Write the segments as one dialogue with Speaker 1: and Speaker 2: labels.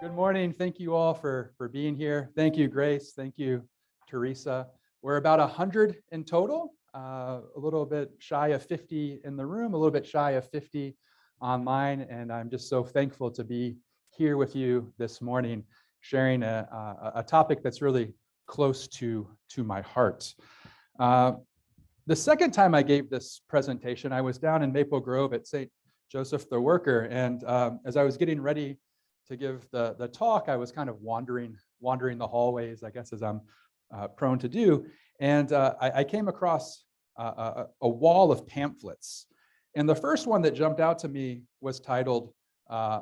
Speaker 1: Good morning. Thank you all for being here. Thank you, Grace. Thank you, Teresa. We're about 100 in total, a little bit shy of 50 in the room, a little bit shy of 50 online, and I'm just so thankful to be here with you this morning, sharing a topic that's really close to my heart. The second time I gave this presentation, I was down in Maple Grove at St. Joseph the Worker, and as I was getting ready to give the talk, I was kind of wandering the hallways, I guess, as I'm prone to do, and I came across a wall of pamphlets, and the first one that jumped out to me was titled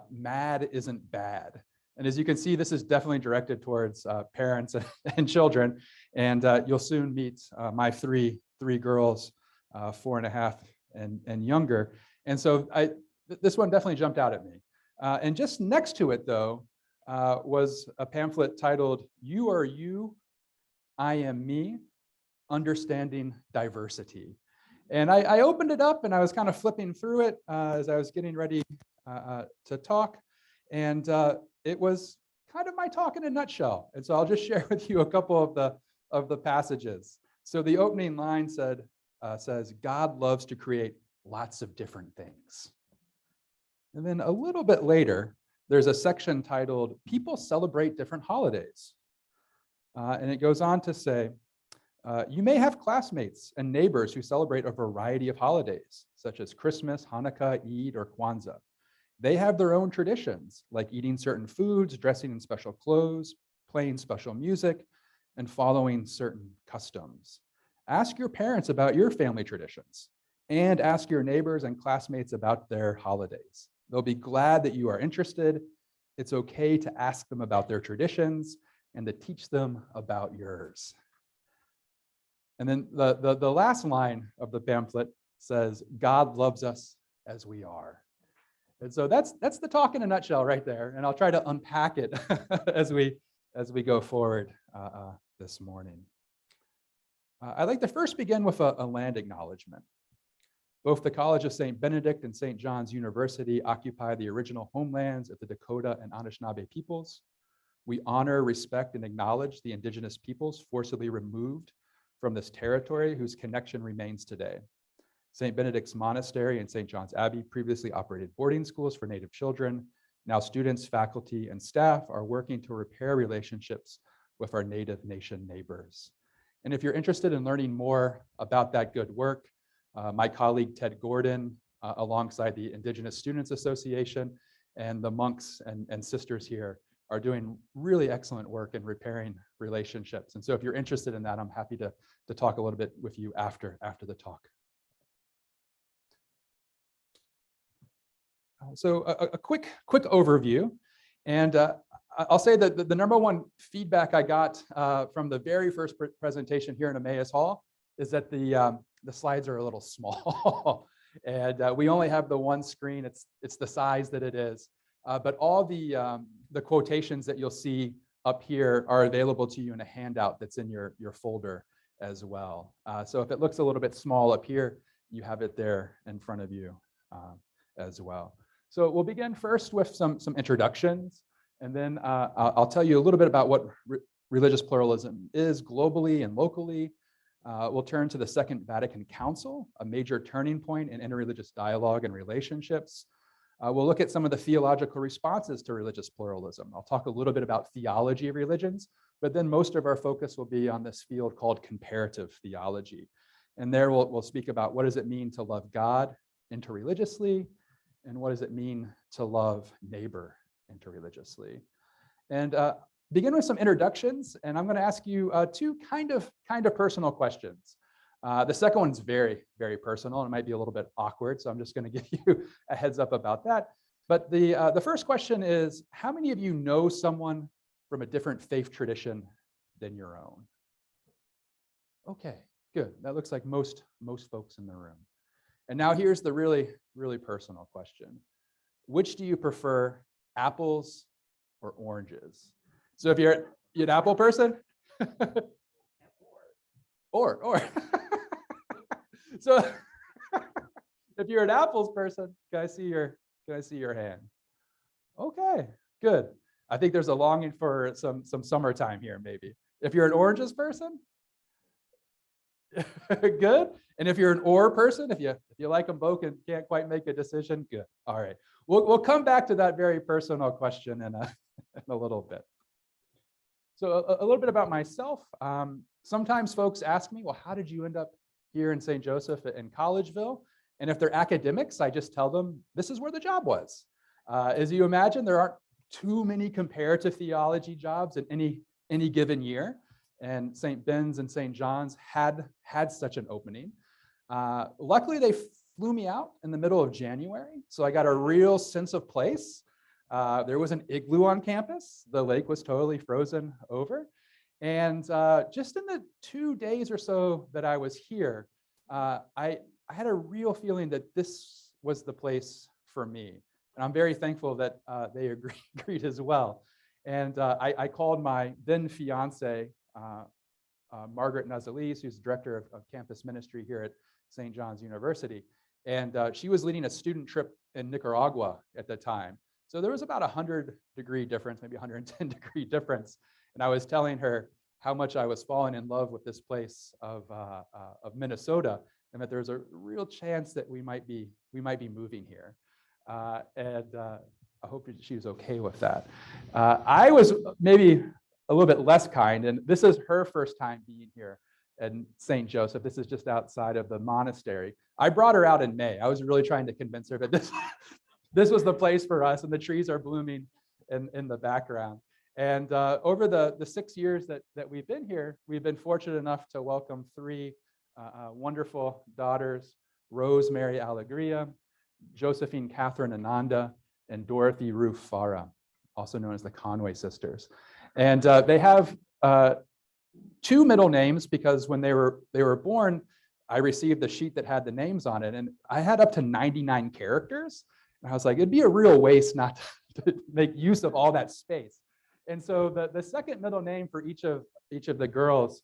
Speaker 1: "Mad Isn't Bad." And as you can see, this is definitely directed towards parents and children, and you'll soon meet my three girls, 4.5 and younger. And so this one definitely jumped out at me. And just next to it, though, was a pamphlet titled "You Are You, I Am Me, Understanding Diversity." And I opened it up and I was kind of flipping through it as I was getting ready to talk. And it was kind of my talk in a nutshell. And so I'll just share with you a couple of the passages. So the opening line says, "God loves to create lots of different things." And then a little bit later, there's a section titled "People Celebrate Different Holidays." And it goes on to say, "You may have classmates and neighbors who celebrate a variety of holidays, such as Christmas, Hanukkah, Eid, or Kwanzaa. They have their own traditions, like eating certain foods, dressing in special clothes, playing special music, and following certain customs. Ask your parents about your family traditions, and ask your neighbors and classmates about their holidays. They'll be glad that you are interested. It's okay to ask them about their traditions and to teach them about yours." And then the last line of the pamphlet says, "God loves us as we are." And so that's the talk in a nutshell right there. And I'll try to unpack it as we go forward this morning. I'd like to first begin with a land acknowledgement. Both the College of St. Benedict and St. John's University occupy the original homelands of the Dakota and Anishinaabe peoples. We honor, respect, and acknowledge the indigenous peoples forcibly removed from this territory whose connection remains today. St. Benedict's Monastery and St. John's Abbey previously operated boarding schools for Native children. Now students, faculty, and staff are working to repair relationships with our Native nation neighbors. And if you're interested in learning more about that good work, my colleague Ted Gordon, alongside the Indigenous Students Association and the monks and sisters here, are doing really excellent work in repairing relationships. And so if you're interested in that, I'm happy to talk a little bit with you after the talk. So a quick overview. And I'll say that the number one feedback I got from the very first presentation here in Emmaus Hall is that the slides are a little small. And we only have the one screen. It's the size that it is. But all the quotations that you'll see up here are available to you in a handout that's in your folder as well. So if it looks a little bit small up here, you have it there in front of you as well. So we'll begin first with some introductions, and then I'll tell you a little bit about what religious pluralism is globally and locally. We'll turn to the Second Vatican Council, a major turning point in interreligious dialogue and relationships. We'll look at some of the theological responses to religious pluralism. I'll talk a little bit about theology of religions, but then most of our focus will be on this field called comparative theology. And there we'll speak about what does it mean to love God interreligiously, and what does it mean to love neighbor interreligiously. And begin with some introductions, and I'm going to ask you two kind of personal questions. The second one's very, very personal, and it might be a little bit awkward, so I'm just going to give you a heads up about that. But the first question is, how many of you know someone from a different faith tradition than your own? Okay, good. That looks like most folks in the room. And now here's the really, really personal question. Which do you prefer, apples or oranges? So if you're an apple person, or. So if you're an apples person, can I see your hand? Okay, good. I think there's a longing for some summertime here, maybe. If you're an oranges person, good. And if you're an or person, if you like them both and can't quite make a decision, good. All right. We'll come back to that very personal question in a little bit. So a little bit about myself. Sometimes folks ask me, well, how did you end up here in St. Joseph in Collegeville? And if they're academics, I just tell them this is where the job was. As you imagine, there aren't too many comparative theology jobs in any given year. And St. Ben's and St. John's had such an opening. Luckily, they flew me out in the middle of January, so I got a real sense of place. There was an igloo on campus. The lake was totally frozen over. And just in the 2 days or so that I was here, I had a real feeling that this was the place for me. And I'm very thankful that they agreed as well. And I called my then fiance, Margaret Nazalis, who's director of campus ministry here at St. John's University. And she was leading a student trip in Nicaragua at the time. So there was about 100-degree difference, maybe 110-degree difference. And I was telling her how much I was falling in love with this place of Minnesota, and that there's a real chance that we might be moving here. And I hope she was okay with that. I was maybe a little bit less kind, and this is her first time being here in St. Joseph. This is just outside of the monastery. I brought her out in May. I was really trying to convince her that this was the place for us, and the trees are blooming in the background. And over the 6 years that we've been here, we've been fortunate enough to welcome 3 wonderful daughters, Rosemary Alegria, Josephine Catherine Ananda, and Dorothy Ruth Farah, also known as the Conway sisters. And they have 2 middle names because when they were born, I received the sheet that had the names on it, and I had up to 99 characters. And I was like, it'd be a real waste not to make use of all that space. And so the second middle name for each of the girls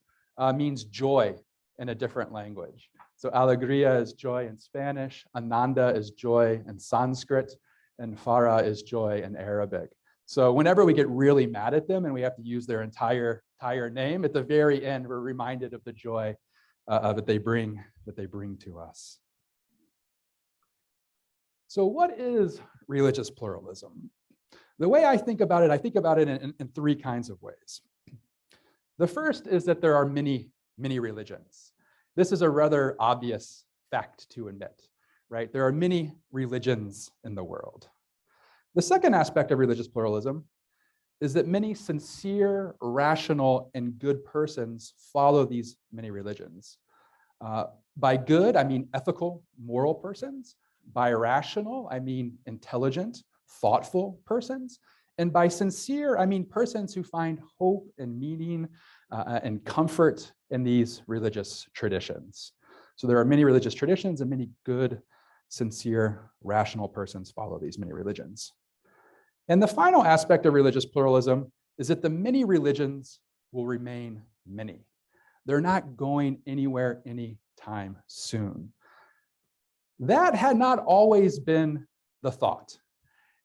Speaker 1: means joy in a different language. So Alegria is joy in Spanish, Ananda is joy in Sanskrit, and Farah is joy in Arabic. So whenever we get really mad at them and we have to use their entire name, at the very end, we're reminded of the joy that they bring to us. So what is religious pluralism? The way I think about it in 3 kinds of ways. The first is that there are many religions. This is a rather obvious fact to admit, right? There are many religions in the world. The second aspect of religious pluralism is that many sincere, rational, and good persons follow these many religions. By good, I mean ethical, moral persons. By rational, I mean intelligent, thoughtful persons. And by sincere, I mean persons who find hope and meaning and comfort in these religious traditions. So there are many religious traditions, and many good, sincere, rational persons follow these many religions. And the final aspect of religious pluralism is that the many religions will remain many. They're not going anywhere anytime soon. That had not always been the thought.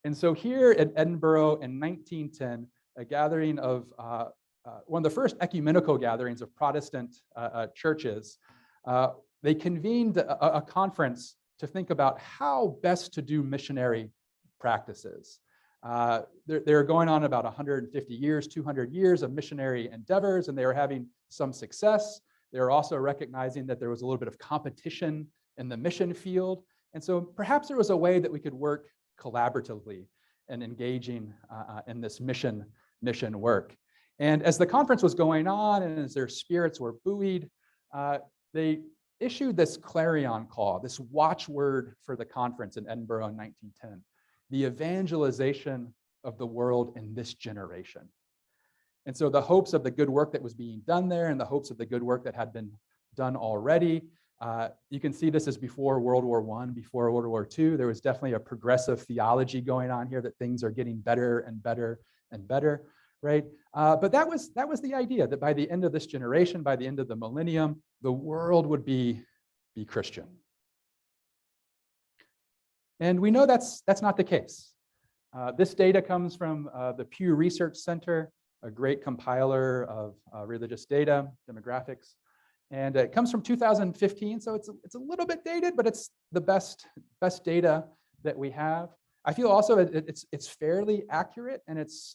Speaker 1: And so here at Edinburgh in 1910, a gathering of one of the first ecumenical gatherings of Protestant churches, they convened a conference to think about how best to do missionary practices. They were going on about 150 years, 200 years of missionary endeavors, and they were having some success. They were also recognizing that there was a little bit of competition in the mission field. And so perhaps there was a way that we could work collaboratively and engaging in this mission work. And as the conference was going on and as their spirits were buoyed, they issued this clarion call, this watchword for the conference in Edinburgh in 1910, the evangelization of the world in this generation. And so the hopes of the good work that was being done there and the hopes of the good work that had been done already, you can see this is before World War I, before World War II. There was definitely a progressive theology going on here that things are getting better and better and better, right? But that was the idea, that by the end of this generation, by the end of the millennium, the world would be Christian. And we know that's not the case. This data comes from the Pew Research Center, a great compiler of religious data, demographics. And it comes from 2015, so it's a little bit dated, but it's the best data that we have. I feel also it's fairly accurate in its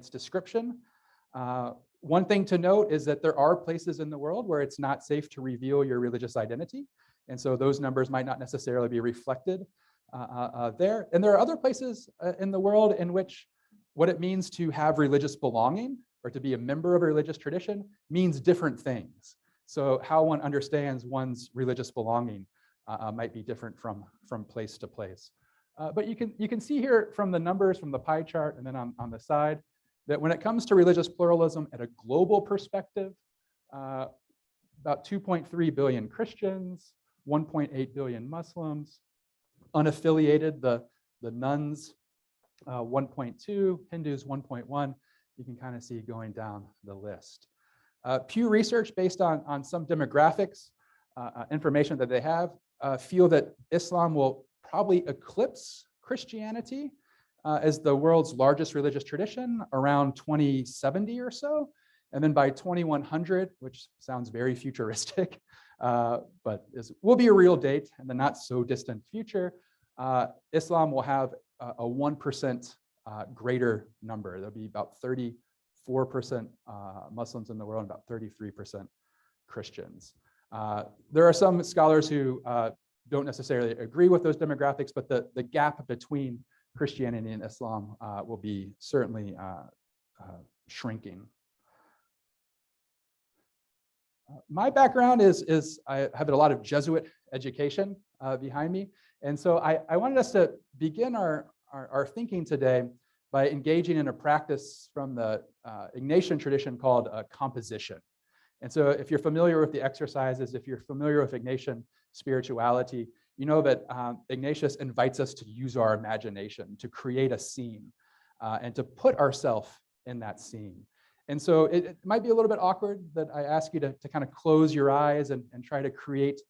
Speaker 1: description. One thing to note is that there are places in the world where it's not safe to reveal your religious identity, and so those numbers might not necessarily be reflected there. And there are other places in the world in which what it means to have religious belonging or to be a member of a religious tradition means different things. So how one understands one's religious belonging might be different from place to place. But you can see here from the numbers from the pie chart and then on the side that when it comes to religious pluralism at a global perspective, about 2.3 billion Christians, 1.8 billion Muslims, unaffiliated, the nuns, 1.2, Hindus, 1.1. You can kind of see going down the list. Pew Research, based on some demographics, information that they have, feel that Islam will probably eclipse Christianity as the world's largest religious tradition around 2070 or so. And then by 2100, which sounds very futuristic, but will be a real date in the not so distant future, Islam will have a 1% greater number. There'll be about 34% Muslims in the world and about 33% Christians. There are some scholars who don't necessarily agree with those demographics, but the gap between Christianity and Islam will be certainly shrinking. My background is I have a lot of Jesuit education behind me. And so I wanted us to begin our thinking today by engaging in a practice from the Ignatian tradition called composition. And so if you're familiar with the exercises, if you're familiar with Ignatian spirituality, you know that Ignatius invites us to use our imagination, to create a scene, and to put ourselves in that scene. And so it might be a little bit awkward that I ask you to kind of close your eyes and try to create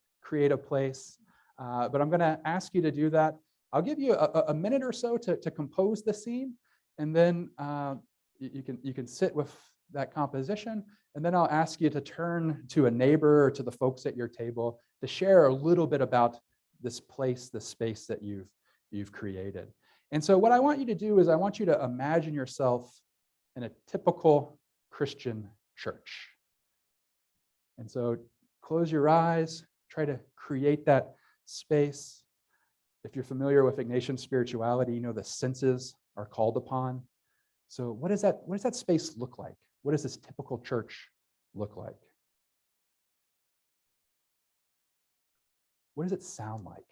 Speaker 1: a place. But I'm going to ask you to do that. I'll give you a minute or so to compose the scene, and then you can sit with that composition, and then I'll ask you to turn to a neighbor or to the folks at your table to share a little bit about this place, this space that you've created. And so what I want you to do is I want you to imagine yourself in a typical Christian church. And so close your eyes, try to create that space. If you're familiar with Ignatian spirituality, you know the senses are called upon. So what does that space look like? What does this typical church look like? What does it sound like?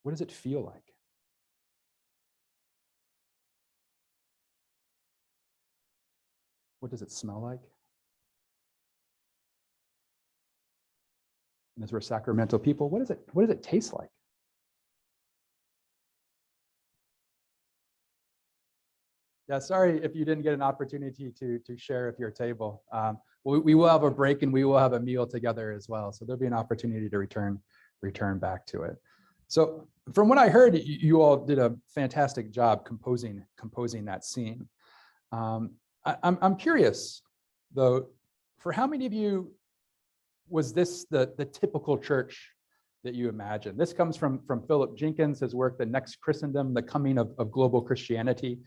Speaker 1: What does it feel like? What does it smell like? And as we're sacramental people, what does it taste like? Yeah, sorry if you didn't get an opportunity to share at your table. We will have a break and we will have a meal together as well. So there'll be an opportunity to return back to it. So from what I heard, you all did a fantastic job composing that scene. I'm curious, though, for how many of you was this the typical church that you imagine? This comes from Philip Jenkins, his work, The Next Christendom, The Coming of Global Christianity.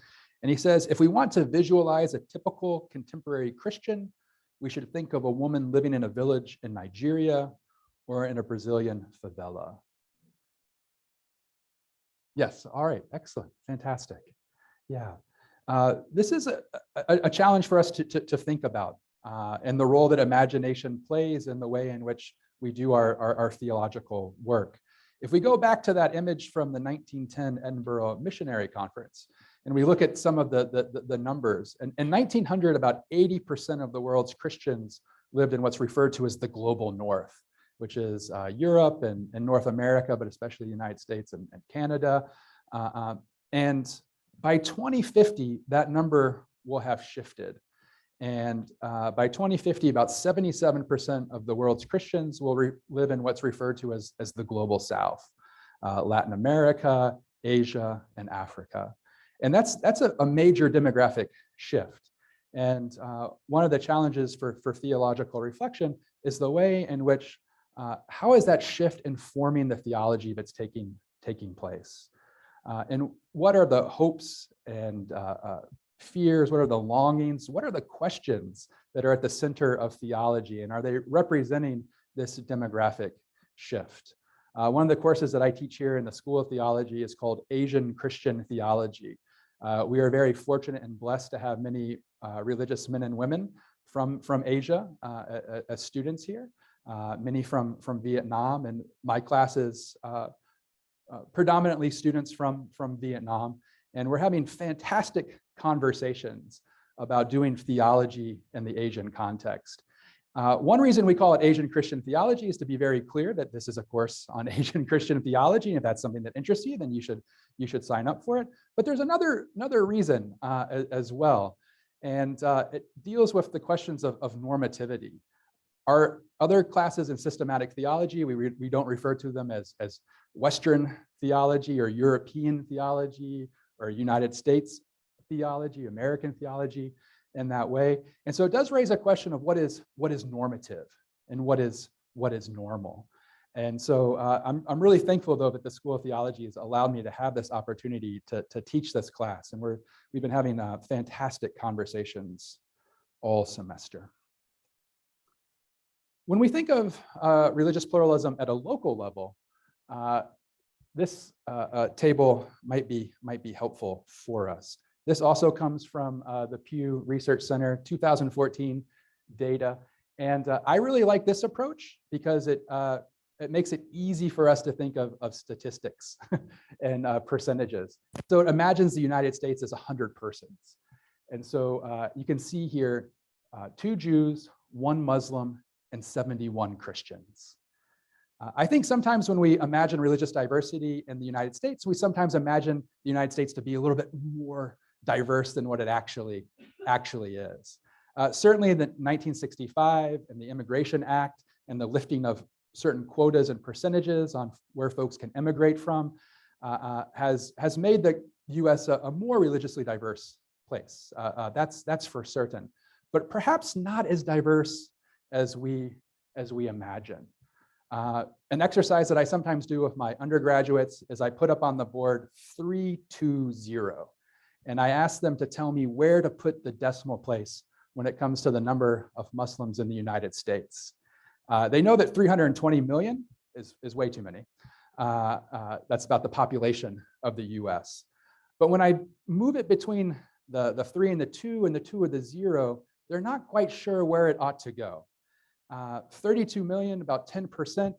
Speaker 1: And he says, if we want to visualize a typical contemporary Christian, we should think of a woman living in a village in Nigeria or in a Brazilian favela. Yes, all right, excellent, fantastic. Yeah, this is a challenge for us to think about and the role that imagination plays in the way in which we do our theological work. If we go back to that image from the 1910 Edinburgh Missionary Conference, and we look at some of the numbers, and in 1900, about 80% of the world's Christians lived in what's referred to as the global north, which is Europe and North America, but especially the United States and Canada. And by 2050, that number will have shifted. And by 2050, about 77% of the world's Christians will live in what's referred to as the global South, Latin America, Asia, and Africa. And that's a major demographic shift. And one of the challenges for theological reflection is the way in which, how is that shift informing the theology that's taking place? And what are the hopes and fears? What are the longings? What are the questions that are at the center of theology? And are they representing this demographic shift? One of the courses that I teach here in the School of Theology is called Asian Christian Theology. We are very fortunate and blessed to have many religious men and women from Asia as students here, many from Vietnam, and my class is predominantly students from Vietnam, and we're having fantastic conversations about doing theology in the Asian context. One reason we call it Asian Christian Theology is to be very clear that this is a course on Asian Christian theology, and if that's something that interests you, then you should sign up for it. But there's another reason as well, and it deals with the questions of normativity. Our other classes in systematic theology, we don't refer to them as Western theology or European theology or United States theology, American theology in that way. And so it does raise a question of what is normative and what is normal. And so I'm really thankful, though, that the School of Theology has allowed me to have this opportunity to teach this class. And we've been having fantastic conversations all semester. When we think of religious pluralism at a local level, this table might be helpful for us. This also comes from the Pew Research Center 2014 data. And I really like this approach because it makes it easy for us to think of statistics and percentages. So it imagines the United States as 100 persons. And so you can see here, 2 Jews, 1 Muslim, and 71 Christians. I think sometimes when we imagine religious diversity in the United States, we sometimes imagine the United States to be a little bit more diverse than what it actually is. Certainly in the 1965 and the Immigration Act and the lifting of certain quotas and percentages on where folks can immigrate from has made the US a more religiously diverse place. That's for certain, but perhaps not as diverse as we imagine. An exercise that I sometimes do with my undergraduates is I put up on the board 320, and I ask them to tell me where to put the decimal place when it comes to the number of Muslims in the United States. They know that 320 million is way too many. That's about the population of the US. But when I move it between the 3 and the 2 and the 2 and the 0, they're not quite sure where it ought to go. 32 million, about 10%,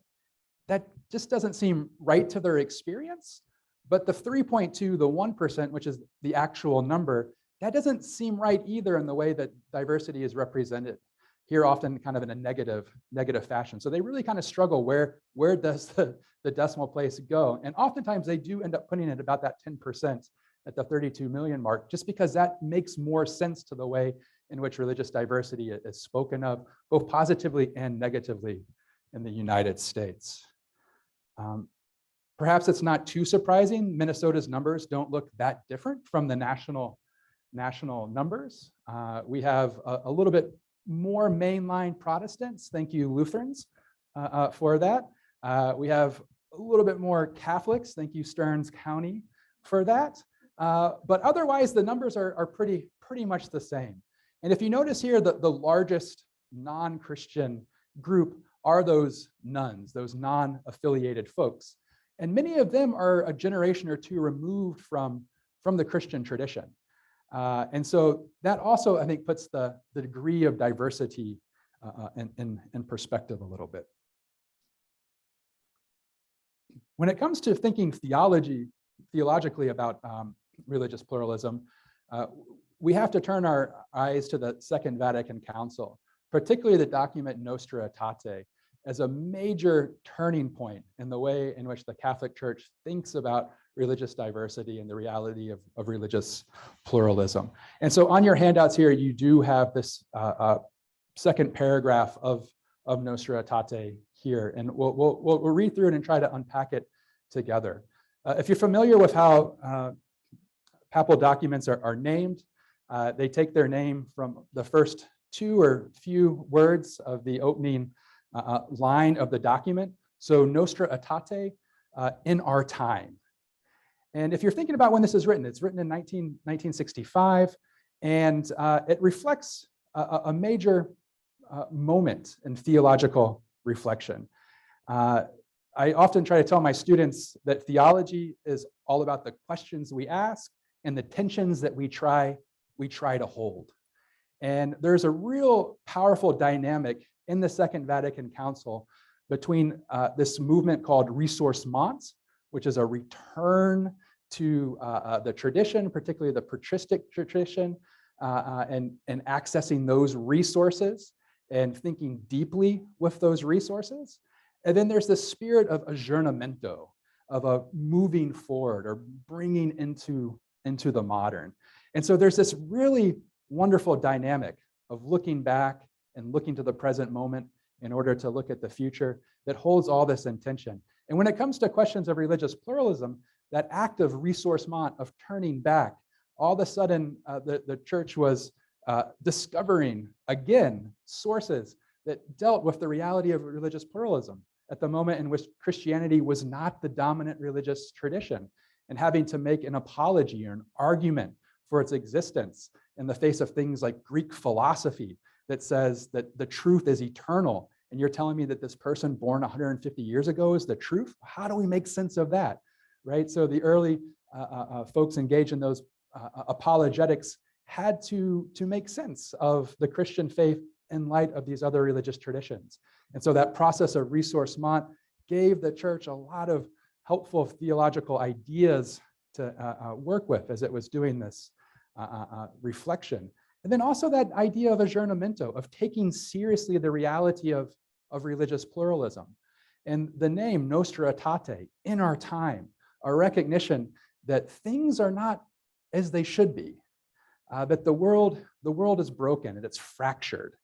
Speaker 1: that just doesn't seem right to their experience. But the 3.2, the 1%, which is the actual number, that doesn't seem right either in the way that diversity is represented here, often kind of in a negative fashion. So they really kind of struggle, where does the decimal place go? And oftentimes they do end up putting it about that 10% at the 32 million mark, just because that makes more sense to the way in which religious diversity is spoken of, both positively and negatively in the United States. Perhaps it's not too surprising, Minnesota's numbers don't look that different from the national numbers. We have a little bit more mainline Protestants, thank you Lutherans for that. We have a little bit more Catholics, thank you Stearns County for that. But otherwise the numbers are pretty much the same. And if you notice here, the largest non-Christian group are those nuns, those non-affiliated folks. And many of them are a generation or two removed from the Christian tradition. And so that also, I think, puts the degree of diversity in perspective a little bit. When it comes to thinking theologically about religious pluralism, we have to turn our eyes to the Second Vatican Council, particularly the document Nostra Aetate, as a major turning point in the way in which the Catholic Church thinks about religious diversity and the reality of religious pluralism. And so on your handouts here, you do have this second paragraph of Nostra Aetate here, and we'll read through it and try to unpack it together. If you're familiar with how papal documents are named, they take their name from the first two or few words of the opening line of the document. So Nostra Aetate, in our time. And if you're thinking about when this is written, it's written in 1965, and it reflects a major moment in theological reflection. I often try to tell my students that theology is all about the questions we ask and the tensions that we try to hold. And there's a real powerful dynamic in the Second Vatican Council between this movement called ressourcement, which is a return to the tradition, particularly the patristic tradition, and accessing those resources and thinking deeply with those resources. And then there's this spirit of aggiornamento, of a moving forward or bringing into the modern. And so there's this really wonderful dynamic of looking back and looking to the present moment in order to look at the future that holds all this in tension. And when it comes to questions of religious pluralism, that act of ressourcement, of turning back, all of a sudden the church was discovering, again, sources that dealt with the reality of religious pluralism at the moment in which Christianity was not the dominant religious tradition, and having to make an apology or an argument for its existence in the face of things like Greek philosophy that says that the truth is eternal. And you're telling me that this person born 150 years ago is the truth? How do we make sense of that, right? So the early folks engaged in those apologetics had to make sense of the Christian faith in light of these other religious traditions. And so that process of ressourcement gave the church a lot of helpful theological ideas to work with as it was doing this reflection. And then also that idea of aggiornamento, of taking seriously the reality of religious pluralism. And the name Nostra Aetate, in our time, a recognition that things are not as they should be, that the world is broken and it's fractured,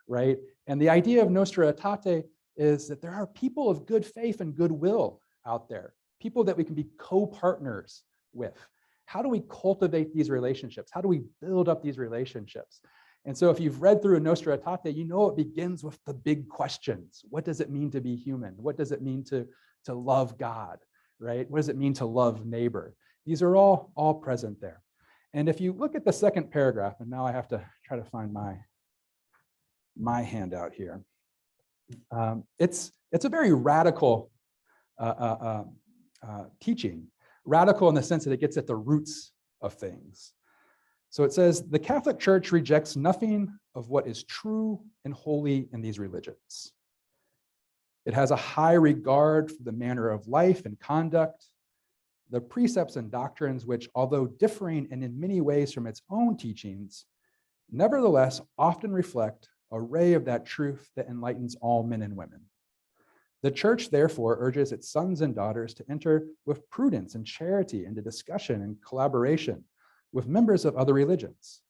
Speaker 1: right? And the idea of Nostra Aetate is that there are people of good faith and goodwill out there, people that we can be co-partners with. How do we cultivate these relationships? How do we build up these relationships? And so if you've read through Nostra Aetate, you know it begins with the big questions. What does it mean to be human? What does it mean to love God, right? What does it mean to love neighbor? These are all present there. And if you look at the second paragraph, and now I have to try to find my handout here. It's a very radical teaching. Radical in the sense that it gets at the roots of things. So it says, the Catholic Church rejects nothing of what is true and holy in these religions. It has a high regard for the manner of life and conduct, the precepts and doctrines which, although differing and in many ways from its own teachings, nevertheless often reflect a ray of that truth that enlightens all men and women. The church, therefore, urges its sons and daughters to enter with prudence and charity into discussion and collaboration with members of other religions.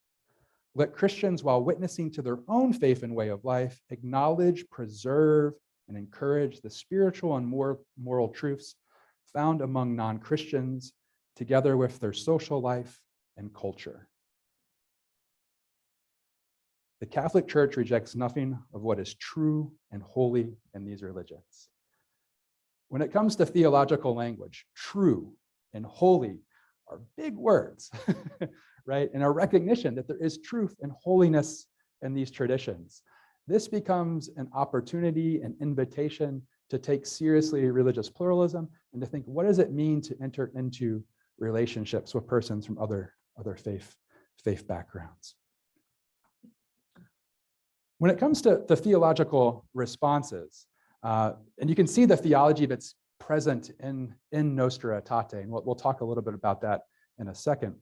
Speaker 1: Let Christians, while witnessing to their own faith and way of life, acknowledge, preserve, and encourage the spiritual and moral truths found among non-Christians, together with their social life and culture. The Catholic Church rejects nothing of what is true and holy in these religions. When it comes to theological language, true and holy are big words, right? And a recognition that there is truth and holiness in these traditions. This becomes an opportunity, an invitation to take seriously religious pluralism and to think, what does it mean to enter into relationships with persons from other faith backgrounds? When it comes to the theological responses, and you can see the theology that's present in Nostra Aetate, and we'll talk a little bit about that in a second.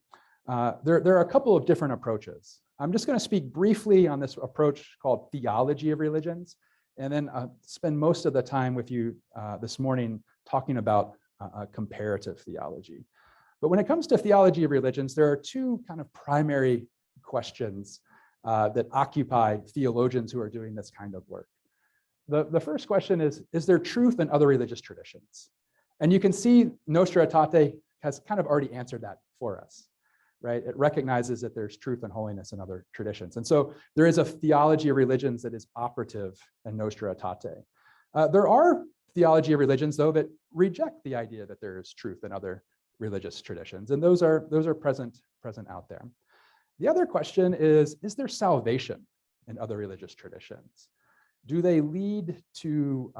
Speaker 1: There are a couple of different approaches. I'm just going to speak briefly on this approach called Theology of Religions, and then spend most of the time with you this morning talking about comparative theology. But when it comes to theology of religions, there are two kind of primary questions that occupy theologians who are doing this kind of work. The first question is there truth in other religious traditions? And you can see Nostra Aetate has kind of already answered that for us, right? It recognizes that there's truth and holiness in other traditions. And so there is a theology of religions that is operative in Nostra Aetate. There are theology of religions, though, that reject the idea that there is truth in other religious traditions, and those are present out there. The other question is there salvation in other religious traditions? Do they lead to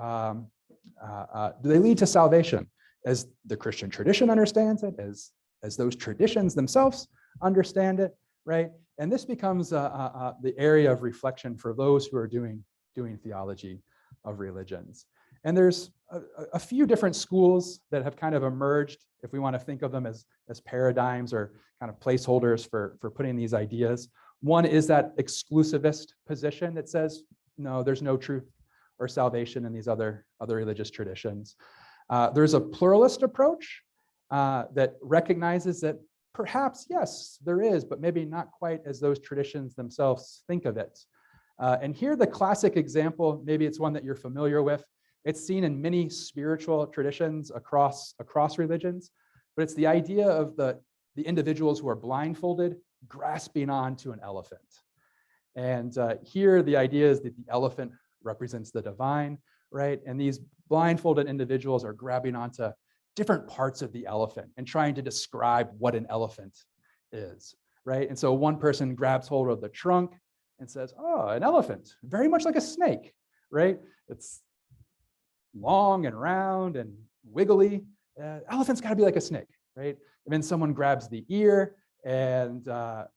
Speaker 1: salvation as the Christian tradition understands it, as those traditions themselves understand it, right? And this becomes the area of reflection for those who are doing theology of religions. And there's a few different schools that have kind of emerged, if we want to think of them as paradigms or kind of placeholders for putting these ideas. One is that exclusivist position that says, no, there's no truth or salvation in these other religious traditions. There's a pluralist approach that recognizes that perhaps, yes, there is, but maybe not quite as those traditions themselves think of it. And here the classic example, maybe it's one that you're familiar with. It's seen in many spiritual traditions across religions, but it's the idea of the individuals who are blindfolded grasping onto an elephant. And here the idea is that the elephant represents the divine, right? And these blindfolded individuals are grabbing onto different parts of the elephant and trying to describe what an elephant is, right? And so one person grabs hold of the trunk and says, oh, an elephant, very much like a snake, right? It's long and round and wiggly. Elephant's got to be like a snake, right? And then someone grabs the ear and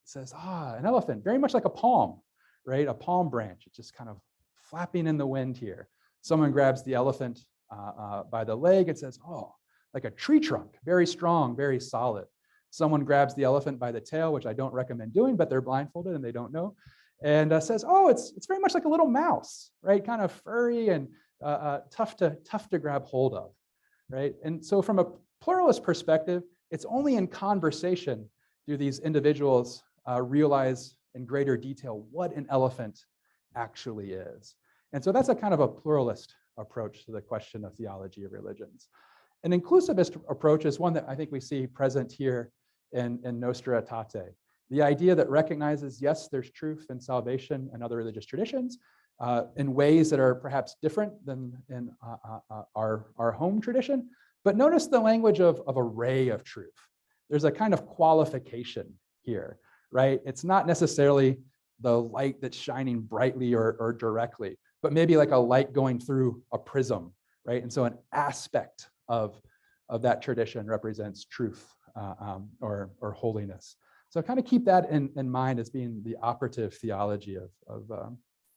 Speaker 1: says, an elephant, very much like a palm, right? A palm branch. It's just kind of flapping in the wind here. Someone grabs the elephant by the leg and says, oh, like a tree trunk, very strong, very solid. Someone grabs the elephant by the tail, which I don't recommend doing, but they're blindfolded and they don't know, and says, oh, it's very much like a little mouse, right? Kind of furry and tough to grab hold of, right? And so from a pluralist perspective, it's only in conversation do these individuals realize in greater detail what an elephant actually is. And so that's a kind of a pluralist approach to the question of theology of religions. An inclusivist approach is one that I think we see present here in Nostra Aetate. The idea that recognizes, yes, there's truth and salvation in other religious traditions in ways that are perhaps different than in our home tradition. But notice the language of a ray of truth. There's a kind of qualification here, right? It's not necessarily the light that's shining brightly or directly, but maybe like a light going through a prism, right? And so an aspect of that tradition represents truth or holiness. So kind of keep that in mind as being the operative theology of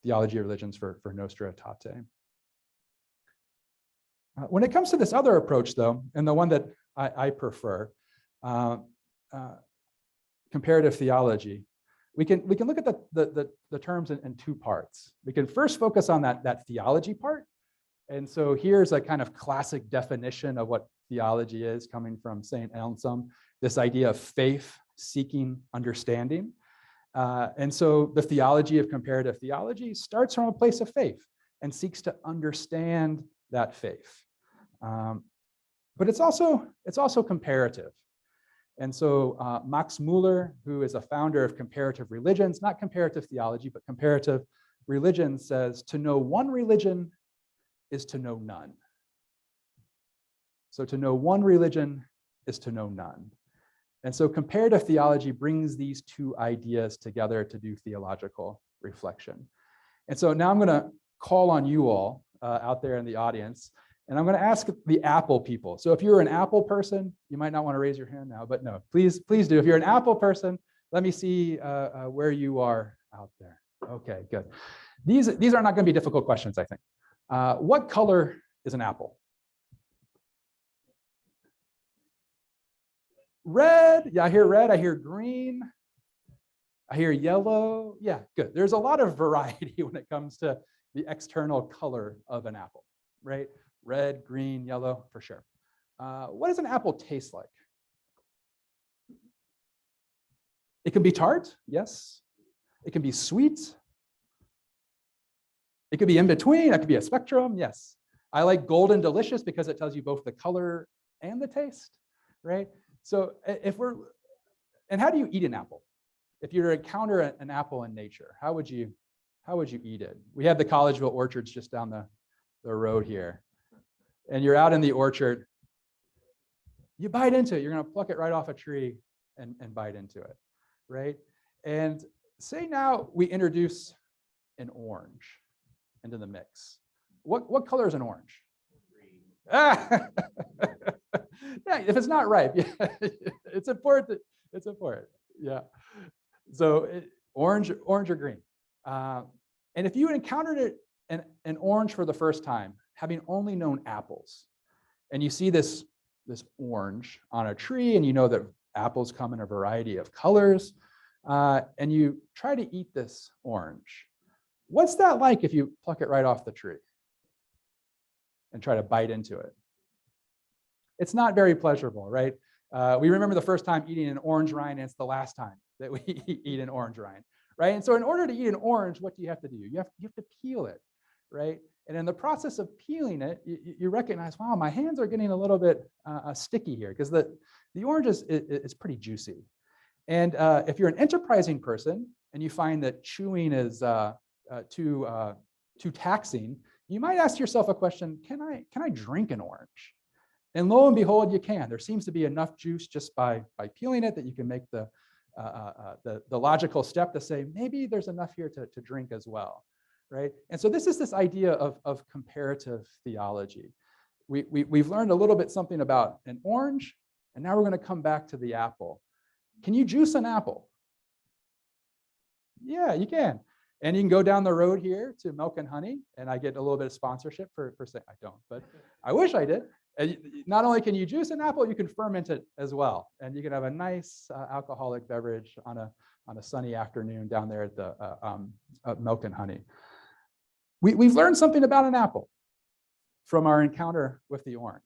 Speaker 1: theology of religions for Nostra Aetate. When it comes to this other approach, though, and the one that I prefer, comparative theology, we can look at the terms in two parts. We can first focus on that theology part. And so here's a kind of classic definition of what theology is coming from St. Anselm, this idea of faith seeking understanding. And so the theology of comparative theology starts from a place of faith and seeks to understand that faith. But it's also comparative. And so Max Muller, who is a founder of comparative religions, not comparative theology, but comparative religion, says to know one religion is to know none. So to know one religion is to know none. And so comparative theology brings these two ideas together to do theological reflection. And so now I'm going to call on you all out there in the audience, and I'm going to ask the Apple people. So if you're an Apple person, you might not want to raise your hand now, but no, please do. If you're an Apple person, let me see where you are out there. Okay, good. These are not going to be difficult questions, I think. What color is an apple? Red. Yeah, I hear red. I hear green. I hear yellow. Yeah, good. There's a lot of variety when it comes to the external color of an apple, right? Red, green, yellow, for sure. What does an apple taste like? It can be tart, yes. It can be sweet. It could be in between. It could be a spectrum, yes. I like golden delicious because it tells you both the color and the taste, right? So and how do you eat an apple? If you were to encounter an apple in nature, how would you eat it? We have the Collegeville orchards just down the road here. And you're out in the orchard, you bite into it. You're going to pluck it right off a tree and bite into it, right? And say now we introduce an orange into the mix. What color is an orange? Green. Ah! Yeah, if it's not ripe, yeah, it's important. It's important. Yeah. So orange or green. And if you encountered an orange for the first time, having only known apples, and you see this orange on a tree, and you know that apples come in a variety of colors, and you try to eat this orange, what's that like if you pluck it right off the tree and try to bite into it? It's not very pleasurable, right? We remember the first time eating an orange rind, and it's the last time that we eat an orange rind, right? And so in order to eat an orange, what do you have to do? You have to peel it, right? And in the process of peeling it, you recognize, wow, my hands are getting a little bit sticky here because the orange is pretty juicy. And if you're an enterprising person and you find that chewing is too taxing, you might ask yourself a question: Can I drink an orange? And lo and behold, you can. There seems to be enough juice just by peeling it that you can make the logical step to say maybe there's enough here to drink as well, right? And so this idea of comparative theology. We've learned a little bit something about an orange, and now we're going to come back to the apple. Can you juice an apple? Yeah, you can. And you can go down the road here to Milk and Honey, and I get a little bit of sponsorship for saying I don't, but I wish I did. And not only can you juice an apple, you can ferment it as well, and you can have a nice alcoholic beverage on a sunny afternoon down there at the Milk and Honey. We've learned something about an apple from our encounter with the orange.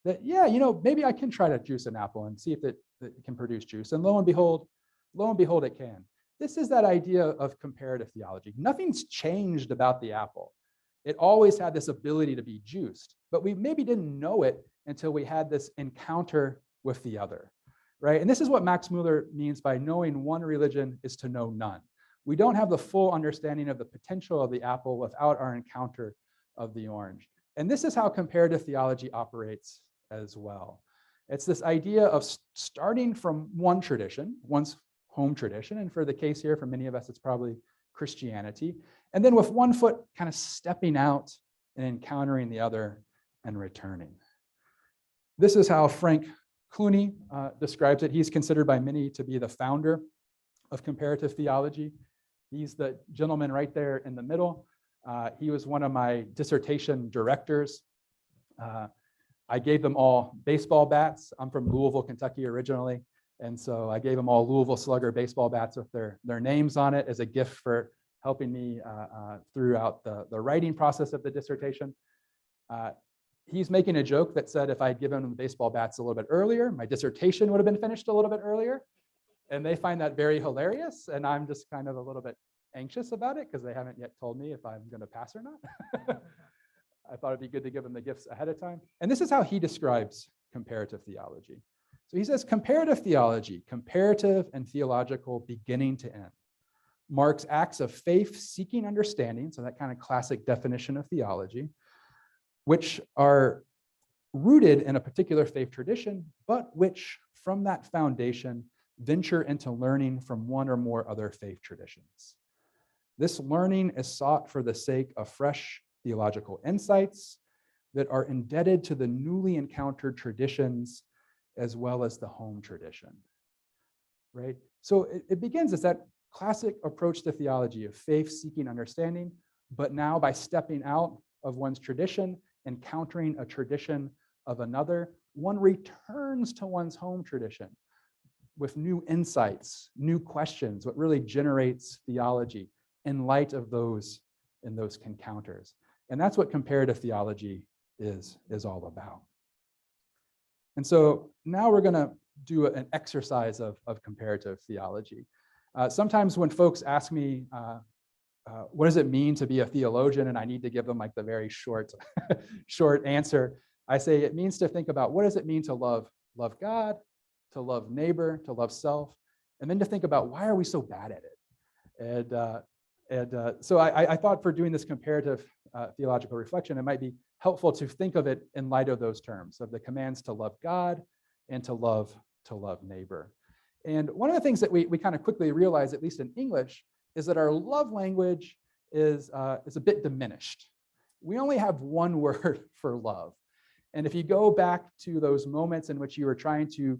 Speaker 1: That maybe I can try to juice an apple and see if it can produce juice, and lo and behold, it can. This is that idea of comparative theology. Nothing's changed about the apple. It always had this ability to be juiced, but we maybe didn't know it until we had this encounter with the other, right? And this is what Max Muller means by knowing one religion is to know none. We don't have the full understanding of the potential of the apple without our encounter of the orange. And this is how comparative theology operates as well. It's this idea of starting from one tradition, one's home tradition, and for the case here, for many of us, it's probably Christianity, and then with one foot kind of stepping out and encountering the other and returning. This is how Frank Clooney describes it. He's considered by many to be the founder of comparative theology. He's the gentleman right there in the middle. He was one of my dissertation directors. I gave them all baseball bats. I'm from Louisville, Kentucky originally. And so I gave them all Louisville Slugger baseball bats with their names on it as a gift for helping me throughout the writing process of the dissertation. He's making a joke that said if I had given them the baseball bats a little bit earlier, my dissertation would have been finished a little bit earlier. And they find that very hilarious. And I'm just kind of a little bit anxious about it because they haven't yet told me if I'm going to pass or not. I thought it'd be good to give them the gifts ahead of time. And this is how he describes comparative theology. So he says, comparative theology, comparative and theological beginning to end, marks acts of faith seeking understanding, so that kind of classic definition of theology, which are rooted in a particular faith tradition, but which from that foundation venture into learning from one or more other faith traditions. This learning is sought for the sake of fresh theological insights that are indebted to the newly encountered traditions as well as the home tradition, right? So it begins as that classic approach to theology of faith seeking understanding, but now by stepping out of one's tradition, encountering a tradition of another, one returns to one's home tradition with new insights, new questions, what really generates theology in light of those encounters. And that's what comparative theology is all about. And so now we're going to do an exercise of comparative theology. Sometimes when folks ask me, what does it mean to be a theologian? And I need to give them like the very short, short answer. I say it means to think about what does it mean to love God, to love neighbor, to love self, and then to think about why are we so bad at it? So I thought for doing this comparative theological reflection, it might be helpful to think of it in light of those terms, of the commands to love God and to love neighbor. And one of the things that we kind of quickly realize, at least in English, is that our love language is a bit diminished. We only have one word for love. And if you go back to those moments in which you were trying to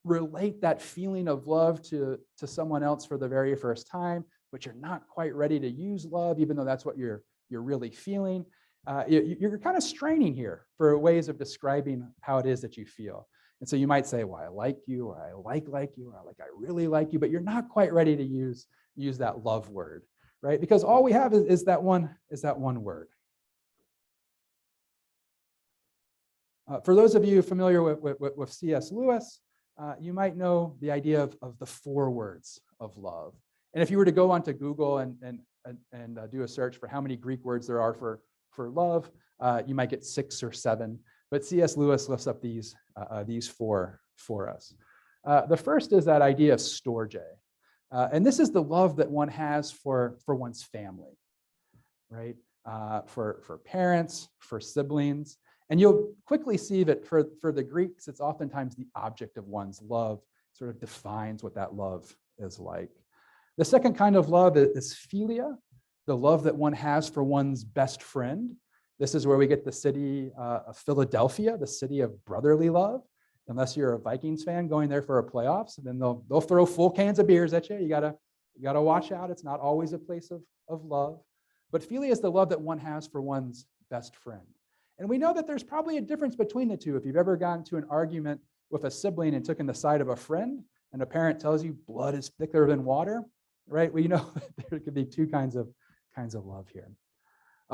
Speaker 1: relate that feeling of love to someone else for the very first time, but you're not quite ready to use love, even though that's what you're really feeling, you're kind of straining here for ways of describing how it is that you feel. And so you might say, well, I like you, or I like you, or I really like you, but you're not quite ready to use that love word, right? Because all we have is that one word. For those of you familiar with C.S. Lewis, you might know the idea of the 4 words of love. And if you were to go onto Google and do a search for how many Greek words there are for love, you might get 6 or 7. But C.S. Lewis lifts up these 4 for us. The first is that idea of storge. And this is the love that one has for one's family, right? For parents, for siblings. And you'll quickly see that for the Greeks, it's oftentimes the object of one's love sort of defines what that love is like. The second kind of love is philia, the love that one has for one's best friend. This is where we get the city of Philadelphia, the city of brotherly love. Unless you're a Vikings fan going there for a playoffs, then they'll throw full cans of beers at you. You gotta watch out. It's not always a place of love. But philia is the love that one has for one's best friend. And we know that there's probably a difference between the two. If you've ever gotten to an argument with a sibling and taken the side of a friend, and a parent tells you blood is thicker than water, right? Well, you know there could be 2 kinds of love here.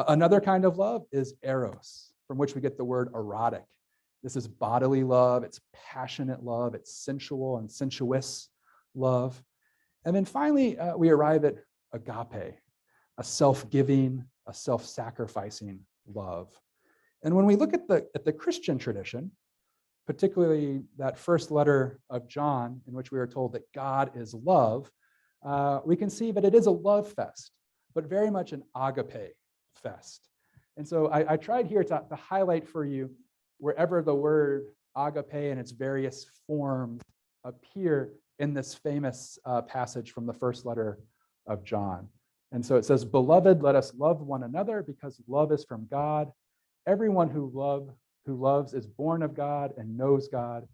Speaker 1: Another kind of love is eros, from which we get the word erotic. This is bodily love, it's passionate love, it's sensual and sensuous love. And then finally, we arrive at agape, a self-giving, a self-sacrificing love. And when we look at the Christian tradition, particularly that first letter of John, in which we are told that God is love, we can see that it is a love fest, but very much an agape fest. And so I tried here to highlight for you wherever the word agape and its various forms appear in this famous passage from the first letter of John. And so it says, "Beloved, let us love one another because love is from God. Everyone who loves is born of God and knows God.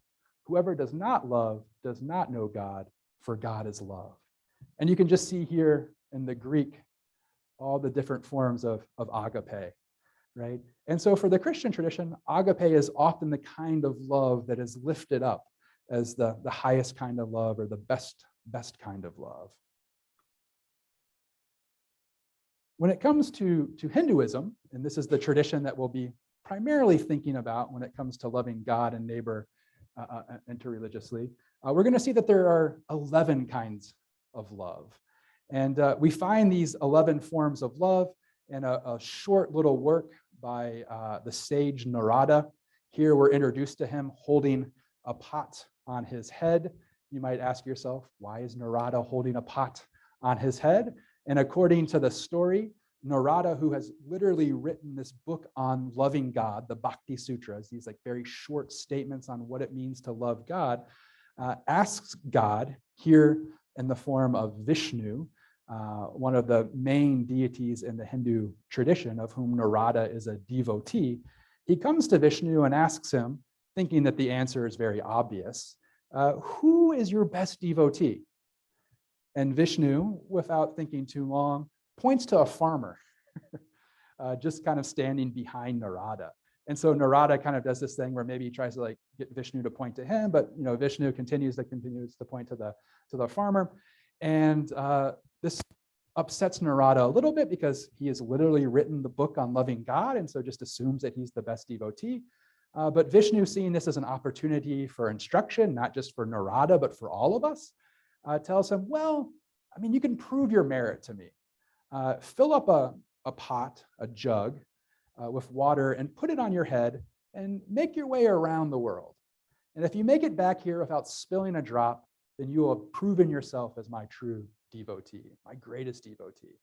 Speaker 1: Whoever does not love does not know God, for God is love." And you can just see here in the Greek all the different forms of agape, right? And so for the Christian tradition, agape is often the kind of love that is lifted up as the highest kind of love, or the best kind of love. When it comes to Hinduism, and this is the tradition that we'll be primarily thinking about when it comes to loving God and neighbor interreligiously, we're going to see that there are 11 kinds of love. And we find these 11 forms of love in a short little work by the sage Narada. Here we're introduced to him holding a pot on his head. You might ask yourself, why is Narada holding a pot on his head? And according to the story, Narada, who has literally written this book on loving God, the Bhakti Sutras, these like very short statements on what it means to love God, asks God, here in the form of Vishnu, one of the main deities in the Hindu tradition, of whom Narada is a devotee. He comes to Vishnu and asks him, thinking that the answer is very obvious, who is your best devotee? And Vishnu, without thinking too long, points to a farmer, just kind of standing behind Narada. And so Narada kind of does this thing where maybe he tries to like get Vishnu to point to him, but Vishnu continues to point to the farmer. And this upsets Narada a little bit because he has literally written the book on loving God, and so just assumes that he's the best devotee. But Vishnu, seeing this as an opportunity for instruction, not just for Narada, but for all of us, tells him, well, I mean, you can prove your merit to me. Fill up a pot, a jug, with water and put it on your head and make your way around the world. And if you make it back here without spilling a drop, then you will have proven yourself as my true devotee, my greatest devotee.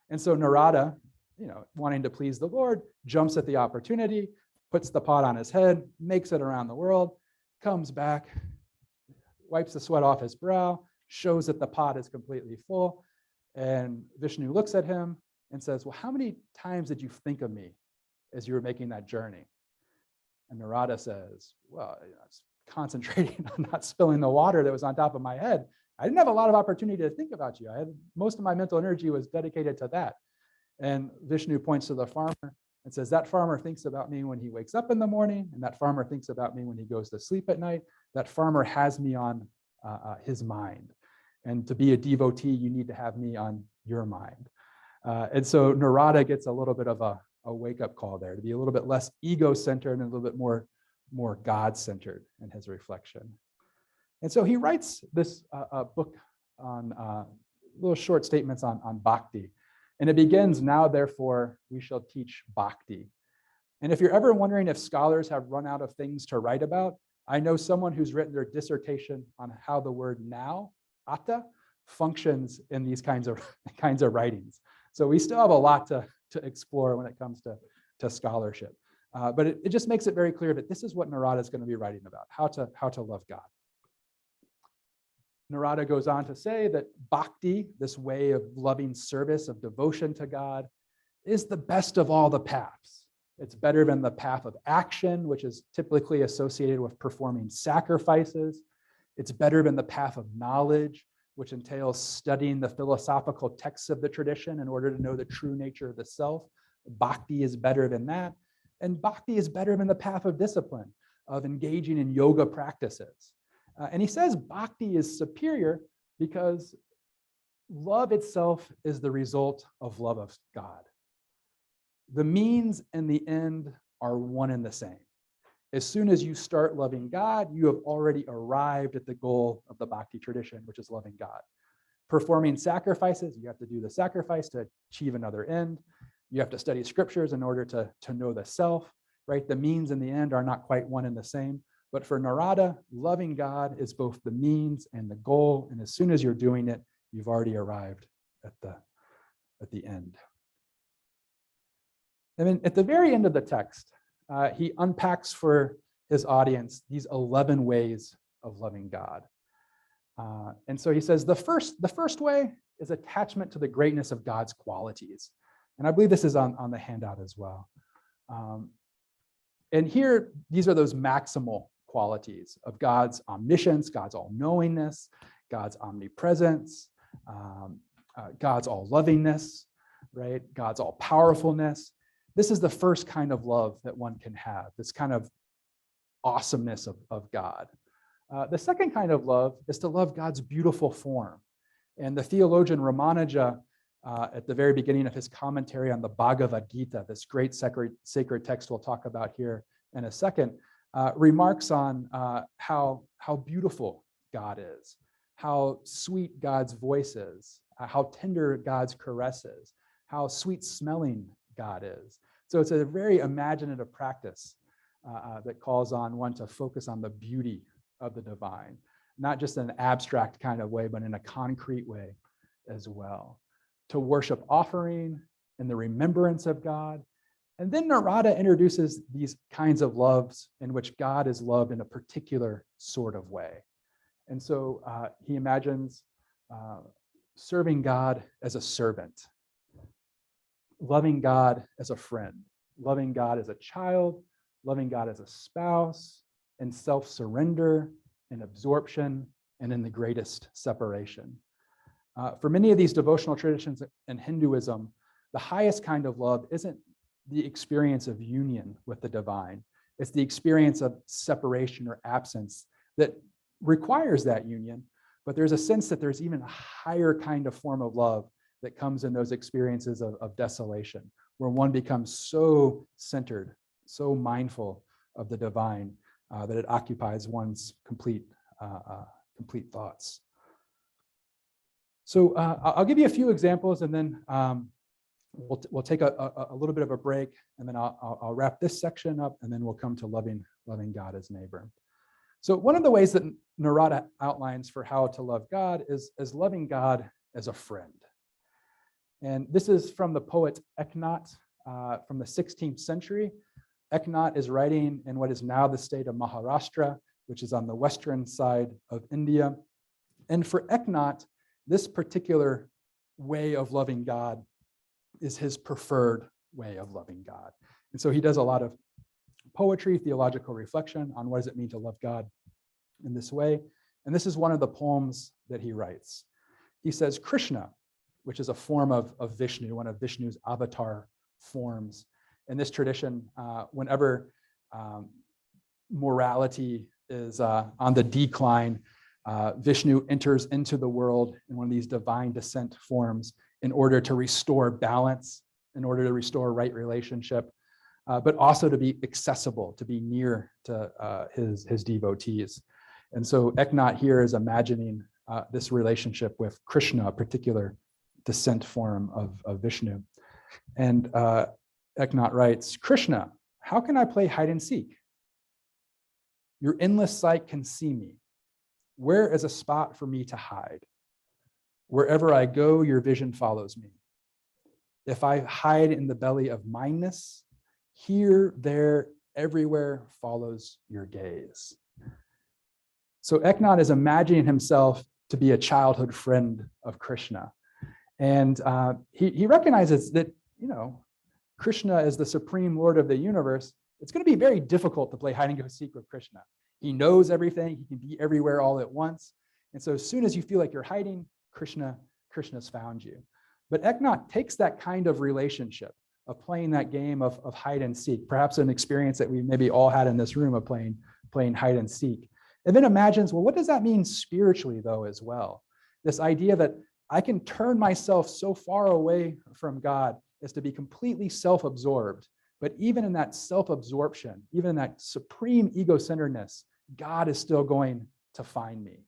Speaker 1: And so Narada, wanting to please the Lord, jumps at the opportunity, puts the pot on his head, makes it around the world, comes back, wipes the sweat off his brow, shows that the pot is completely full. And Vishnu looks at him and says, well, how many times did you think of me as you were making that journey? And Narada says, well, I was concentrating on not spilling the water that was on top of my head. I didn't have a lot of opportunity to think about you. Most of my mental energy was dedicated to that. And Vishnu points to the farmer and says, that farmer thinks about me when he wakes up in the morning, and that farmer thinks about me when he goes to sleep at night. That farmer has me on his mind. And to be a devotee, you need to have me on your mind. And so Narada gets a little bit of a wake-up call there, to be a little bit less ego-centered and a little bit more God-centered in his reflection. And so he writes this book on little short statements on bhakti. And it begins, now therefore we shall teach bhakti. And if you're ever wondering if scholars have run out of things to write about, I know someone who's written their dissertation on how the word now, atta, functions in these kinds of writings. So we still have a lot to explore when it comes to scholarship. But it just makes it very clear that this is what Narada is going to be writing about, how to love God. Narada goes on to say that bhakti, this way of loving service, of devotion to God, is the best of all the paths. It's better than the path of action, which is typically associated with performing sacrifices. It's better than the path of knowledge, which entails studying the philosophical texts of the tradition in order to know the true nature of the self. Bhakti is better than that. And bhakti is better than the path of discipline, of engaging in yoga practices. And he says bhakti is superior because love itself is the result of love of God. The means and the end are one and the same. As soon as you start loving God, you have already arrived at the goal of the bhakti tradition, which is loving God. Performing sacrifices, you have to do the sacrifice to achieve another end. You have to study scriptures in order to know the self, right? The means and the end are not quite one and the same. But for Narada, loving God is both the means and the goal. And as soon as you're doing it, you've already arrived at the end. And then at the very end of the text, he unpacks for his audience these 11 ways of loving God. And so he says, the first way is attachment to the greatness of God's qualities. And I believe this is on the handout as well. And here, these are those maximal qualities of God's omniscience, God's all-knowingness, God's omnipresence, God's all-lovingness, right? God's all-powerfulness. This is the first kind of love that one can have, this kind of awesomeness of God. The second kind of love is to love God's beautiful form. And the theologian Ramanuja, at the very beginning of his commentary on the Bhagavad Gita, this great sacred text we'll talk about here in a second, remarks on how beautiful God is, how sweet God's voice is, how tender God's caress is, how sweet smelling God is. So it's a very imaginative practice that calls on one to focus on the beauty of the divine, not just in an abstract kind of way, but in a concrete way as well. To worship offering and the remembrance of God. And then Narada introduces these kinds of loves in which God is loved in a particular sort of way. And so he imagines serving God as a servant, loving God as a friend, loving God as a child, loving God as a spouse, and self-surrender and absorption, and in the greatest separation. For many of these devotional traditions in Hinduism, the highest kind of love isn't the experience of union with the divine. It's the experience of separation or absence that requires that union, but there's a sense that there's even a higher kind of form of love that comes in those experiences of desolation, where one becomes so centered, so mindful of the divine, that it occupies one's complete thoughts. So I'll give you a few examples, and then we'll take a little bit of a break, and then I'll wrap this section up, and then we'll come to loving God as neighbor. So one of the ways that Narada outlines for how to love God is loving God as a friend. And this is from the poet Eknath from the 16th century. Eknath is writing in what is now the state of Maharashtra, which is on the western side of India. And for Eknath, this particular way of loving God is his preferred way of loving God. And so he does a lot of poetry, theological reflection on what does it mean to love God in this way. And this is one of the poems that he writes. He says, Krishna, which is a form of Vishnu, one of Vishnu's avatar forms. In this tradition, whenever morality is on the decline, Vishnu enters into the world in one of these divine descent forms in order to restore balance, in order to restore right relationship, but also to be accessible, to be near to his devotees. And so Eknath here is imagining this relationship with Krishna, a particular descent form of Vishnu. And Eknath writes, Krishna, how can I play hide and seek? Your endless sight can see me. Where is a spot for me to hide? Wherever I go, your vision follows me. If I hide in the belly of mindness, here, there, everywhere follows your gaze. So Eknath is imagining himself to be a childhood friend of Krishna. And he recognizes that, Krishna is the supreme Lord of the universe. It's going to be very difficult to play hide and go seek with Krishna. He knows everything. He can be everywhere all at once. And so as soon as you feel like you're hiding, Krishna's found you. But Eknath takes that kind of relationship of playing that game of hide and seek, perhaps an experience that we maybe all had in this room of playing hide and seek, and then imagines, well, what does that mean spiritually, though, as well? This idea that I can turn myself so far away from God as to be completely self-absorbed. But even in that self-absorption, even in that supreme ego-centeredness, God is still going to find me,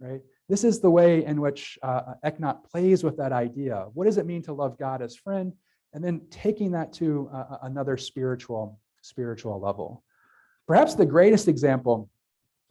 Speaker 1: right? This is the way in which Eknath plays with that idea. What does it mean to love God as friend? And then taking that to another spiritual level. Perhaps the greatest example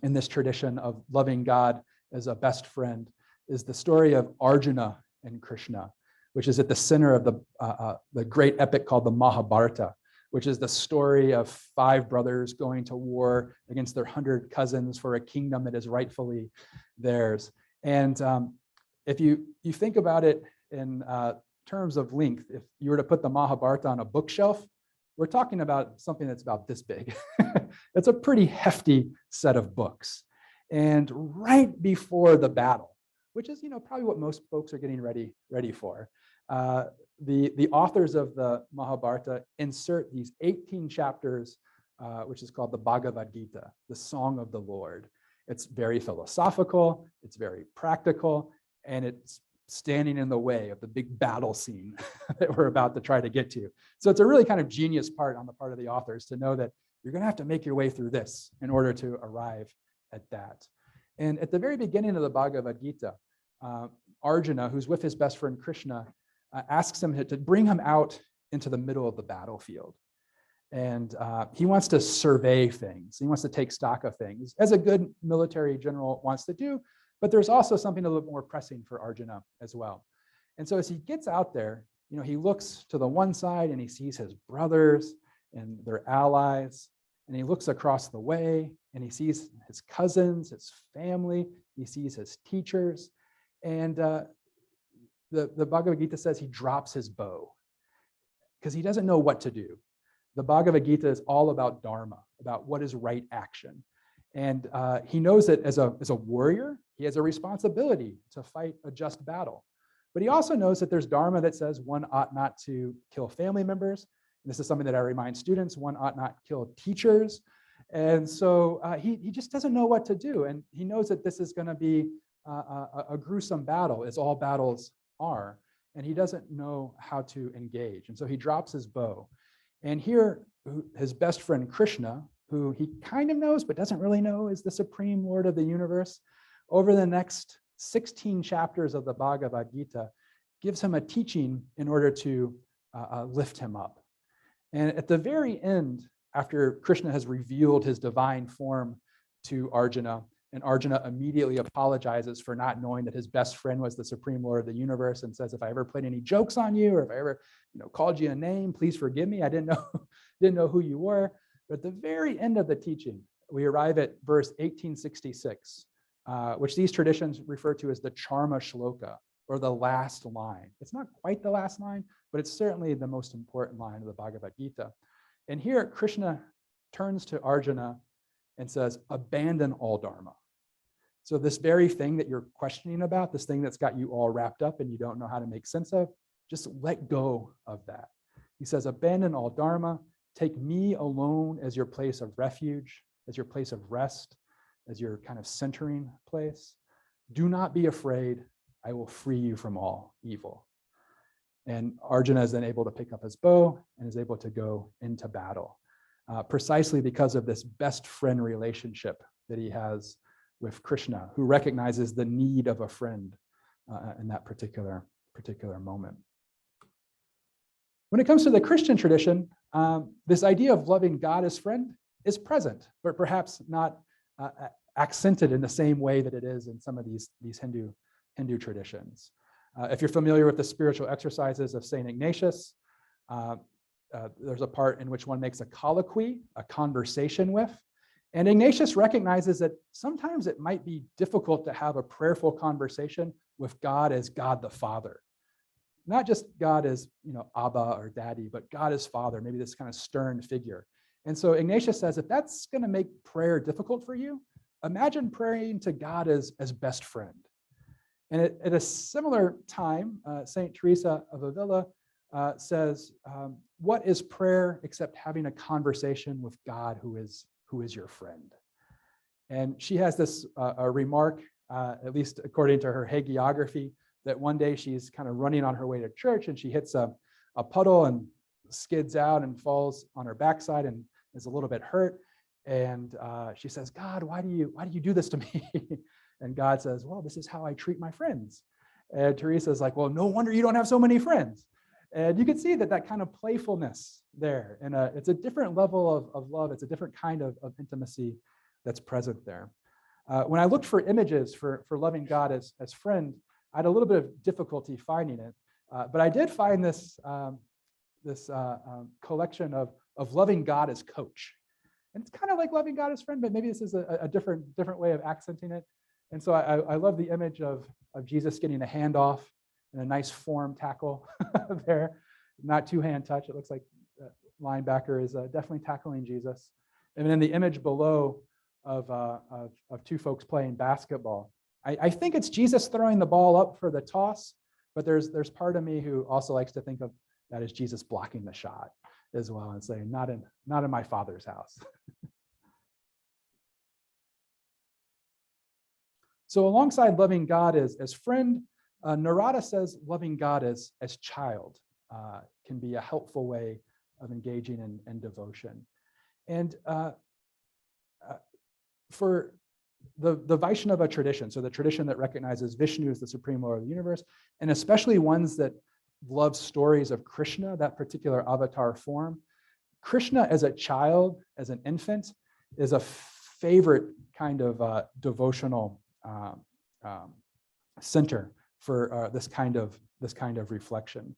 Speaker 1: in this tradition of loving God as a best friend is the story of Arjuna and Krishna, which is at the center of the great epic called the Mahabharata, which is the story of 5 brothers going to war against their 100 cousins for a kingdom that is rightfully theirs. And if you think about it in terms of length, if you were to put the Mahabharata on a bookshelf, we're talking about something that's about this big. It's a pretty hefty set of books. And right before the battle, which is probably what most folks are getting ready for, the authors of the Mahabharata insert these 18 chapters, which is called the Bhagavad Gita, the Song of the Lord. It's very philosophical, it's very practical, and it's standing in the way of the big battle scene that we're about to try to get to. So it's a really kind of genius part on the part of the authors to know that you're going to have to make your way through this in order to arrive at that. And at the very beginning of the Bhagavad Gita, Arjuna, who's with his best friend Krishna, asks him to bring him out into the middle of the battlefield. And he wants to survey things. He wants to take stock of things, as a good military general wants to do. But there's also something a little more pressing for Arjuna as well. And so as he gets out there, he looks to the one side and he sees his brothers and their allies. And he looks across the way and he sees his cousins, his family. He sees his teachers. And the Bhagavad Gita says he drops his bow because he doesn't know what to do. The Bhagavad Gita is all about dharma, about what is right action. And he knows that as a warrior, he has a responsibility to fight a just battle. But he also knows that there's dharma that says one ought not to kill family members. And this is something that I remind students, one ought not kill teachers. And so he just doesn't know what to do. And he knows that this is going to be a gruesome battle, as all battles are. And he doesn't know how to engage. And so he drops his bow. And here, his best friend Krishna, who he kind of knows but doesn't really know is the supreme Lord of the universe, over the next 16 chapters of the Bhagavad Gita, gives him a teaching in order to lift him up. And at the very end, after Krishna has revealed his divine form to Arjuna, and Arjuna immediately apologizes for not knowing that his best friend was the supreme Lord of the universe, and says, if I ever played any jokes on you, or if I ever called you a name, please forgive me. I didn't know who you were. But at the very end of the teaching, we arrive at verse 1866, which these traditions refer to as the Charma Shloka, or the last line. It's not quite the last line, but it's certainly the most important line of the Bhagavad Gita. And here Krishna turns to Arjuna and says, abandon all dharma. So this very thing that you're questioning about, this thing that's got you all wrapped up and you don't know how to make sense of, just let go of that. He says, abandon all dharma, take me alone as your place of refuge, as your place of rest, as your kind of centering place. Do not be afraid, I will free you from all evil. And Arjuna is then able to pick up his bow and is able to go into battle, precisely because of this best friend relationship that he has with Krishna, who recognizes the need of a friend in that particular moment. When it comes to the Christian tradition, this idea of loving God as friend is present, but perhaps not accented in the same way that it is in some of these Hindu traditions. If you're familiar with the spiritual exercises of St. Ignatius, there's a part in which one makes a colloquy, a conversation with. And Ignatius recognizes that sometimes it might be difficult to have a prayerful conversation with God as God the Father. Not just God as, Abba or Daddy, but God as Father, maybe this kind of stern figure. And so Ignatius says, if that's going to make prayer difficult for you, imagine praying to God as best friend. And at a similar time, St. Teresa of Avila says, what is prayer except having a conversation with God who is your friend? And she has this a remark, at least according to her hagiography, that one day she's kind of running on her way to church and she hits a puddle and skids out and falls on her backside and is a little bit hurt. And she says, God, why do you do this to me? And God says, well, this is how I treat my friends. And Teresa's like, well, no wonder you don't have so many friends. And you can see that kind of playfulness there. And it's a different level of love. It's a different kind of intimacy that's present there. When I looked for images for loving God as friend, I had a little bit of difficulty finding it. But I did find this collection of loving God as coach. And it's kind of like loving God as friend, but maybe this is a different way of accenting it. And so I love the image of Jesus getting a handoff and a nice form tackle there, not two-hand touch. It looks like the linebacker is definitely tackling Jesus. And then the image below of two folks playing basketball. I think it's Jesus throwing the ball up for the toss, but there's part of me who also likes to think of that as Jesus blocking the shot as well and saying, not in my Father's house. So alongside loving God as friend, Narada says loving God as child can be a helpful way of engaging in devotion. And for the Vaishnava tradition, so the tradition that recognizes Vishnu as the supreme Lord of the universe, and especially ones that love stories of Krishna, that particular avatar form, Krishna as a child, as an infant, is a favorite kind of devotional center for this kind of reflection.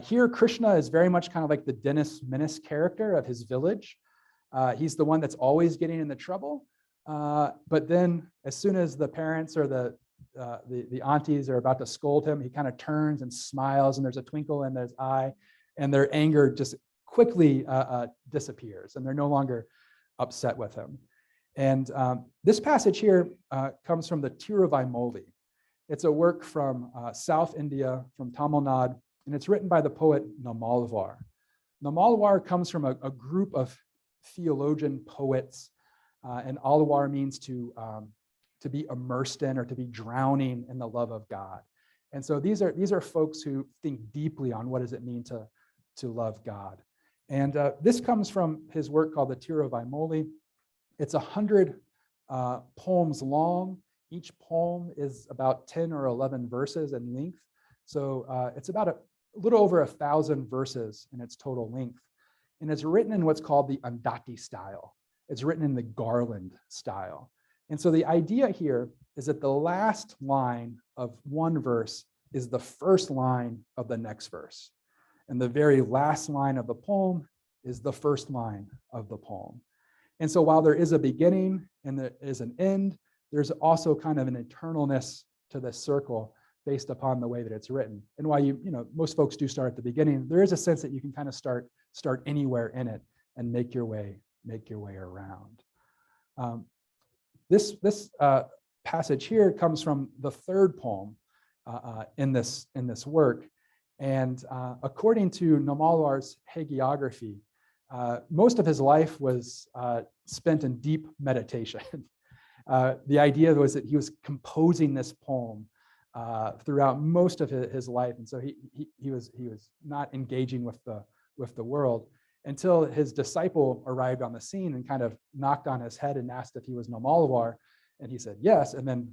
Speaker 1: Here, Krishna is very much kind of like the Dennis Menace character of his village. He's the one that's always getting into trouble. But then as soon as the parents or the aunties are about to scold him, he kind of turns and smiles and there's a twinkle in his eye and their anger just quickly disappears and they're no longer upset with him. And this passage here comes from the Tiruvaimoli. It's a work from South India, from Tamil Nadu, and it's written by the poet Nammalvar. Nammalvar comes from a group of theologian poets, and alwar means to be immersed in or to be drowning in the love of God. And so these are folks who think deeply on what does it mean to love God. And this comes from his work called the Tiruvimoli. It's 100 poems long. Each poem is about 10 or 11 verses in length. So it's about a little over 1,000 verses in its total length. And it's written in what's called the Andati style. It's written in the garland style. And so the idea here is that the last line of one verse is the first line of the next verse. And the very last line of the poem is the first line of the poem. And so while there is a beginning and there is an end, there's also kind of an eternalness to this circle based upon the way that it's written. And while most folks do start at the beginning, there is a sense that you can kind of start anywhere in it and make your way around. This passage here comes from the third poem in this work. And according to Namalwar's hagiography, most of his life was spent in deep meditation. The idea was that he was composing this poem throughout most of his life, and so he was not engaging with the world until his disciple arrived on the scene and kind of knocked on his head and asked if he was Namalwar, and he said yes. And then,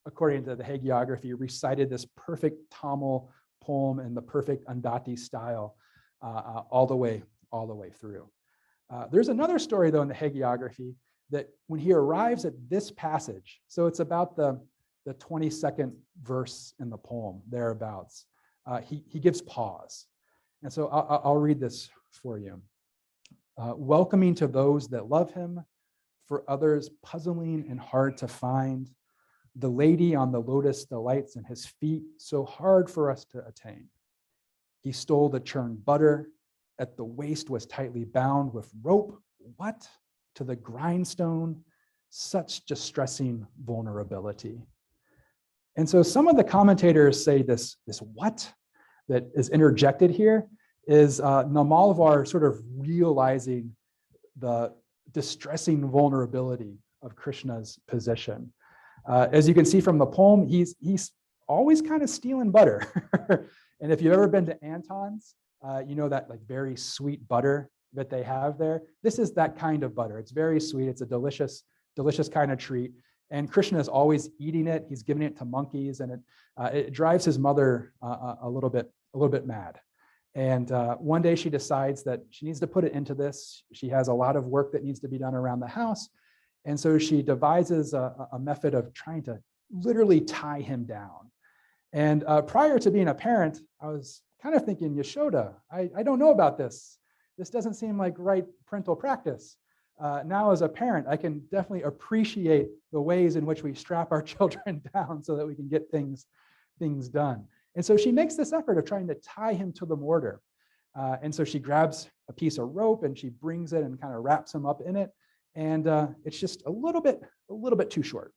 Speaker 1: according to the hagiography, recited this perfect Tamil poem in the perfect Andati style all the way through. There's another story though in the hagiography that when he arrives at this passage, so it's about the 22nd verse in the poem, thereabouts, he gives pause. And so I'll read this for you. Welcoming to those that love him, for others puzzling and hard to find, the lady on the lotus delights in his feet, so hard for us to attain. He stole the churned butter, at the waist was tightly bound with rope, what? To the grindstone, such distressing vulnerability. And so some of the commentators say this what that is interjected here is Namalvar sort of realizing the distressing vulnerability of Krishna's position. As you can see from the poem, he's always kind of stealing butter. And if you've ever been to Anton's, you know that like very sweet butter that they have there. This is that kind of butter. It's very sweet. It's a delicious kind of treat. And Krishna is always eating it. He's giving it to monkeys, and it drives his mother a little bit mad. And one day she decides that she needs to put it into this. She has a lot of work that needs to be done around the house. And so she devises a method of trying to literally tie him down. And prior to being a parent, I was kind of thinking, Yashoda, I don't know about this. This doesn't seem like right parental practice. Now as a parent, I can definitely appreciate the ways in which we strap our children down so that we can get things done. And so she makes this effort of trying to tie him to the mortar. And so she grabs a piece of rope and she brings it and kind of wraps him up in it. And it's just a little bit too short,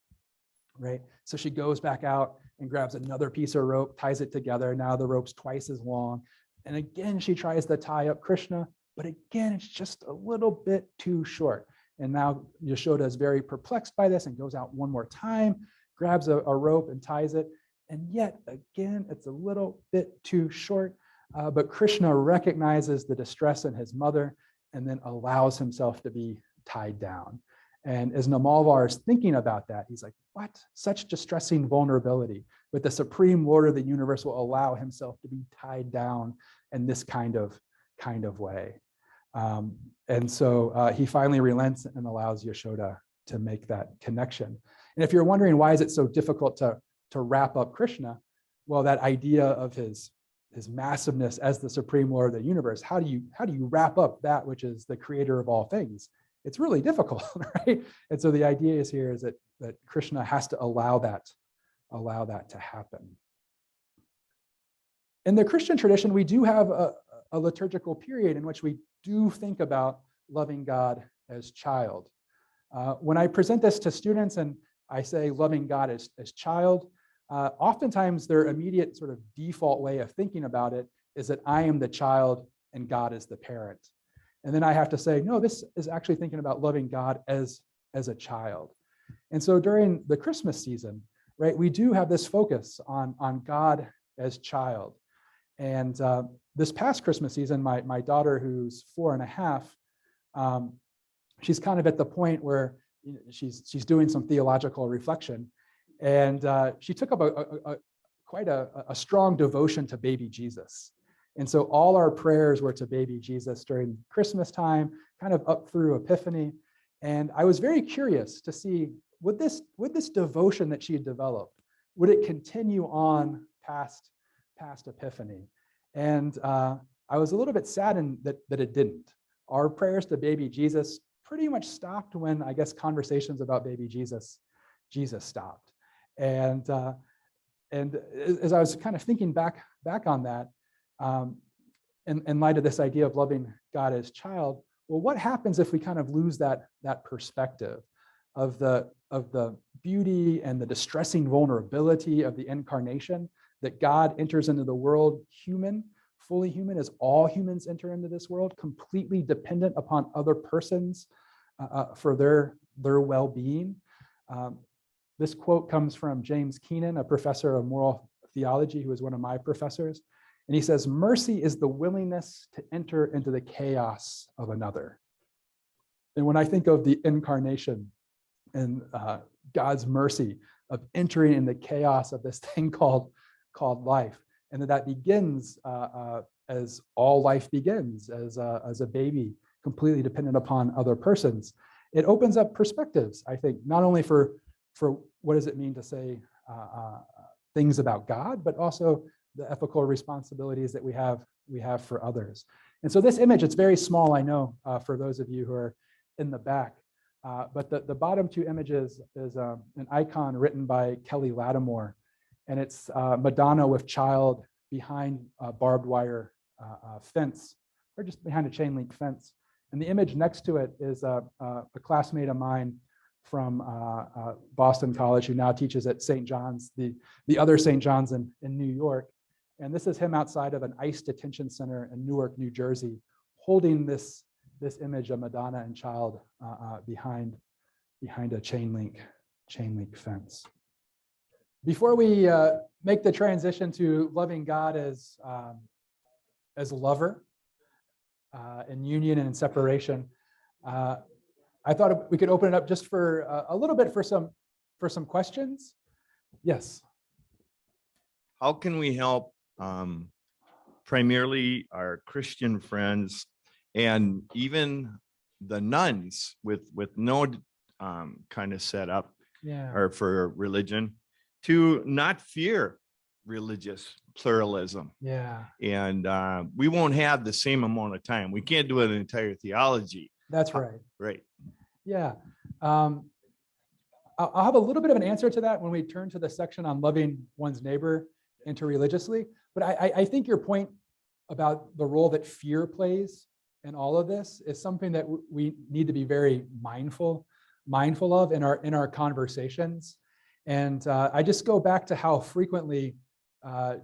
Speaker 1: right? So she goes back out and grabs another piece of rope, ties it together. Now the rope's twice as long. And again, she tries to tie up Krishna, but again, it's just a little bit too short. And now Yashoda is very perplexed by this and goes out one more time, grabs a rope and ties it. And yet again, it's a little bit too short. But Krishna recognizes the distress in his mother and then allows himself to be tied down. And as Namalvar is thinking about that, he's like, what? Such distressing vulnerability. But the Supreme Lord of the universe will allow himself to be tied down in this kind of way. And so he finally relents and allows Yashoda to make that connection. And if you're wondering why is it so difficult to wrap up Krishna, well, that idea of his massiveness as the Supreme Lord of the universe, how do you wrap up that which is the creator of all things? It's really difficult, right? And so the idea is here is that Krishna has to allow that to happen. In the Christian tradition, we do have a liturgical period in which we do think about loving God as child. When I present this to students and I say loving God as child, oftentimes their immediate sort of default way of thinking about it is that I am the child and God is the parent. And then I have to say, no, this is actually thinking about loving God as a child. And so during the Christmas season, right, we do have this focus on God as child. And this past Christmas season, my daughter, who's 4.5, she's kind of at the point where she's doing some theological reflection, and she took up quite a strong devotion to baby Jesus. And so all our prayers were to baby Jesus during Christmas time, kind of up through Epiphany. And I was very curious to see, would this devotion that she had developed, would it continue on past Epiphany? And I was a little bit saddened that it didn't. Our prayers to baby Jesus pretty much stopped when, I guess, conversations about baby Jesus stopped. And as I was kind of thinking back on that, in light of this idea of loving God as child, well, what happens if we kind of lose that perspective of the beauty and the distressing vulnerability of the incarnation, that God enters into the world human, fully human, as all humans enter into this world, completely dependent upon other persons for their well-being. This quote comes from James Keenan, a professor of moral theology, who was one of my professors. And he says, mercy is the willingness to enter into the chaos of another. And when I think of the incarnation and God's mercy of entering in the chaos of this thing called life, and that begins as all life begins, as a baby, completely dependent upon other persons, it opens up perspectives, I think, not only for what does it mean to say things about God, but also the ethical responsibilities that we have for others. And so this image, it's very small, I know, for those of you who are in the back, but the bottom two images is an icon written by Kelly Lattimore, and it's Madonna with child behind a barbed wire fence, or just behind a chain link fence. And the image next to it is a classmate of mine from Boston College, who now teaches at St. John's, the other St. John's in New York. And this is him outside of an ICE detention center in Newark, New Jersey, holding this image of Madonna and child behind a chain link fence. Before we make the transition to loving God as a lover in union and in separation, I thought we could open it up just for a little bit for some questions. Yes.
Speaker 2: How can we help primarily our Christian friends and even the nuns with no kind of setup or for religion to not fear religious pluralism?
Speaker 1: Yeah.
Speaker 2: And we won't have the same amount of time. We can't do an entire theology.
Speaker 1: That's right.
Speaker 2: Right.
Speaker 1: Yeah. I'll have a little bit of an answer to that when we turn to the section on loving one's neighbor interreligiously. But I think your point about the role that fear plays in all of this is something that we need to be very mindful of in our conversations. And I just go back to how frequently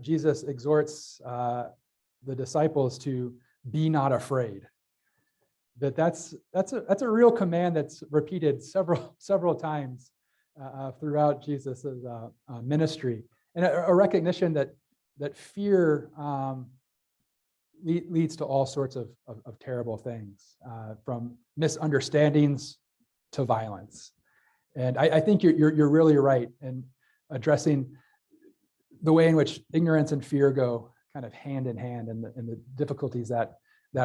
Speaker 1: Jesus exhorts the disciples to be not afraid. That's a real command that's repeated several times throughout Jesus's ministry, and a recognition that fear leads to all sorts of terrible things, from misunderstandings to violence. And I think you're really right in addressing the way in which ignorance and fear go kind of hand in hand, and the difficulties that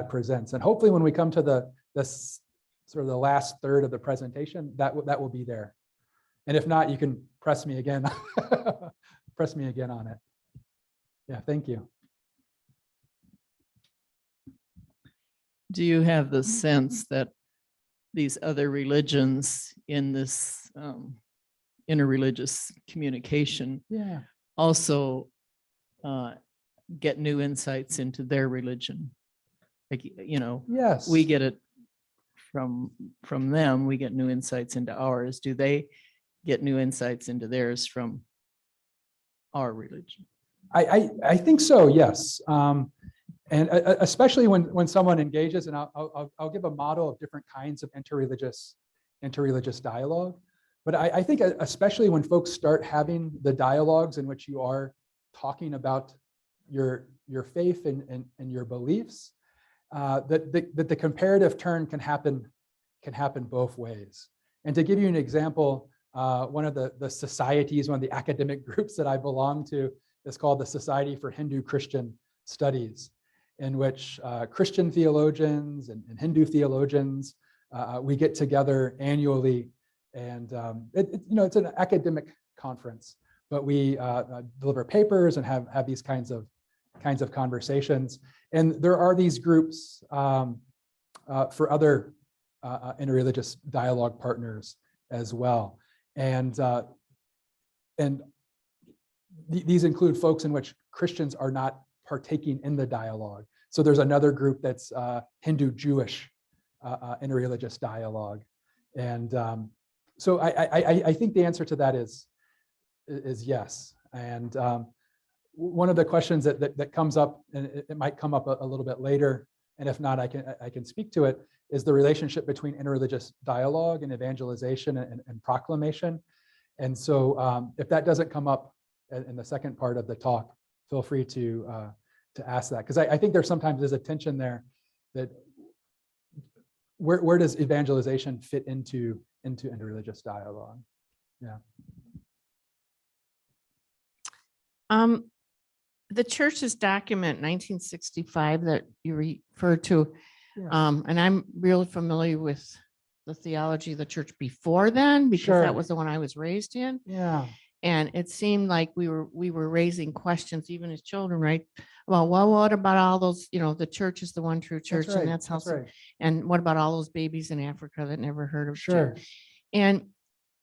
Speaker 1: presents. And hopefully when we come to the sort of the last third of the presentation, that will be there. And if not, you can press me again on it. Yeah, thank you.
Speaker 3: Do you have the sense that these other religions in this interreligious communication also get new insights into their religion? Like,
Speaker 1: Yes,
Speaker 3: we get it from them, we get new insights into ours. Do they get new insights into theirs from our religion?
Speaker 1: I think so, yes. And especially when someone engages, and I'll give a model of different kinds of interreligious dialogue. But I think especially when folks start having the dialogues in which you are talking about your faith and your beliefs, that the comparative turn can happen both ways. And to give you an example, one of the societies, one of the academic groups that I belong to is called the Society for Hindu Christian Studies, in which Christian theologians and Hindu theologians, we get together annually, and it's an academic conference, but we deliver papers and have these kinds of conversations. And there are these groups for other interreligious dialogue partners as well, and these include folks in which Christians are not partaking in the dialogue. So there's another group that's Hindu-Jewish interreligious dialogue, and so I think the answer to that is yes. And one of the questions that comes up, and it might come up a little bit later, and if not, I can speak to it, is the relationship between interreligious dialogue and evangelization and proclamation. And so if that doesn't come up in the second part of the talk, feel free to ask that, because I think there's a tension there, that where does evangelization fit into interreligious dialogue? Yeah.
Speaker 3: The church's document 1965 that you referred to, and I'm really familiar with the theology of the church before then, because that was the one I was raised in.
Speaker 1: Yeah.
Speaker 3: And it seemed like we were raising questions, even as children, right? Well, what about all those, the church is the one true church, and that's how. And what about all those babies in Africa that never heard of Jesus? And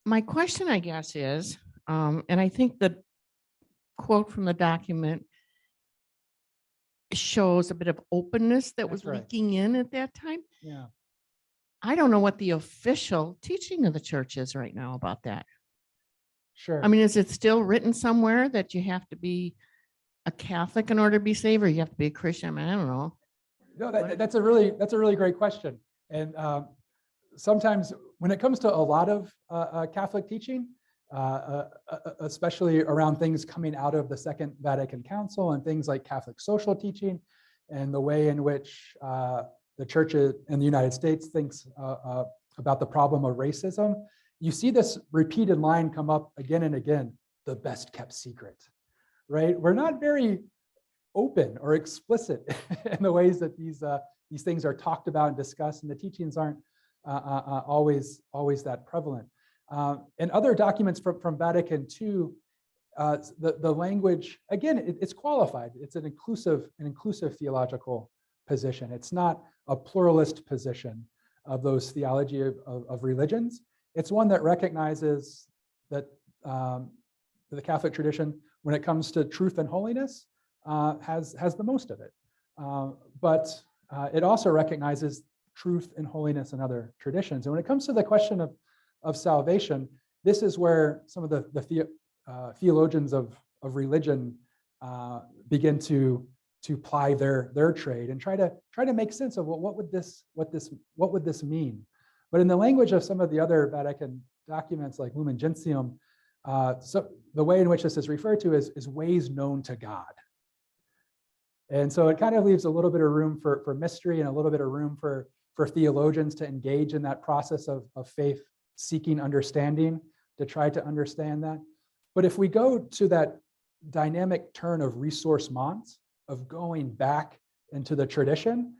Speaker 3: my question, I guess, is, and I think the quote from the document shows a bit of openness that was leaking in at that time.
Speaker 1: Yeah.
Speaker 3: I don't know what the official teaching of the church is right now about that.
Speaker 1: Sure.
Speaker 3: I mean, is it still written somewhere that you have to be a Catholic in order to be saved, or you have to be a Christian? I mean, I don't know.
Speaker 1: No, that's a really great question. And sometimes when it comes to a lot of Catholic teaching, especially around things coming out of the Second Vatican Council and things like Catholic social teaching and the way in which the church in the United States thinks about the problem of racism, you see this repeated line come up again and again: the best kept secret, right? We're not very open or explicit in the ways that these things are talked about and discussed, and the teachings aren't always that prevalent. And other documents from Vatican II, the language, again, it's qualified. It's an inclusive theological position. It's not a pluralist position of those theology of religions. It's one that recognizes that the Catholic tradition, when it comes to truth and holiness, has the most of it. But it also recognizes truth and holiness in other traditions. And when it comes to the question of salvation, this is where some of the theologians of religion begin to ply their trade and try to make sense of what would this mean. But in the language of some of the other Vatican documents, like Lumen Gentium, so the way in which this is referred to is ways known to God. And so it kind of leaves a little bit of room for mystery and a little bit of room for theologians to engage in that process of faith seeking understanding, to try to understand that. But if we go to that dynamic turn of ressourcement, of going back into the tradition,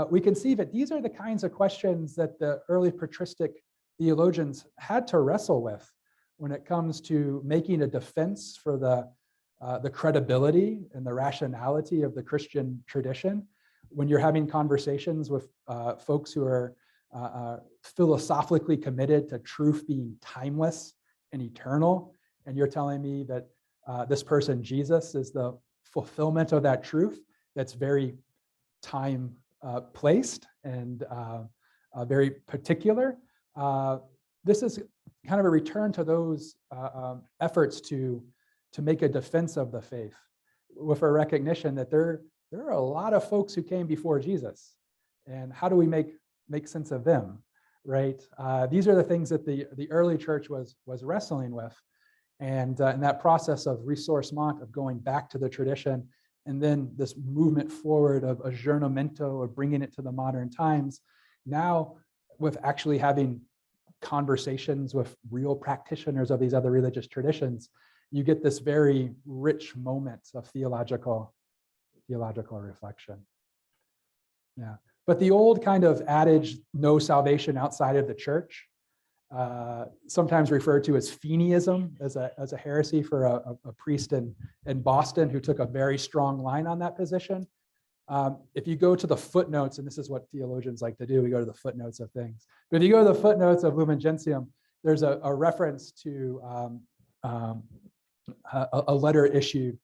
Speaker 1: we can see that these are the kinds of questions that the early patristic theologians had to wrestle with when it comes to making a defense for the credibility and the rationality of the Christian tradition. When you're having conversations with folks who are philosophically committed to truth being timeless and eternal, and you're telling me that this person, Jesus, is the fulfillment of that truth that's very time placed and very particular. This is kind of a return to those efforts to make a defense of the faith, with a recognition that there are a lot of folks who came before Jesus, and how do we make sense of them, right? These are the things that the early church was wrestling with, and in that process of ressourcement, of going back to the tradition and then this movement forward of aggiornamento, of bringing it to the modern times. Now, with actually having conversations with real practitioners of these other religious traditions, you get this very rich moment of theological reflection. Yeah, but the old kind of adage, no salvation outside of the church, sometimes referred to as Feeneyism, as a heresy for a priest in Boston who took a very strong line on that position. If you go to the footnotes, and this is what theologians like to do, we go to the footnotes of things. But if you go to the footnotes of Lumen Gentium, there's a reference to a letter issued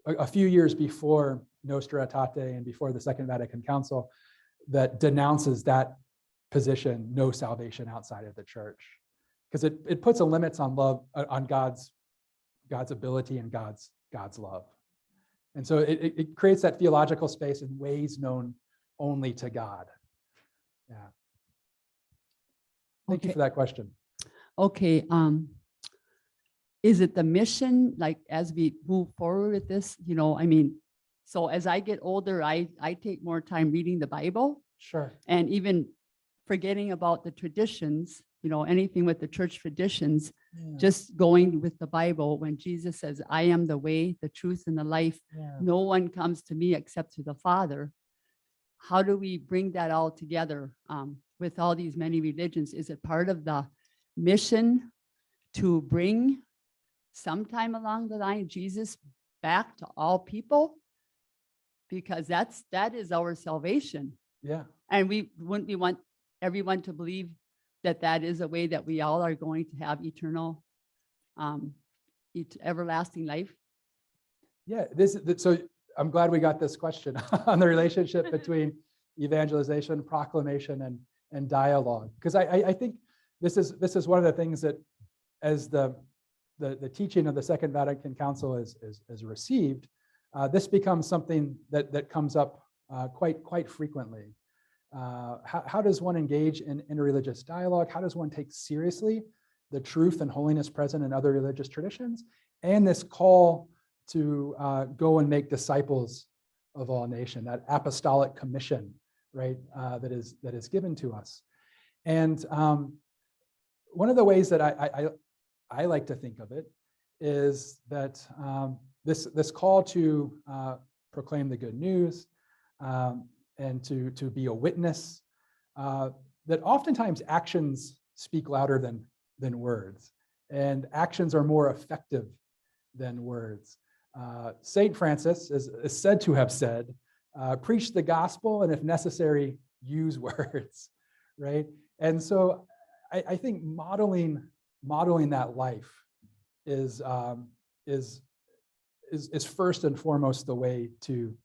Speaker 1: a few years before Nostra Aetate and before the Second Vatican Council that denounces that position, no salvation outside of the church, because it puts a limits on love, on God's ability and God's love. And so it creates that theological space in ways known only to God. Yeah. Thank you for that question.
Speaker 4: Okay. Is it the mission, like as we move forward with this, I mean, so as I get older, I take more time reading the Bible.
Speaker 1: Sure.
Speaker 4: And even forgetting about the traditions, anything with the church traditions, just going with the Bible when Jesus says, I am the way, the truth, and the life. No one comes to me except to the Father. How do we bring that all together with all these many religions? Is it part of the mission to bring sometime along the line Jesus back to all people? Because that is our salvation. Yeah. And we want everyone to believe that is a way that we all are going to have eternal, everlasting life.
Speaker 1: Yeah, so I'm glad we got this question on the relationship between evangelization, proclamation, and dialogue, because I think this is one of the things that, as the teaching of the Second Vatican Council is received, this becomes something that comes up quite frequently. How does one engage in interreligious dialogue? How does one take seriously the truth and holiness present in other religious traditions, and this call to go and make disciples of all nations, that apostolic commission, right? That is given to us. And one of the ways that I like to think of it is that this call to proclaim the good news and to be a witness, that oftentimes actions speak louder than words, and actions are more effective than words. Saint Francis is said to have said, preach the gospel, and if necessary, use words, right? And so I think modeling that life is first and foremost the way to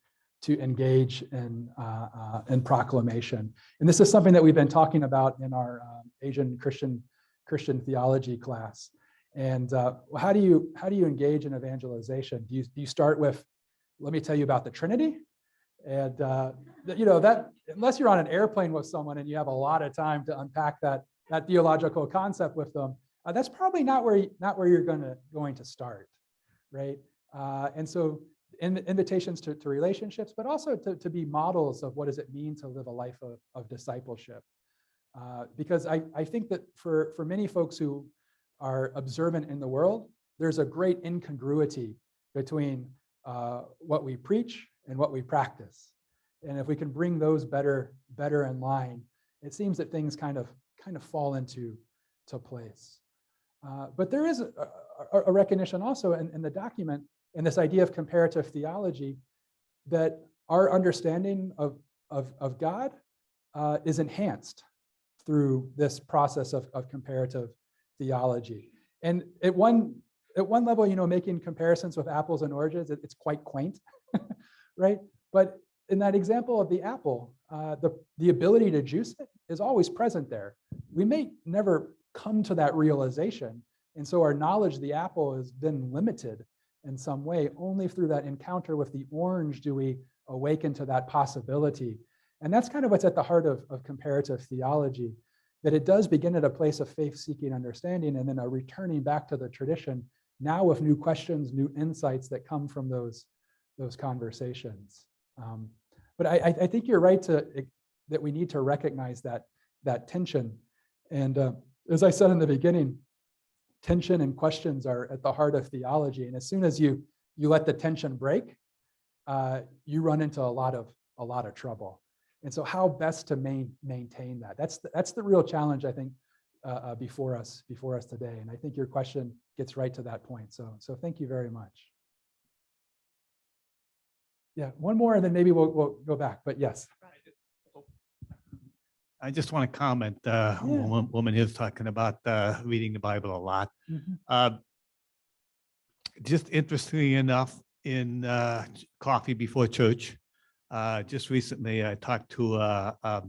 Speaker 1: engage in proclamation. And this is something that we've been talking about in our Asian Christian theology class. And how do you engage in evangelization? Do you start with, let me tell you about the Trinity? And that, unless you're on an airplane with someone and you have a lot of time to unpack that theological concept with them, that's probably not where you're going to start, right? And so invitations to relationships, but also to be models of what does it mean to live a life of discipleship. Because I think that for many folks who are observant in the world, there's a great incongruity between what we preach and what we practice. And if we can bring those better in line, it seems that things kind of fall into place. But there is a recognition also in the document, in this idea of comparative theology, that our understanding of God is enhanced through this process of comparative theology. And at one level, making comparisons with apples and oranges, it's quite quaint, right? But in that example of the apple, the ability to juice it is always present there. We may never come to that realization, and so our knowledge of the apple has been limited in some way. Only through that encounter with the orange do we awaken to that possibility. And that's kind of what's at the heart of comparative theology, that it does begin at a place of faith-seeking understanding, and then a returning back to the tradition, now with new questions, new insights that come from those those conversations. But I think you're right that we need to recognize that tension. And as I said in the beginning, tension and questions are at the heart of theology. And as soon as you let the tension break, you run into a lot of trouble. And so how best to maintain that? That's the real challenge, I think, before us today. And I think your question gets right to that point. So thank you very much. Yeah, one more, and then maybe we'll go back. But yes.
Speaker 5: I just want to comment. Woman is talking about reading the Bible a lot. Just interestingly enough, in coffee before church, just recently I talked to a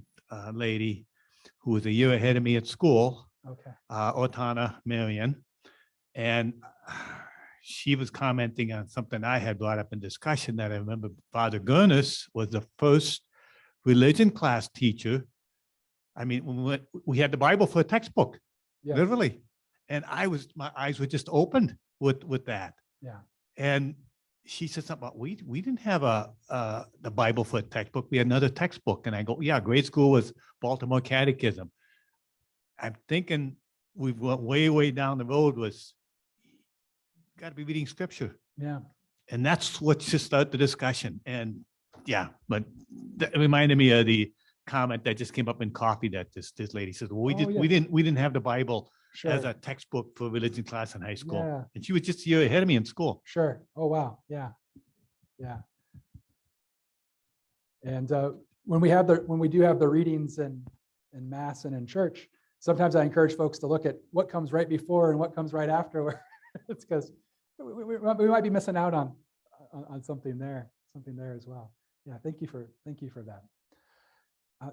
Speaker 5: lady who was a year ahead of me at school, Ortana Marion, and she was commenting on something I had brought up in discussion, that I remember Father Gurnis was the first religion class teacher. I mean, we had the Bible for a textbook, literally. And my eyes were just opened with that.
Speaker 1: Yeah.
Speaker 5: And she said something about, we didn't have the Bible for a textbook. We had another textbook. And I go, yeah, grade school was Baltimore Catechism. I'm thinking we went way down the road was, got to be reading scripture.
Speaker 1: Yeah.
Speaker 5: And that's what just started the discussion. And yeah, but that reminded me of the comment that just came up in coffee that this lady says, well, we didn't have the Bible as a textbook for religion class in high school.
Speaker 1: Yeah.
Speaker 5: And she was just a year ahead of me in school.
Speaker 1: Sure. Oh, wow. Yeah. And when we do have the readings in Mass and in church, sometimes I encourage folks to look at what comes right before and what comes right after. It's because we might be missing out on something there as well. Yeah. Thank you for that.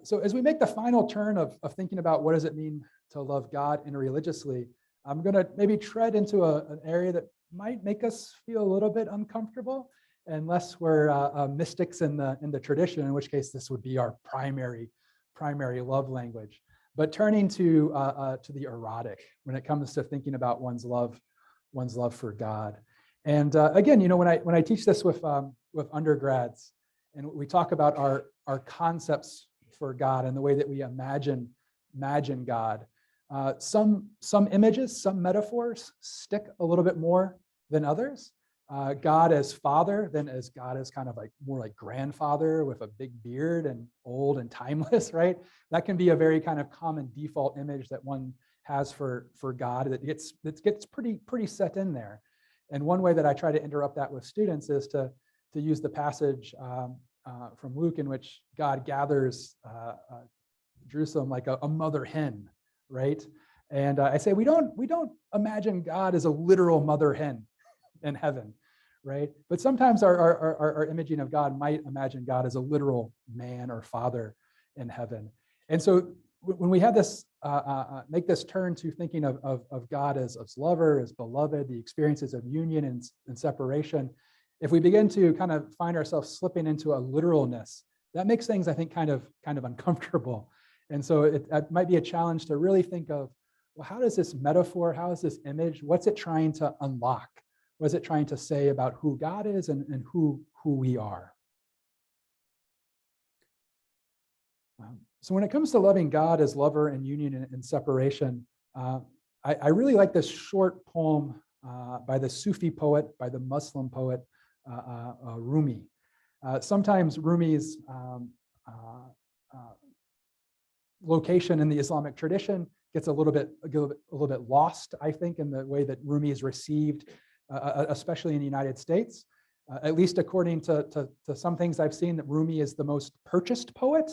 Speaker 1: So as we make the final turn of thinking about what does it mean to love God interreligiously, I'm going to maybe tread into an area that might make us feel a little bit uncomfortable, unless we're mystics in the tradition, in which case this would be our primary love language. But turning to the erotic when it comes to thinking about one's love for God. And again, when I teach this with undergrads, and we talk about our concepts for God and the way that we imagine God. Some images, some metaphors stick a little bit more than others. God as father, then as God as kind of like more like grandfather with a big beard and old and timeless, right? That can be a very kind of common default image that one has for God that gets pretty set in there. And one way that I try to interrupt that with students is to use the passage from Luke, in which God gathers Jerusalem like a mother hen, right? And I say we don't imagine God as a literal mother hen in heaven, right? But sometimes our imaging of God might imagine God as a literal man or father in heaven. And so when we have this make this turn to thinking of God as lover, as beloved, the experiences of union and separation, if we begin to kind of find ourselves slipping into a literalness, that makes things, I think, kind of uncomfortable. And so it might be a challenge to really think of, well, how does this metaphor, how is this image, what's it trying to unlock? What is it trying to say about who God is and who we are? So when it comes to loving God as lover and union and separation, I really like this short poem by the Sufi poet, by the Muslim poet, Rumi. Sometimes Rumi's location in the Islamic tradition gets a little bit lost, I think, in the way that Rumi is received, especially in the United States. At least according to some things I've seen, that Rumi is the most purchased poet.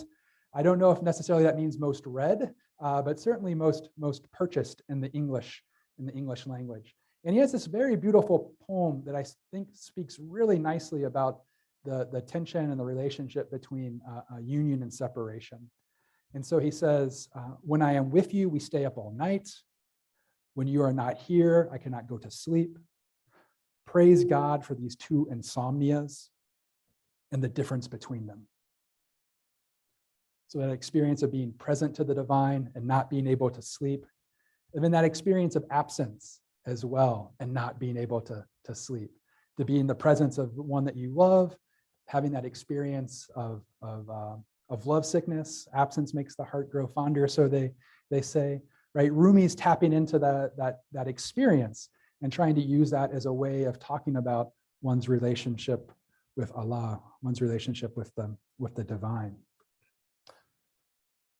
Speaker 1: I don't know if necessarily that means most read, but certainly most purchased in the English language. And he has this very beautiful poem that I think speaks really nicely about the tension and the relationship between union and separation. And so he says, when I am with you, we stay up all night. When you are not here, I cannot go to sleep. Praise God for these two insomnias and the difference between them. So that experience of being present to the divine and not being able to sleep, and then that experience of absence as well and not being able to sleep. to be in the presence of one that you love, having that experience of love sickness. Absence makes the heart grow fonder, so they say, right? Rumi's tapping into that experience and trying to use that as a way of talking about one's relationship with Allah, one's relationship with the divine.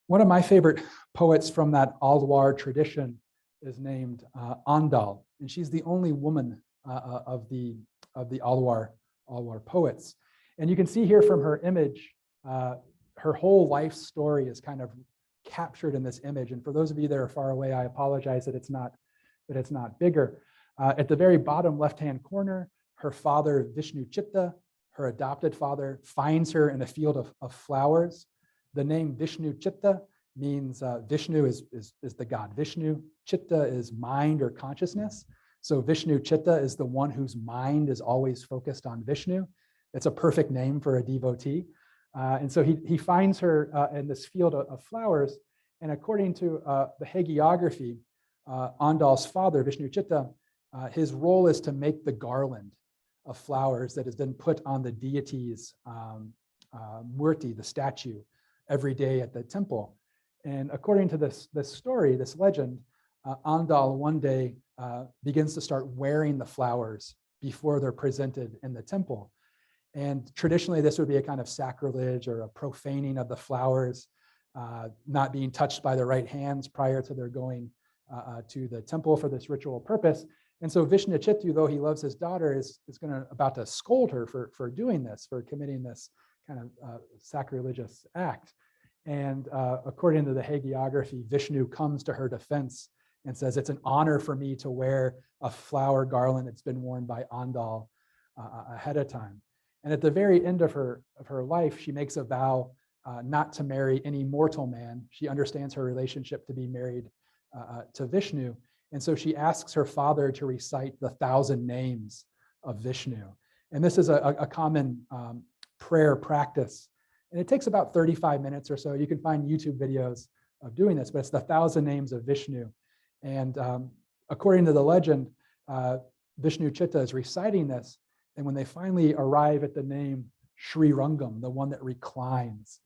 Speaker 1: One of my favorite poets from that Alwar tradition is named Andal, and she's the only woman of the Alwar poets. And you can see here from her image, her whole life story is kind of captured in this image. And for those of you that are far away, I apologize that it's not bigger. At the very bottom left-hand corner, her father, Vishnu Chitta, her adopted father, finds her in a field of flowers. The name Vishnu Chitta means Vishnu is the god Vishnu. Chitta is mind or consciousness. So Vishnu Chitta is the one whose mind is always focused on Vishnu. It's a perfect name for a devotee. And so he finds her in this field of flowers. And according to the hagiography, Andal's father, Vishnu Chitta, his role is to make the garland of flowers that has been put on the deity's murti, the statue, every day at the temple. And according to this story, this legend, Andal one day begins to start wearing the flowers before they're presented in the temple. And traditionally, this would be a kind of sacrilege or a profaning of the flowers, not being touched by the right hands prior to their going to the temple for this ritual purpose. And so Vishnu Chitta, though he loves his daughter, is about to scold her for doing this, for committing this kind of sacrilegious act. And according to the hagiography, Vishnu comes to her defense and says, it's an honor for me to wear a flower garland that's been worn by Andal ahead of time. And at the very end of her life, she makes a vow not to marry any mortal man. She understands her relationship to be married to Vishnu. And so she asks her father to recite the 1,000 names of Vishnu. And this is a common prayer practice. And it takes about 35 minutes or so. You can find YouTube videos of doing this, but it's the 1,000 names of Vishnu. And according to the legend, Vishnu Chitta is reciting this. And when they finally arrive at the name Sri Rangam, the one that reclines,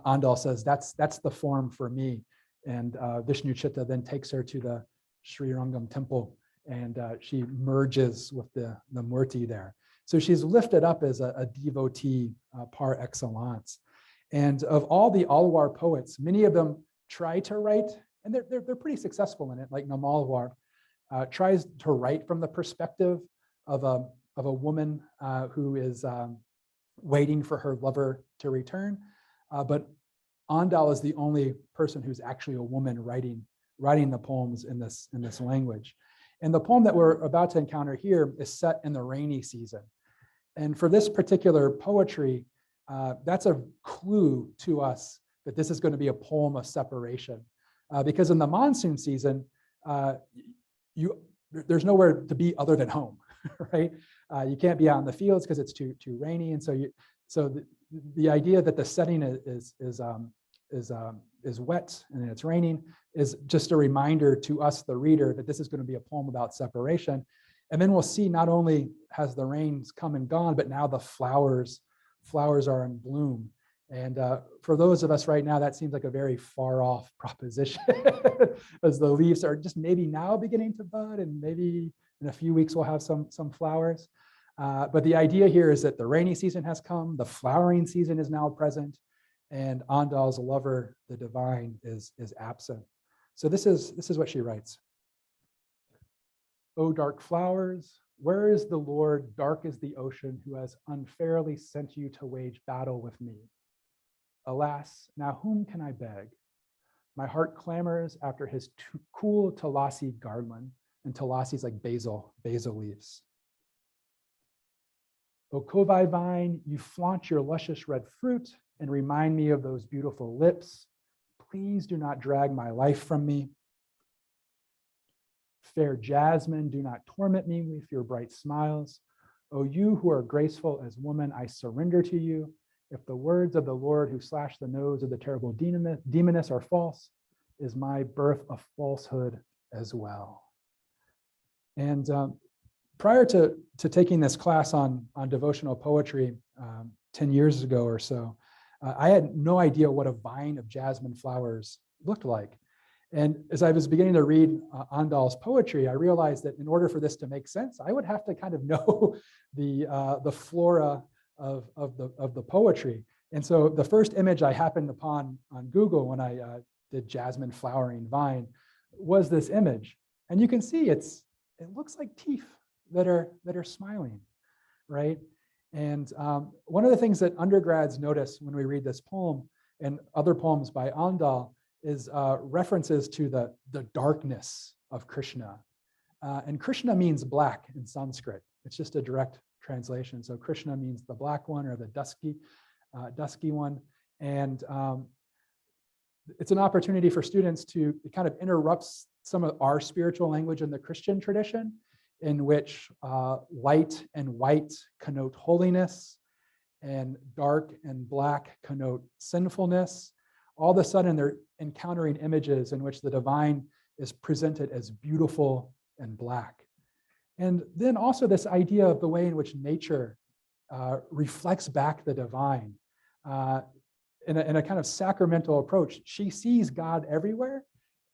Speaker 1: Andal says, that's the form for me. And Vishnu Chitta then takes her to the Sri Rangam temple, and she merges with the murti there. So she's lifted up as a devotee par excellence. And of all the Alwar poets, many of them try to write, and they're pretty successful in it, like Namalwar tries to write from the perspective of a woman who is waiting for her lover to return. But Andal is the only person who's actually a woman writing the poems in this language. And the poem that we're about to encounter here is set in the rainy season. And for this particular poetry, that's a clue to us that this is going to be a poem of separation. Because in the monsoon season, there's nowhere to be other than home, right? You can't be out in the fields because it's too rainy. And so the idea that the setting is wet and it's raining is just a reminder to us, the reader, that this is going to be a poem about separation. And then we'll see not only has the rains come and gone, but now the flowers are in bloom. And for those of us right now, that seems like a very far off proposition as the leaves are just maybe now beginning to bud, and maybe in a few weeks we'll have some flowers. But the idea here is that the rainy season has come, the flowering season is now present, and Andal's lover, the divine, is absent. So this is what she writes. O dark flowers, where is the Lord, dark as the ocean, who has unfairly sent you to wage battle with me? Alas, now whom can I beg? My heart clamors after his cool Talasi garland, and Talasi is like basil leaves. O Kovai vine, you flaunt your luscious red fruit and remind me of those beautiful lips. Please do not drag my life from me. Fair jasmine, do not torment me with your bright smiles. O you who are graceful as woman, I surrender to you. If the words of the Lord who slashed the nose of the terrible demoness are false, is my birth a falsehood as well? And prior to taking this class on devotional poetry 10 years ago or so, I had no idea what a vine of jasmine flowers looked like. And as I was beginning to read Andal's poetry, I realized that in order for this to make sense, I would have to kind of know the flora of the poetry. And so the first image I happened upon on Google when I did jasmine flowering vine was this image. And you can see it looks like teeth that are smiling, right? And one of the things that undergrads notice when we read this poem and other poems by Andal is references to the darkness of Krishna. And Krishna means black in Sanskrit. It's just a direct translation. So Krishna means the black one or the dusky one. And it's an opportunity for students to kind of interrupt some of our spiritual language in the Christian tradition, in which light and white connote holiness and dark and black connote sinfulness. All of a sudden, they're encountering images in which the divine is presented as beautiful and black. And then also this idea of the way in which nature reflects back the divine. In a kind of sacramental approach, she sees God everywhere,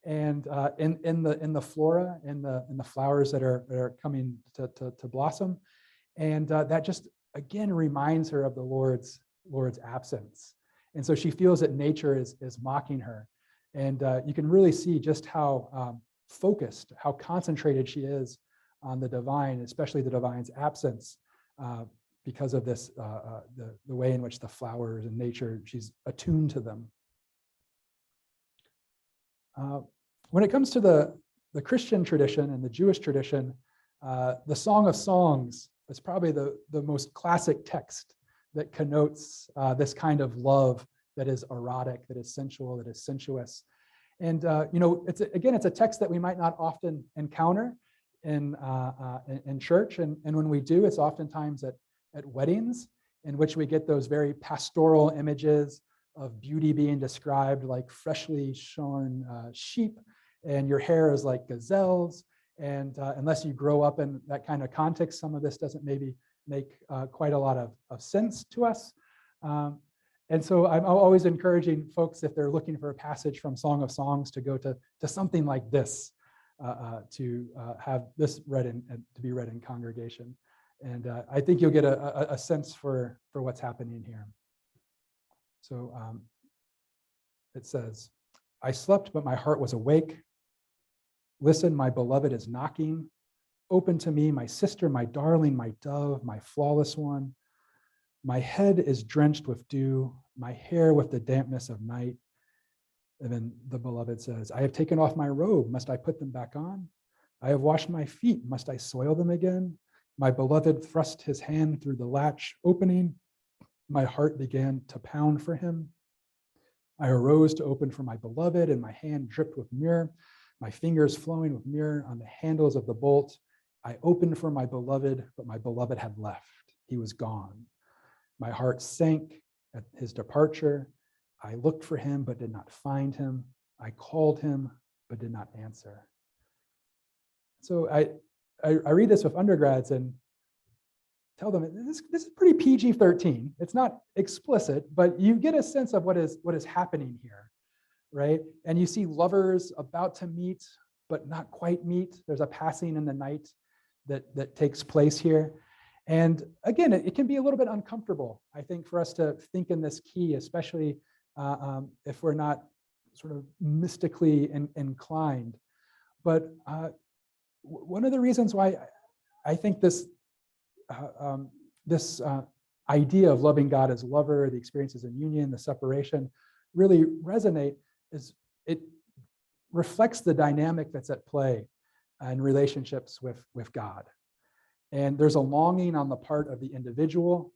Speaker 1: and in the flora, in the flowers that are coming to blossom, and that just again reminds her of the Lord's absence. And so she feels that nature is mocking her. And you can really see just how focused, how concentrated she is on the divine, especially the divine's absence, because of this, the way in which the flowers and nature, she's attuned to them. When it comes to the Christian tradition and the Jewish tradition, the Song of Songs is probably the most classic text that connotes this kind of love that is erotic, that is sensual, that is sensuous. And it's a text that we might not often encounter in church, and when we do, it's oftentimes at weddings, in which we get those very pastoral images of beauty being described like freshly shorn sheep, and your hair is like gazelles. And unless you grow up in that kind of context, some of this doesn't maybe make quite a lot of sense to us. And so I'm always encouraging folks, if they're looking for a passage from Song of Songs, to go to something like this, to have this read to be read in congregation. And I think you'll get a sense for what's happening here. So it says, I slept, but my heart was awake. Listen, my beloved is knocking. Open to me, my sister, my darling, my dove, my flawless one. My head is drenched with dew, my hair with the dampness of night. And then the beloved says, I have taken off my robe. Must I put them back on? I have washed my feet. Must I soil them again? My beloved thrust his hand through the latch opening. My heart began to pound for him. I arose to open for my beloved, and my hand dripped with myrrh, my fingers flowing with myrrh on the handles of the bolt. I opened for my beloved, but my beloved had left. He was gone. My heart sank at his departure. I looked for him, but did not find him. I called him, but did not answer. So I read this with undergrads and tell them this is pretty PG-13. It's not explicit, but you get a sense of what is happening here, right? And you see lovers about to meet, but not quite meet. There's a passing in the night that takes place here. And again, it can be a little bit uncomfortable, I think, for us to think in this key, especially if we're not sort of mystically inclined. But one of the reasons why I think this idea of loving God as lover, the experiences in union, the separation, really resonate is it reflects the dynamic that's at play in relationships with God. And there's a longing on the part of the individual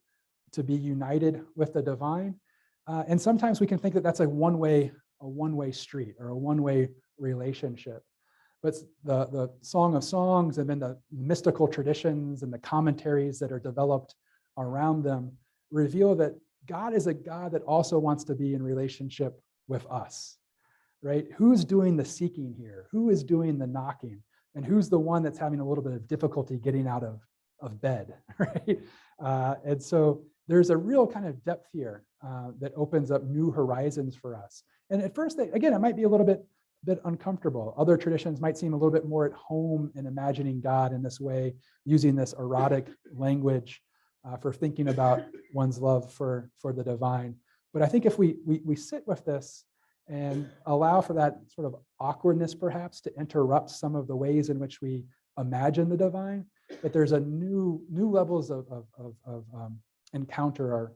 Speaker 1: to be united with the divine. And sometimes we can think that that's a one-way street or a one-way relationship. But the Song of Songs and then the mystical traditions and the commentaries that are developed around them reveal that God is a God that also wants to be in relationship with us, right? Who's doing the seeking here? Who is doing the knocking? and who's the one that's having a little bit of difficulty getting out of bed, right? And so there's a real kind of depth here that opens up new horizons for us. And at first, again, it might be a little bit uncomfortable. Other traditions might seem a little bit more at home in imagining God in this way, using this erotic language for thinking about one's love for the divine. But I think if we sit with this and allow for that sort of awkwardness perhaps to interrupt some of the ways in which we imagine the divine, that there's a new levels of encounter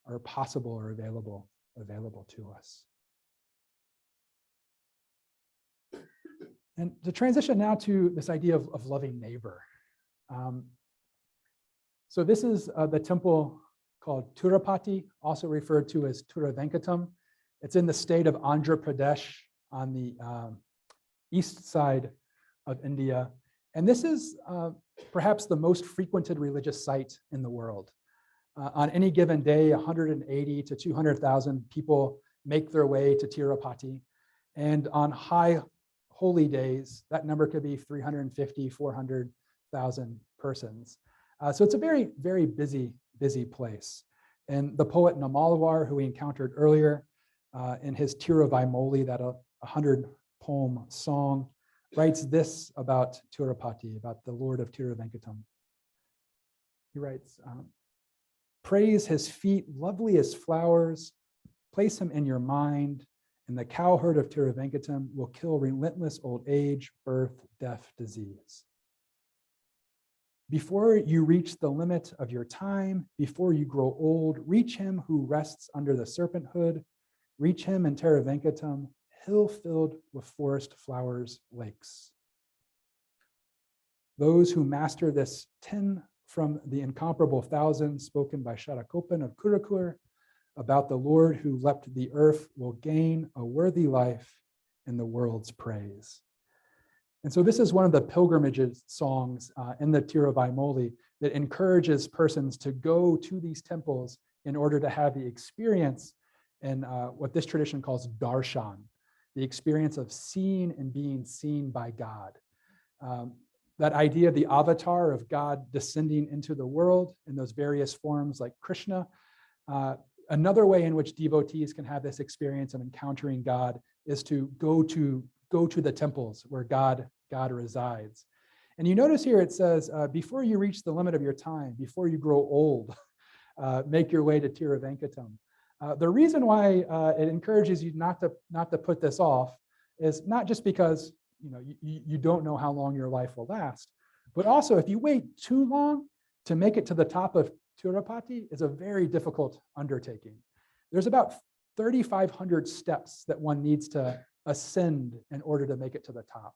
Speaker 1: are possible or available to us. And to transition now to this idea of loving neighbor. So this is the temple called Tirupati, also referred to as Tiruvenkatam. It's in the state of Andhra Pradesh on the east side of India. And this is perhaps the most frequented religious site in the world. On any given day, 180 to 200,000 people make their way to Tirupati. And on high holy days, that number could be 350, 400,000 persons. So it's a very, very busy place. And the poet Namalwar, who we encountered earlier, in his Tiruvaimoli, that 100-poem song, writes this about Tirupati, about the Lord of Tiruvenkatam. He writes, praise his feet, lovely as flowers, place him in your mind, and the cowherd of Tiruvenkatam will kill relentless old age, birth, death, disease. Before you reach the limit of your time, before you grow old, reach him who rests under the serpent hood, reach him in Tiruvenkatam, hill filled with forest flowers, lakes. Those who master this 10 from the incomparable thousand spoken by Sharakopan of Kurakur about the Lord who leapt the earth will gain a worthy life in the world's praise. And so this is one of the pilgrimages songs in the Tiruvaimoli that encourages persons to go to these temples in order to have the experience in what this tradition calls darshan, the experience of seeing and being seen by God. That idea of the avatar of God descending into the world in those various forms like Krishna. Another way in which devotees can have this experience of encountering God is to go to the temples where God resides. And you notice here it says, before you reach the limit of your time, before you grow old, make your way to Tiruvenkatam. The reason why it encourages you not to put this off is not just because you don't know how long your life will last, but also if you wait too long to make it to the top of Tirupati is a very difficult undertaking. There's about 3,500 steps that one needs to ascend in order to make it to the top.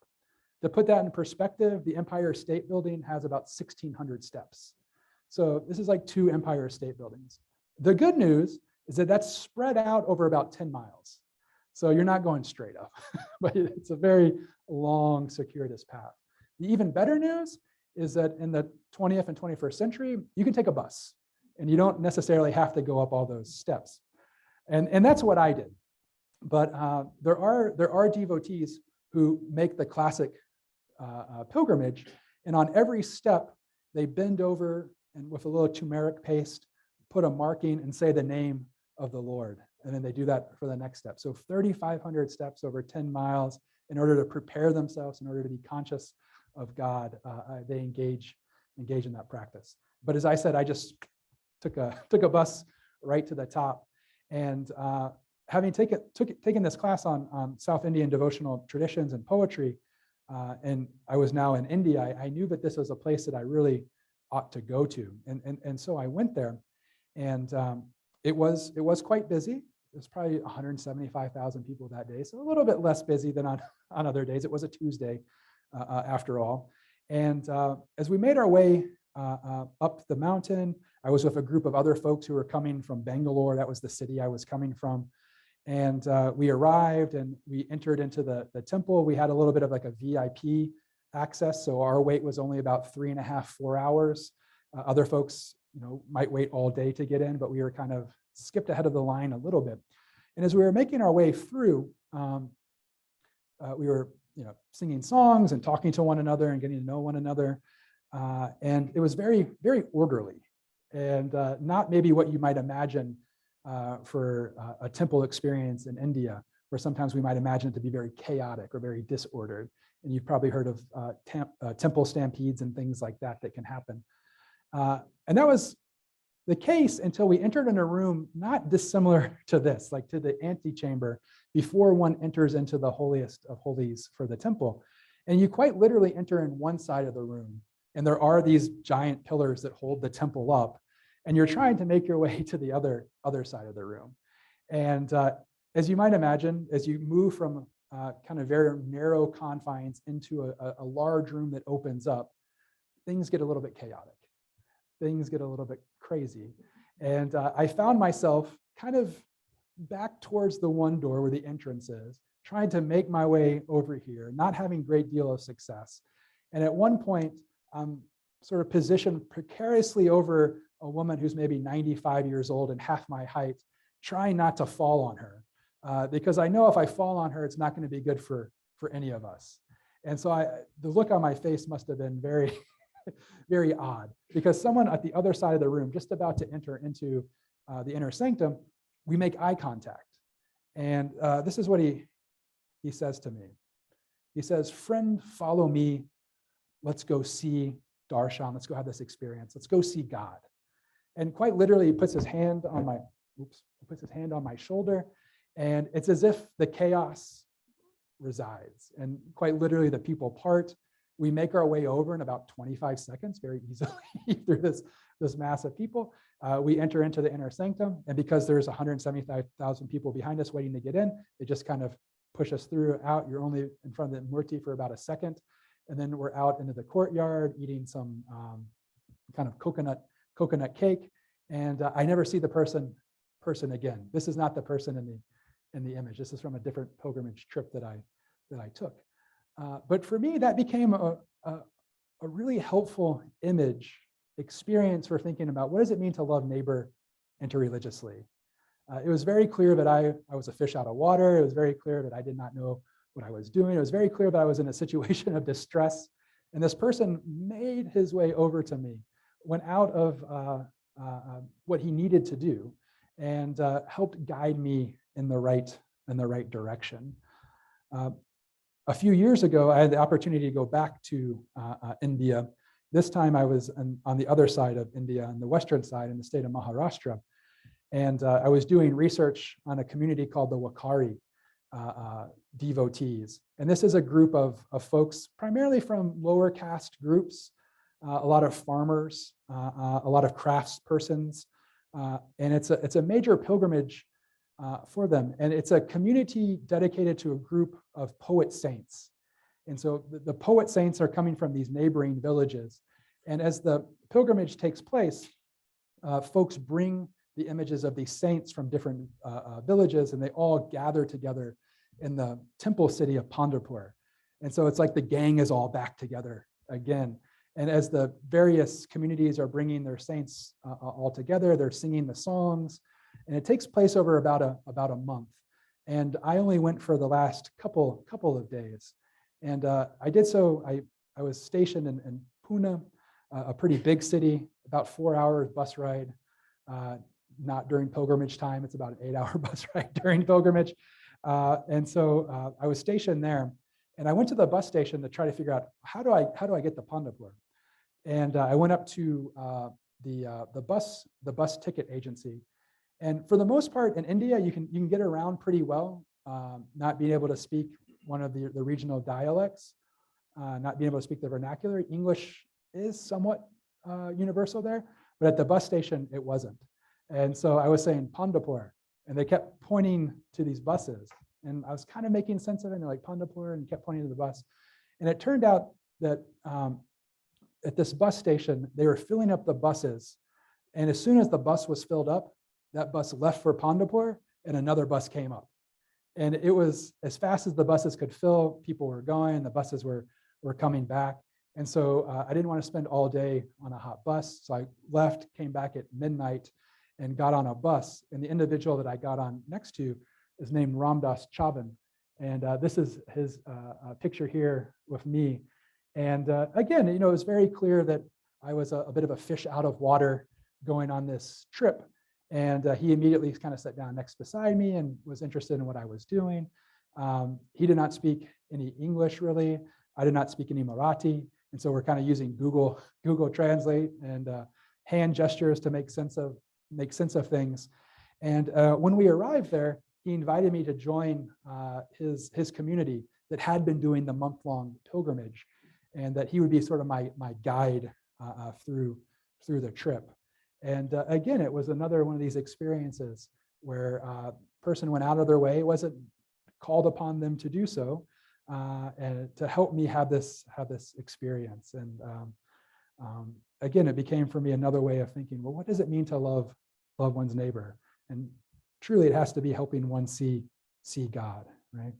Speaker 1: To put that in perspective, the Empire State Building has about 1,600 steps. So this is like 2 Empire State Buildings. The good news is that that's spread out over about 10 miles. So you're not going straight up, but it's a very long, circuitous path. The even better news is that in the 20th and 21st century, you can take a bus and you don't necessarily have to go up all those steps. And that's what I did. But there are devotees who make the classic pilgrimage, and on every step, they bend over and with a little turmeric paste, put a marking and say the name of the Lord. And then they do that for the next step. So 3,500 steps over 10 miles in order to prepare themselves, in order to be conscious of God, they engage in that practice. But as I said, I just took a bus right to the top. And having taken this class on South Indian devotional traditions and poetry, and I was now in India, I knew that this was a place that I really ought to go to. And so I went there, and it was quite busy. It was probably 175,000 people that day, so a little bit less busy than on other days. It was a Tuesday, after all. And as we made our way up the mountain, I was with a group of other folks who were coming from Bangalore. That was the city I was coming from. And we arrived and we entered into the temple. We had a little bit of like a VIP access. So our wait was only about 3.5, 4 hours. Other folks, might wait all day to get in, but we were kind of skipped ahead of the line a little bit. And as we were making our way through, we were singing songs and talking to one another and getting to know one another. And it was very, very orderly, and not maybe what you might imagine for a temple experience in India, where sometimes we might imagine it to be very chaotic or very disordered. And you've probably heard of temple stampedes and things like that that can happen. And that was the case until we entered in a room not dissimilar to this, like to the antechamber, before one enters into the holiest of holies for the temple. And you quite literally enter in one side of the room, and there are these giant pillars that hold the temple up, and you're trying to make your way to the other side of the room. And as you might imagine, as you move from kind of very narrow confines into a large room that opens up, things get a little bit chaotic. Things get a little bit crazy. And I found myself kind of back towards the one door where the entrance is, trying to make my way over here, not having a great deal of success. And at one point, I'm sort of positioned precariously over a woman who's maybe 95 years old and half my height, trying not to fall on her. Because I know if I fall on her, it's not going to be good for any of us. And so the look on my face must have been very, very odd, because someone at the other side of the room, just about to enter into the inner sanctum, we make eye contact. And this is what he says to me. He says, "Friend, follow me. Let's go see darshan. Let's go have this experience. Let's go see God." And quite literally, he puts his hand on my shoulder, and it's as if the chaos resides. And quite literally, the people part. We make our way over in about 25 seconds, very easily through this mass of people. We enter into the inner sanctum, and because there's 175,000 people behind us waiting to get in, they just kind of push us through out. You're only in front of the murti for about a second, and then we're out into the courtyard eating some kind of coconut cake, and I never see the person again. This is not the person in the image. This is from a different pilgrimage trip that I took. But for me, that became a really helpful experience for thinking about what does it mean to love neighbor interreligiously. It was very clear that I was a fish out of water. It was very clear that I did not know what I was doing. It was very clear that I was in a situation of distress. And this person made his way over to me, went out of what he needed to do, and helped guide me in the right direction. A few years ago, I had the opportunity to go back to India. This time I was on the other side of India, on the western side in the state of Maharashtra. And I was doing research on a community called the Wakari devotees. And this is a group of folks primarily from lower caste groups, a lot of farmers, a lot of craftspersons. And it's a major pilgrimage for them. And it's a community dedicated to a group of poet saints. And so the poet saints are coming from these neighboring villages. And as the pilgrimage takes place, folks bring the images of these saints from different villages, and they all gather together in the temple city of Pandharpur. And so it's like the gang is all back together again. And as the various communities are bringing their saints all together, they're singing the songs. And it takes place over about a month. And I only went for the last couple of days. And I did so, I was stationed in Pune, a pretty big city, about 4 hours bus ride, not during pilgrimage time. It's about an 8-hour bus ride during pilgrimage. And so I was stationed there. And I went to the bus station to try to figure out how do I get to Pandharpur? And I went up to the bus ticket agency. And for the most part in India, you can get around pretty well, not being able to speak one of the regional dialects, not being able to speak the vernacular. English is somewhat universal there, but at the bus station, it wasn't. And so I was saying Pandharpur, and they kept pointing to these buses. And I was kind of making sense of it, and they're like Pandharpur, and kept pointing to the bus. And it turned out that at this bus station, they were filling up the buses. And as soon as the bus was filled up, that bus left for Pandharpur, and another bus came up. And it was as fast as the buses could fill, people were going, the buses were coming back. And so I didn't want to spend all day on a hot bus. So I left, came back at midnight, and got on a bus. And the individual that I got on next to is named Ramdas Chavan. And this is his picture here with me. And again, it was very clear that I was a bit of a fish out of water going on this trip. And he immediately kind of sat down next beside me and was interested in what I was doing. He did not speak any English really. I did not speak any Marathi. And so we're kind of using Google Translate and hand gestures to make sense of things. And when we arrived there, he invited me to join his community that had been doing the month-long pilgrimage, and that he would be sort of my guide through the trip. And again, it was another one of these experiences where a person went out of their way. It wasn't called upon them to do so, and to help me have this experience. And again, it became for me another way of thinking, well, what does it mean to love one's neighbor? And truly, it has to be helping one see God, right?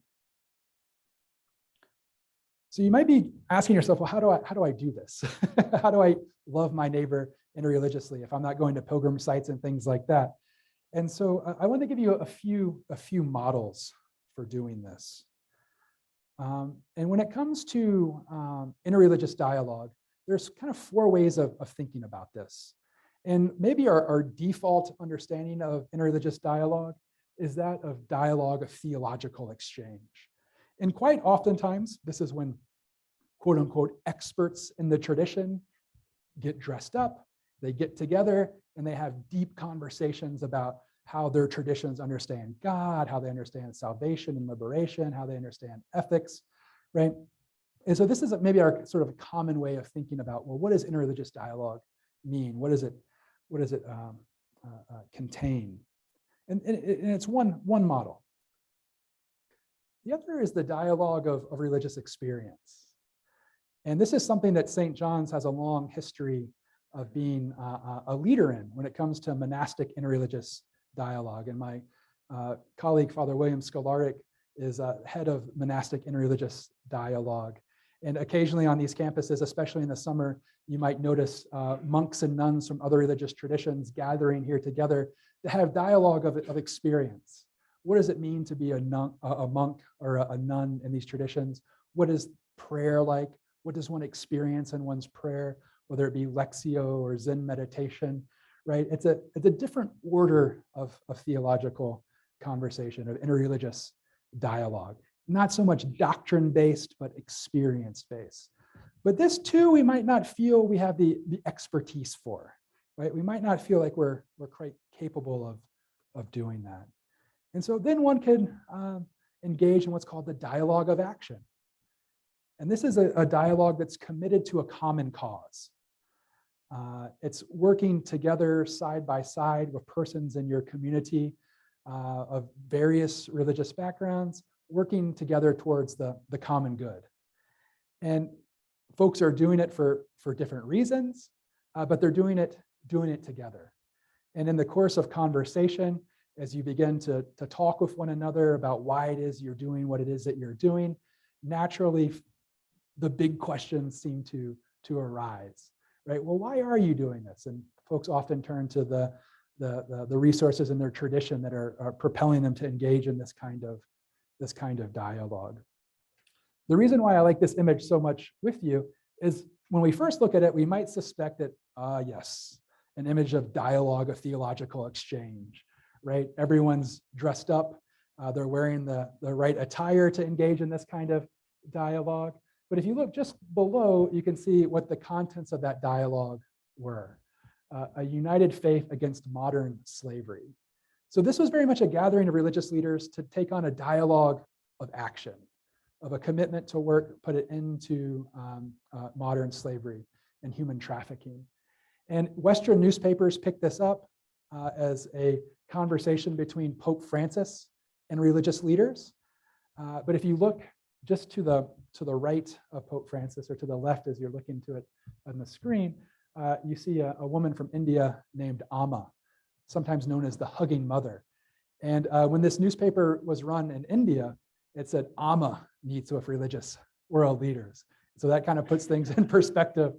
Speaker 1: So you might be asking yourself, well, how do I do this? How do I love my neighbor interreligiously if I'm not going to pilgrim sites and things like that? And so I want to give you a few models for doing this. And when it comes to interreligious dialogue, there's kind of 4 ways of thinking about this. And maybe our default understanding of interreligious dialogue is that of dialogue of theological exchange. And quite oftentimes, this is when quote unquote experts in the tradition get dressed up, they get together, and they have deep conversations about how their traditions understand God, how they understand salvation and liberation, how they understand ethics, right? And so this is maybe our sort of a common way of thinking about, well, what does interreligious dialogue mean? What does it contain? And it's one model. The other is the dialogue of religious experience. And this is something that St. John's has a long history of being a leader in when it comes to monastic interreligious dialogue. And my colleague, Father William Scholaric, is head of monastic interreligious dialogue. And occasionally on these campuses, especially in the summer, you might notice monks and nuns from other religious traditions gathering here together to have dialogue of experience. What does it mean to be a monk or a nun in these traditions? What is prayer like? What does one experience in one's prayer, whether it be Lectio or Zen meditation, right? It's a different order of theological conversation, of interreligious dialogue. Not so much doctrine-based, but experience-based. But this too, we might not feel we have the expertise for, right? We might not feel like we're quite capable of doing that. And so then one can engage in what's called the dialogue of action. And this is a dialogue that's committed to a common cause. It's working together side by side with persons in your community of various religious backgrounds, working together towards the common good. And folks are doing it for different reasons, but they're doing it together. And in the course of conversation, as you begin to talk with one another about why it is you're doing what it is that you're doing, naturally, the big questions seem to arise, right? Well, why are you doing this? And folks often turn to the resources in their tradition that are propelling them to engage in this kind of dialogue. The reason why I like this image so much with you is when we first look at it, we might suspect that, yes, an image of dialogue, of theological exchange, right? Everyone's dressed up. They're wearing the right attire to engage in this kind of dialogue. But if you look just below, you can see what the contents of that dialogue were. A united faith against modern slavery. So this was very much a gathering of religious leaders to take on a dialogue of action, of a commitment to work, put it into modern slavery and human trafficking. And Western newspapers picked this up as a conversation between Pope Francis and religious leaders. But if you look just to the right of Pope Francis, or to the left as you're looking to it on the screen, you see a woman from India named Amma, sometimes known as the Hugging Mother. And when this newspaper was run in India, it said Amma meets with religious world leaders. So that kind of puts things in perspective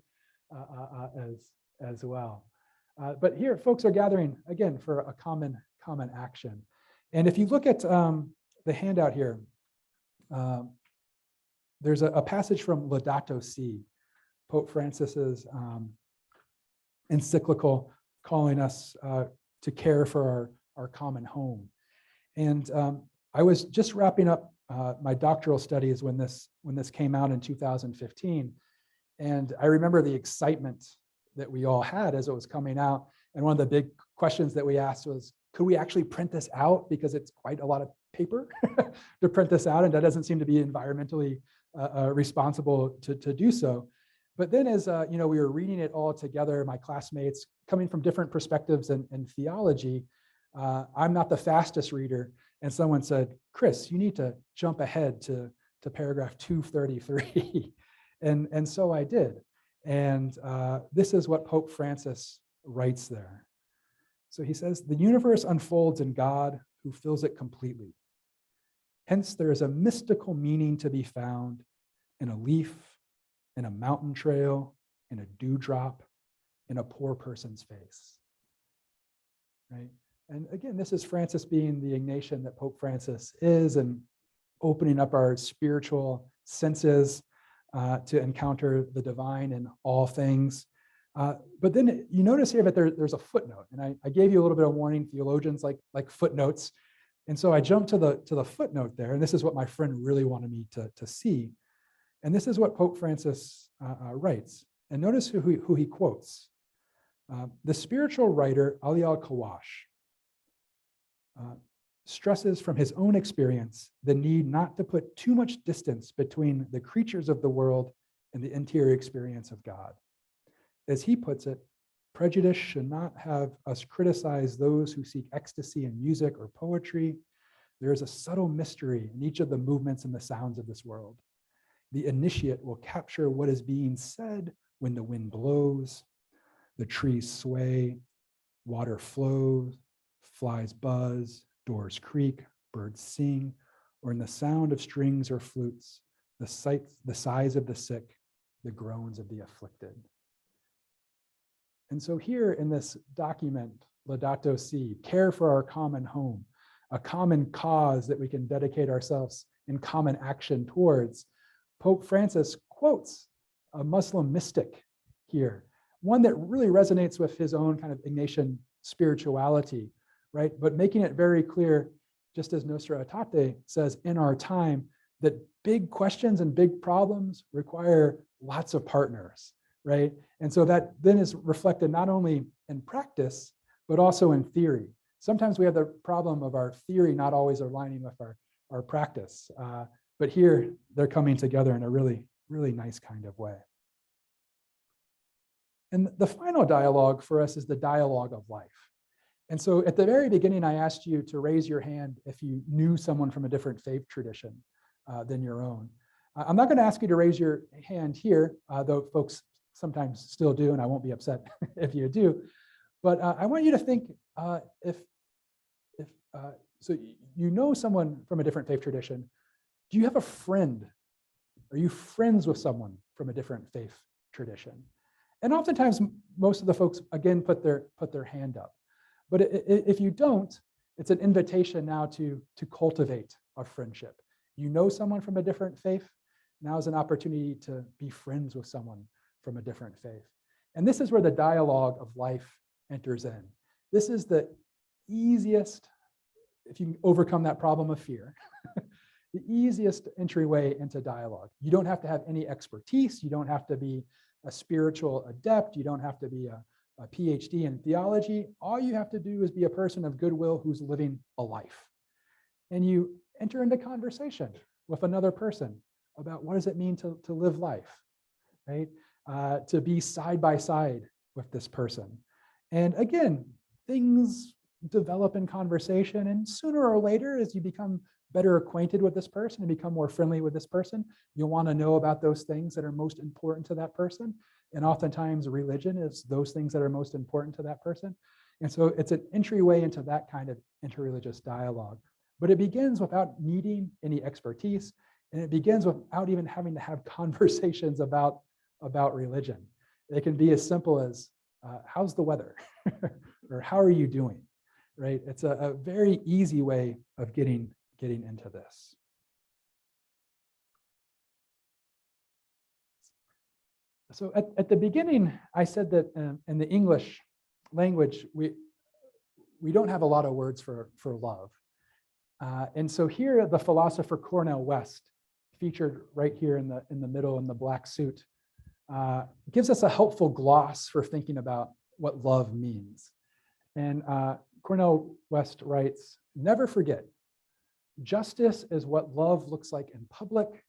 Speaker 1: as well. But here, folks are gathering, again, for a common action. And if you look at the handout here, there's a passage from Laudato Si, Pope Francis's encyclical calling us to care for our common home. And I was just wrapping up my doctoral studies when this came out in 2015. And I remember the excitement that we all had as it was coming out. And one of the big questions that we asked was, could we actually print this out? Because it's quite a lot of paper to print this out, and that doesn't seem to be environmentally responsible to do so. But then as we were reading it all together, my classmates coming from different perspectives in theology, I'm not the fastest reader. And someone said, Chris, you need to jump ahead to paragraph 233. And so I did. And this is what Pope Francis writes there. So he says, the universe unfolds in God who fills it completely. Hence, there is a mystical meaning to be found in a leaf, in a mountain trail, in a dewdrop, in a poor person's face. Right? And again, this is Francis being the Ignatian that Pope Francis is, and opening up our spiritual senses to encounter the divine in all things. But then you notice here that there's a footnote, and I gave you a little bit of warning. Theologians like footnotes, and so I jumped to the footnote there, and this is what my friend really wanted me to see. And this is what Pope Francis writes. And notice who he quotes. The spiritual writer Ali al-Kawash stresses from his own experience the need not to put too much distance between the creatures of the world and the interior experience of God. As he puts it, prejudice should not have us criticize those who seek ecstasy in music or poetry. There is a subtle mystery in each of the movements and the sounds of this world. The initiate will capture what is being said when the wind blows, the trees sway, water flows, flies buzz, doors creak, birds sing, or in the sound of strings or flutes, the sighs of the sick, the groans of the afflicted. And so here in this document, Laudato Si, care for our common home, a common cause that we can dedicate ourselves in common action towards, Pope Francis quotes a Muslim mystic here, one that really resonates with his own kind of Ignatian spirituality, right? But making it very clear, just as Nostra Aetate says in our time, that big questions and big problems require lots of partners, right? And so that then is reflected not only in practice, but also in theory. Sometimes we have the problem of our theory not always aligning with our practice. But here they're coming together in a really, really nice kind of way. And the final dialogue for us is the dialogue of life. And so at the very beginning, I asked you to raise your hand if you knew someone from a different faith tradition than your own. I'm not going to ask you to raise your hand here, though folks sometimes still do, and I won't be upset if you do. But I want you to think so you know someone from a different faith tradition. Do you have a friend? Are you friends with someone from a different faith tradition? And oftentimes, most of the folks, again, put their hand up. But if you don't, it's an invitation now to cultivate a friendship. You know someone from a different faith, now is an opportunity to be friends with someone from a different faith. And this is where the dialogue of life enters in. This is the easiest, if you can overcome that problem of fear, the easiest entryway into dialogue. You don't have to have any expertise. You don't have to be a spiritual adept. You don't have to be a Ph.D. in theology. All you have to do is be a person of goodwill who's living a life. And you enter into conversation with another person about what does it mean to live life, right? To be side by side with this person. And again, things develop in conversation, and sooner or later, as you become better acquainted with this person and become more friendly with this person, you'll want to know about those things that are most important to that person. And oftentimes religion is those things that are most important to that person. And so it's an entryway into that kind of interreligious dialogue. But it begins without needing any expertise, and it begins without even having to have conversations about religion. It can be as simple as, how's the weather? Or how are you doing? Right? It's a very easy way of getting into this. So at the beginning, I said that in the English language, we don't have a lot of words for love. And so here, the philosopher Cornel West, featured right here in the middle in the black suit, gives us a helpful gloss for thinking about what love means. And Cornel West writes, "Never forget, justice is what love looks like in public.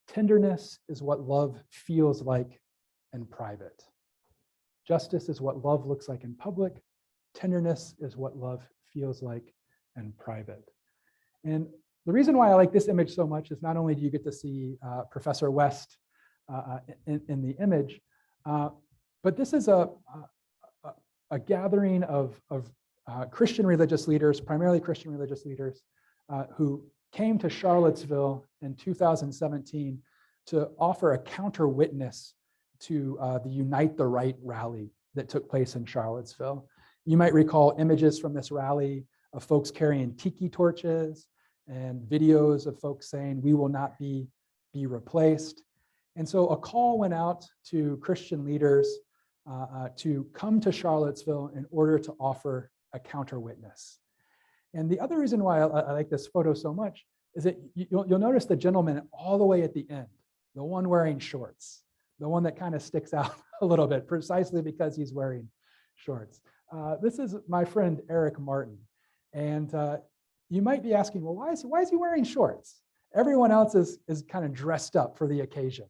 Speaker 1: Tenderness is what love feels like in private." Justice is what love looks like in public. Tenderness is what love feels like in private. And the reason why I like this image so much is not only do you get to see Professor West in the image, but this is a gathering of Christian religious leaders, primarily Christian religious leaders, who came to Charlottesville in 2017 to offer a counter witness to the Unite the Right rally that took place in Charlottesville. You might recall images from this rally of folks carrying tiki torches and videos of folks saying, "We will not be replaced." And so a call went out to Christian leaders to come to Charlottesville in order to offer a counter witness. And the other reason why I like this photo so much is that you'll notice the gentleman all the way at the end, the one wearing shorts, the one that kind of sticks out a little bit, precisely because he's wearing shorts. This is my friend Eric Martin. And you might be asking, well, why is he wearing shorts? Everyone else is kind of dressed up for the occasion,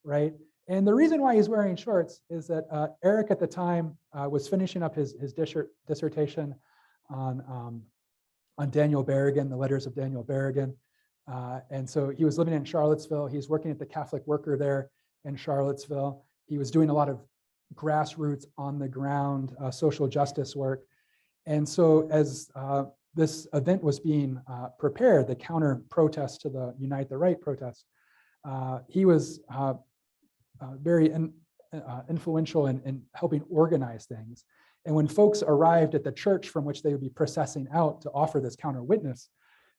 Speaker 1: right? And the reason why he's wearing shorts is that Eric at the time was finishing up his dissertation on Daniel Berrigan, the letters of Daniel Berrigan. And so he was living in Charlottesville. He's working at the Catholic Worker there in Charlottesville. He was doing a lot of grassroots, on the ground social justice work. And so as this event was being prepared, the counter protest to the Unite the Right protest, he was very influential in helping organize things. And when folks arrived at the church from which they would be processing out to offer this counter witness,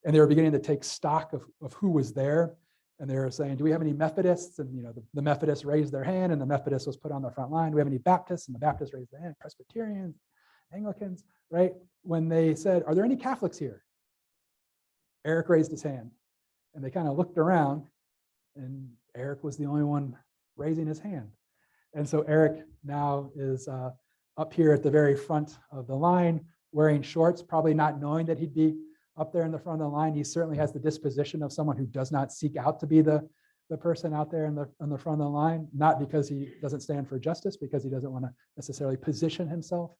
Speaker 1: and they were beginning to take stock of who was there, and they were saying, do we have any Methodists? And the Methodists raised their hand, and the Methodist was put on the front line. Do we have any Baptists? And the Baptists raised their hand. Presbyterians, Anglicans, right? When they said, are there any Catholics here? Eric raised his hand, and they kind of looked around, and Eric was the only one raising his hand. And so Eric now is up here at the very front of the line, wearing shorts, probably not knowing that he'd be up there in the front of the line. He certainly has the disposition of someone who does not seek out to be the person out there in the front of the line, not because he doesn't stand for justice, because he doesn't want to necessarily position himself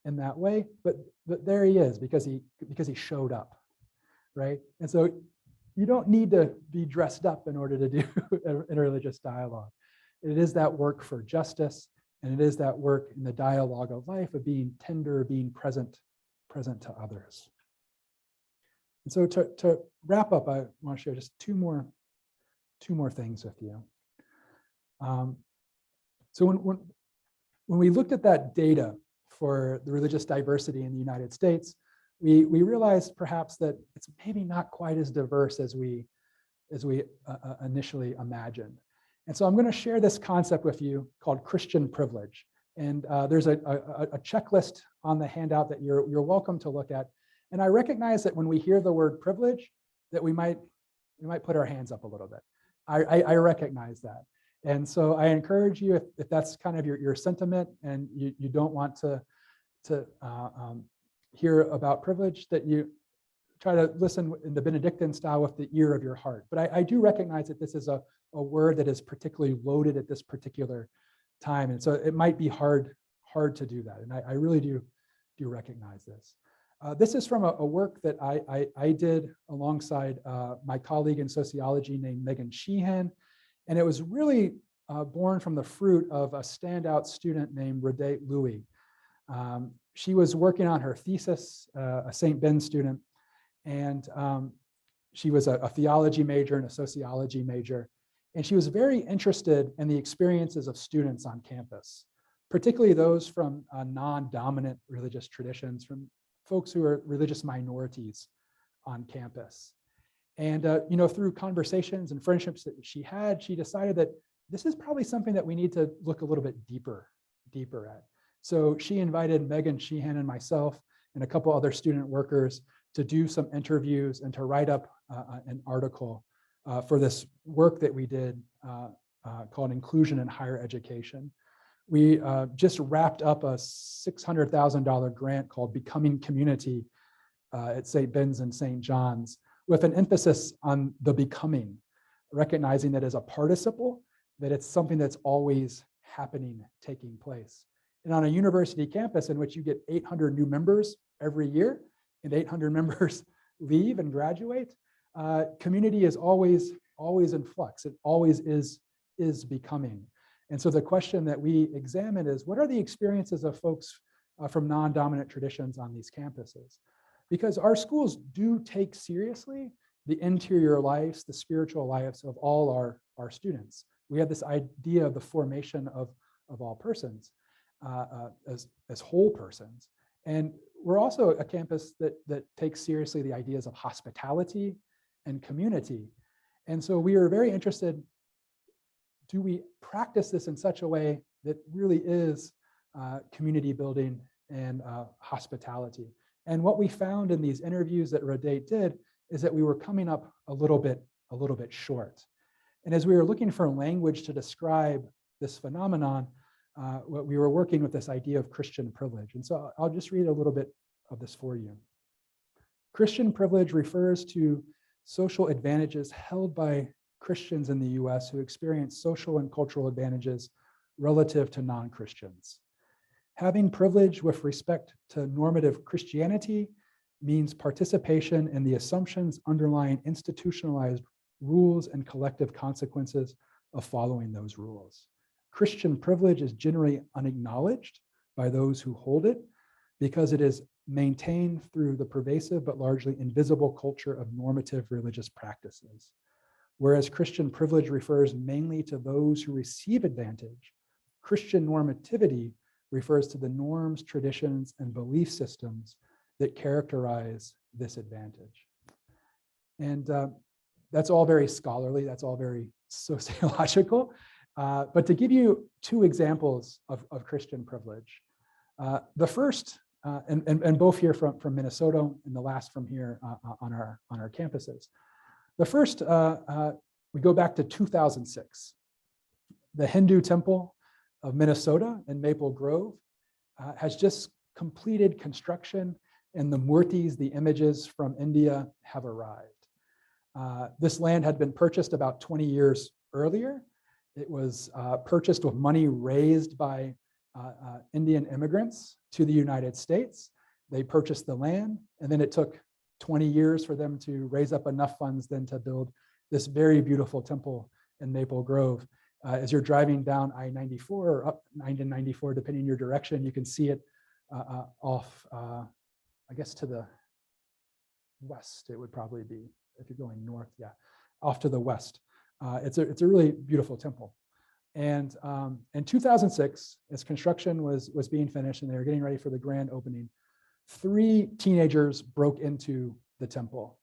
Speaker 1: in that way, but there he is because he showed up, right? And so you don't need to be dressed up in order to do interreligious dialogue. It is that work for justice, and it is that work in the dialogue of life of being tender, being present to others. And so to wrap up, I want to share just two more things with you. So when we looked at that data for the religious diversity in the United States, we realized perhaps that it's maybe not quite as diverse as we initially imagined. And so I'm going to share this concept with you called Christian privilege. And there's a checklist on the handout that you're welcome to look at. And I recognize that when we hear the word privilege, that we might put our hands up a little bit. I recognize that. And so I encourage you, if that's kind of your sentiment and you don't want to hear about privilege, that you try to listen in the Benedictine style with the ear of your heart. But I do recognize that this is a word that is particularly loaded at this particular time. And so it might be hard to do that. And I really do recognize this. This is from a work that I did alongside my colleague in sociology named Megan Sheehan. And it was really born from the fruit of a standout student named Rede Louis. She was working on her thesis, a St. Ben student, and she was a theology major and a sociology major. And she was very interested in the experiences of students on campus, particularly those from non-dominant religious traditions, from folks who are religious minorities on campus. And through conversations and friendships that she had, she decided that this is probably something that we need to look a little bit deeper at. So she invited Megan Sheehan and myself and a couple other student workers to do some interviews and to write up an article for this work that we did called Inclusion in Higher Education. We just wrapped up a $600,000 grant called Becoming Community at St. Ben's and St. John's, with an emphasis on the becoming, recognizing that as a participle, that it's something that's always happening, taking place. And on a university campus in which you get 800 new members every year and 800 members leave and graduate, community is always in flux. It always is becoming. And so the question that we examine is, what are the experiences of folks from non-dominant traditions on these campuses? Because our schools do take seriously the interior lives, the spiritual lives of all our students. We have this idea of the formation of all persons as whole persons. And we're also a campus that takes seriously the ideas of hospitality and community. And so we are very interested, do we practice this in such a way that really is community building and hospitality? And what we found in these interviews that Rodate did is that we were coming up a little bit short. And as we were looking for language to describe this phenomenon, we were working with this idea of Christian privilege. And so I'll just read a little bit of this for you. Christian privilege refers to social advantages held by Christians in the US who experience social and cultural advantages relative to non-Christians. Having privilege with respect to normative Christianity means participation in the assumptions underlying institutionalized rules and collective consequences of following those rules. Christian privilege is generally unacknowledged by those who hold it because it is maintained through the pervasive but largely invisible culture of normative religious practices. Whereas Christian privilege refers mainly to those who receive advantage, Christian normativity refers to the norms, traditions, and belief systems that characterize this advantage. And that's all very scholarly, that's all very sociological. But to give you two examples of Christian privilege, the first, and both here from Minnesota and the last from here on our campuses. The first, we go back to 2006. The Hindu temple of Minnesota in Maple Grove has just completed construction, and the murtis, the images from India, have arrived. This land had been purchased about 20 years earlier. It was purchased with money raised by Indian immigrants to the United States. They purchased the land, and then it took 20 years for them to raise up enough funds then to build this very beautiful temple in Maple Grove. As you're driving down I-94 or up 994, depending on your direction, you can see it off, I guess to the west, it would probably be, if you're going north, yeah, off to the west. It's a really beautiful temple. And in 2006, as construction was being finished and they were getting ready for the grand opening, 3 teenagers broke into the temple.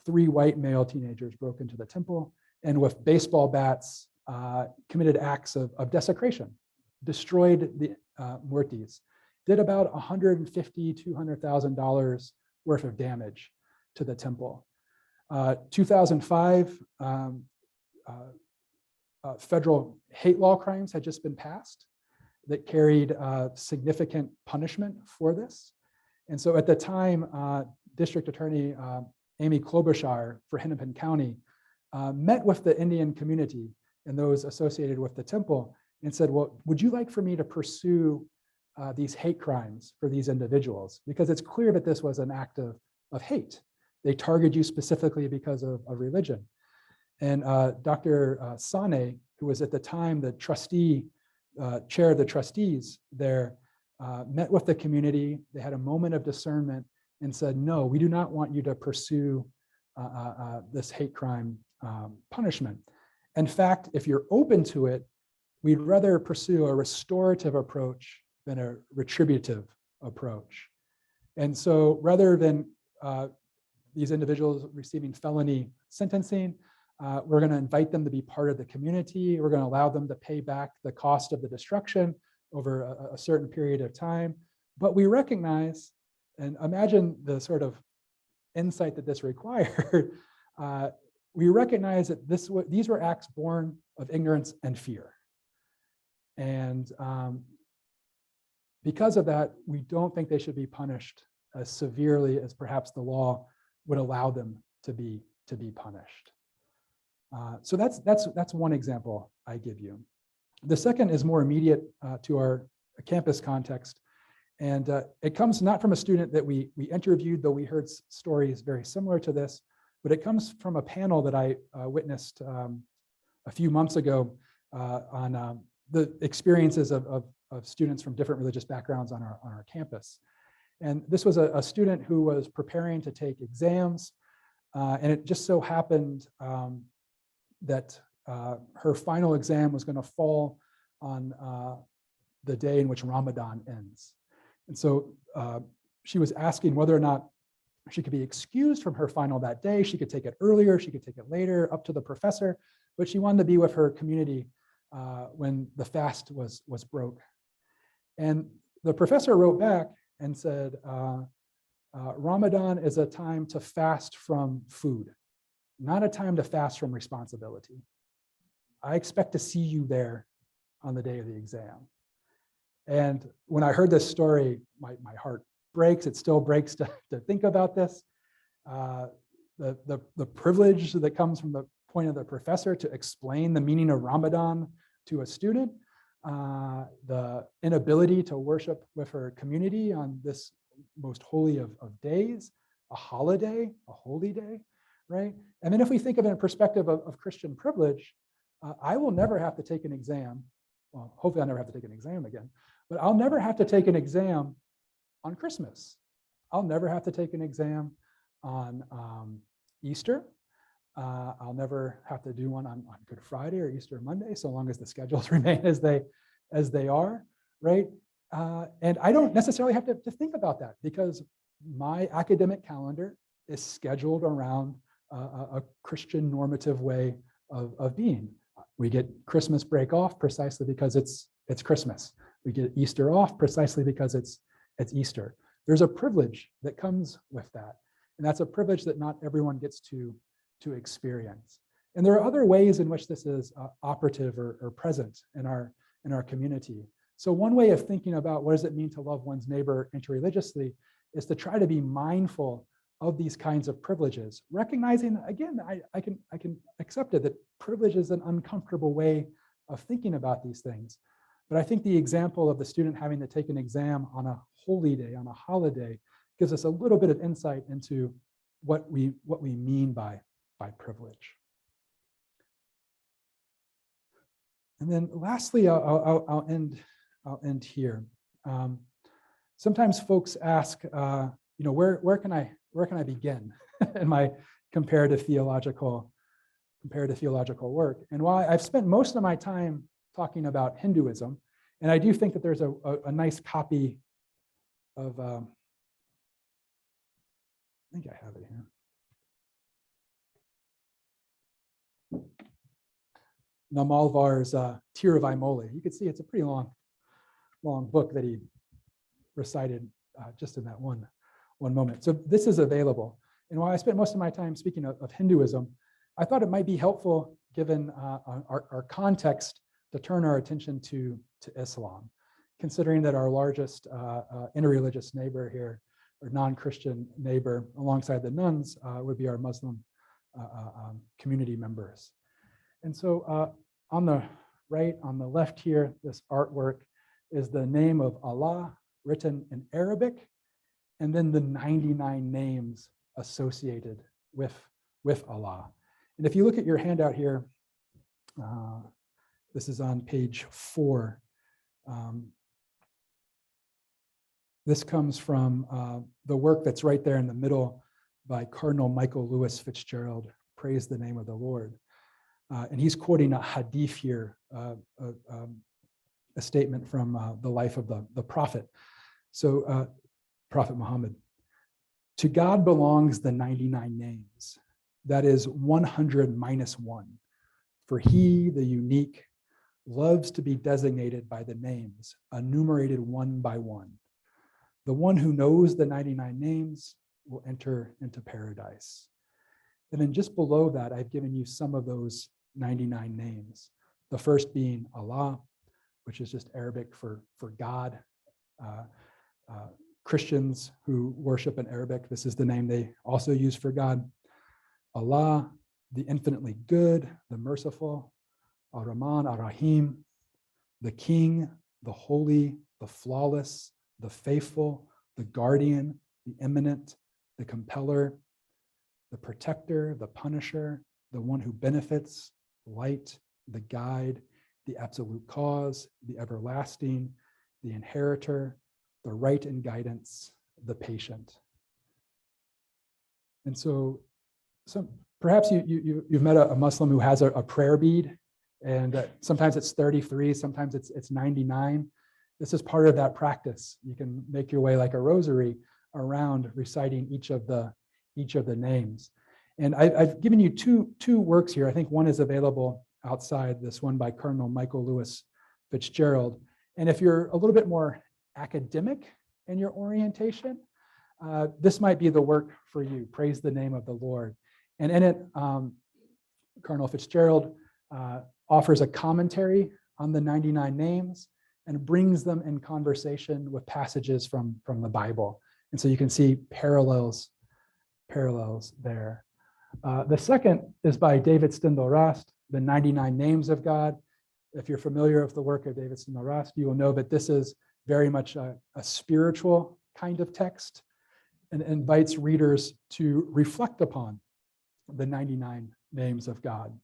Speaker 1: 3 white male teenagers broke into the temple and with baseball bats committed acts of desecration, destroyed the murtis, did about $150,000 to $200,000 worth of damage to the temple. 2005, federal hate law crimes had just been passed that carried significant punishment for this. And so at the time, District Attorney Amy Klobuchar for Hennepin County met with the Indian community and those associated with the temple and said, well, would you like for me to pursue these hate crimes for these individuals? Because it's clear that this was an act of hate. They target you specifically because of religion. And Dr. Sane, who was at the time the trustee, chair of the trustees there, met with the community. They had a moment of discernment and said, no, we do not want you to pursue this hate crime punishment. In fact, if you're open to it, we'd rather pursue a restorative approach than a retributive approach. And so rather than these individuals receiving felony sentencing, We're going to invite them to be part of the community. We're going to allow them to pay back the cost of the destruction over a certain period of time. But we recognize, and imagine the sort of insight that this required, we recognize that these were acts born of ignorance and fear. And because of that, we don't think they should be punished as severely as perhaps the law would allow them to be punished. So that's one example I give you. The second is more immediate to our campus context. And it comes not from a student that we interviewed, though we heard stories very similar to this, but it comes from a panel that I witnessed a few months ago on the experiences of students from different religious backgrounds on our campus. And this was a student who was preparing to take exams, and it just so happened that her final exam was going to fall on the day in which Ramadan ends. And so she was asking whether or not she could be excused from her final that day. She could take it earlier, she could take it later, up to the professor, but she wanted to be with her community when the fast was broke. And the professor wrote back and said, Ramadan is a time to fast from food, not a time to fast from responsibility. I expect to see you there on the day of the exam. And when I heard this story, my heart breaks. It still breaks to think about this. The privilege that comes from the point of the professor to explain the meaning of Ramadan to a student, the inability to worship with her community on this most holy of days, a holiday, a holy day, right? And then if we think of it in perspective of Christian privilege, I will never have to take an exam. Well, hopefully I'll never have to take an exam again, but I'll never have to take an exam on Christmas. I'll never have to take an exam on Easter. I'll never have to do one on Good Friday or Easter Monday, so long as the schedules remain as they are, right? And I don't necessarily have to think about that because my academic calendar is scheduled around a Christian normative way of being. We get Christmas break off precisely because it's Christmas. We get Easter off precisely because it's Easter. There's a privilege that comes with that. And that's a privilege that not everyone gets to experience. And there are other ways in which this is operative or present in our community. So one way of thinking about what does it mean to love one's neighbor interreligiously is to try to be mindful of these kinds of privileges, recognizing, again, I can accept it, that privilege is an uncomfortable way of thinking about these things. But I think the example of the student having to take an exam on a holy day, on a holiday, gives us a little bit of insight into what we mean by privilege. And then lastly, I'll end here. Sometimes folks ask, where can I begin in my comparative theological work? And while I've spent most of my time talking about Hinduism, and I do think that there's a nice copy of, I think I have it here. Namalvar's Tiruvaimoli. You can see it's a pretty long book that he recited just in that one moment. So this is available. And while I spent most of my time speaking of Hinduism, I thought it might be helpful, given our context, to turn our attention to Islam, considering that our largest interreligious neighbor here, or non-Christian neighbor, alongside the nuns, would be our Muslim community members. And so on the right, on the left here, this artwork is the name of Allah written in Arabic, and then the 99 names associated with Allah. And if you look at your handout here, this is on page 4. This comes from the work that's right there in the middle by Cardinal Michael Lewis Fitzgerald, Praise the Name of the Lord. And he's quoting a hadith here, a statement from the life of the prophet. So Prophet Muhammad. To God belongs the 99 names. that is 100 minus 1. For he, the unique, loves to be designated by the names, enumerated one by one. The one who knows the 99 names will enter into paradise. And then just below that, I've given you some of those 99 names. The first being Allah, which is just Arabic for God. Christians who worship in Arabic, this is the name they also use for God. Allah, the infinitely good, the merciful, Ar-Rahman, Ar-Rahim, the King, the holy, the flawless, the faithful, the guardian, the immanent, the compeller, the protector, the punisher, the one who benefits, light, the guide, the absolute cause, the everlasting, the inheritor, the right and guidance, the patient. And so perhaps you've met a Muslim who has a prayer bead, and sometimes it's 33, sometimes it's 99. This is part of that practice. You can make your way like a rosary around reciting each of the names. And I've given you two works here. I think one is available outside, this one by Cardinal Michael Lewis Fitzgerald. And if you're a little bit more academic in your orientation, this might be the work for you. Praise the name of the Lord. And in it, Cardinal Fitzgerald offers a commentary on the 99 names and brings them in conversation with passages from the Bible. And so you can see parallels there. The second is by David Steindl-Rast, The 99 Names of God. If you're familiar with the work of David Steindl-Rast, you will know that this is very much a spiritual kind of text and invites readers to reflect upon the 99 names of God.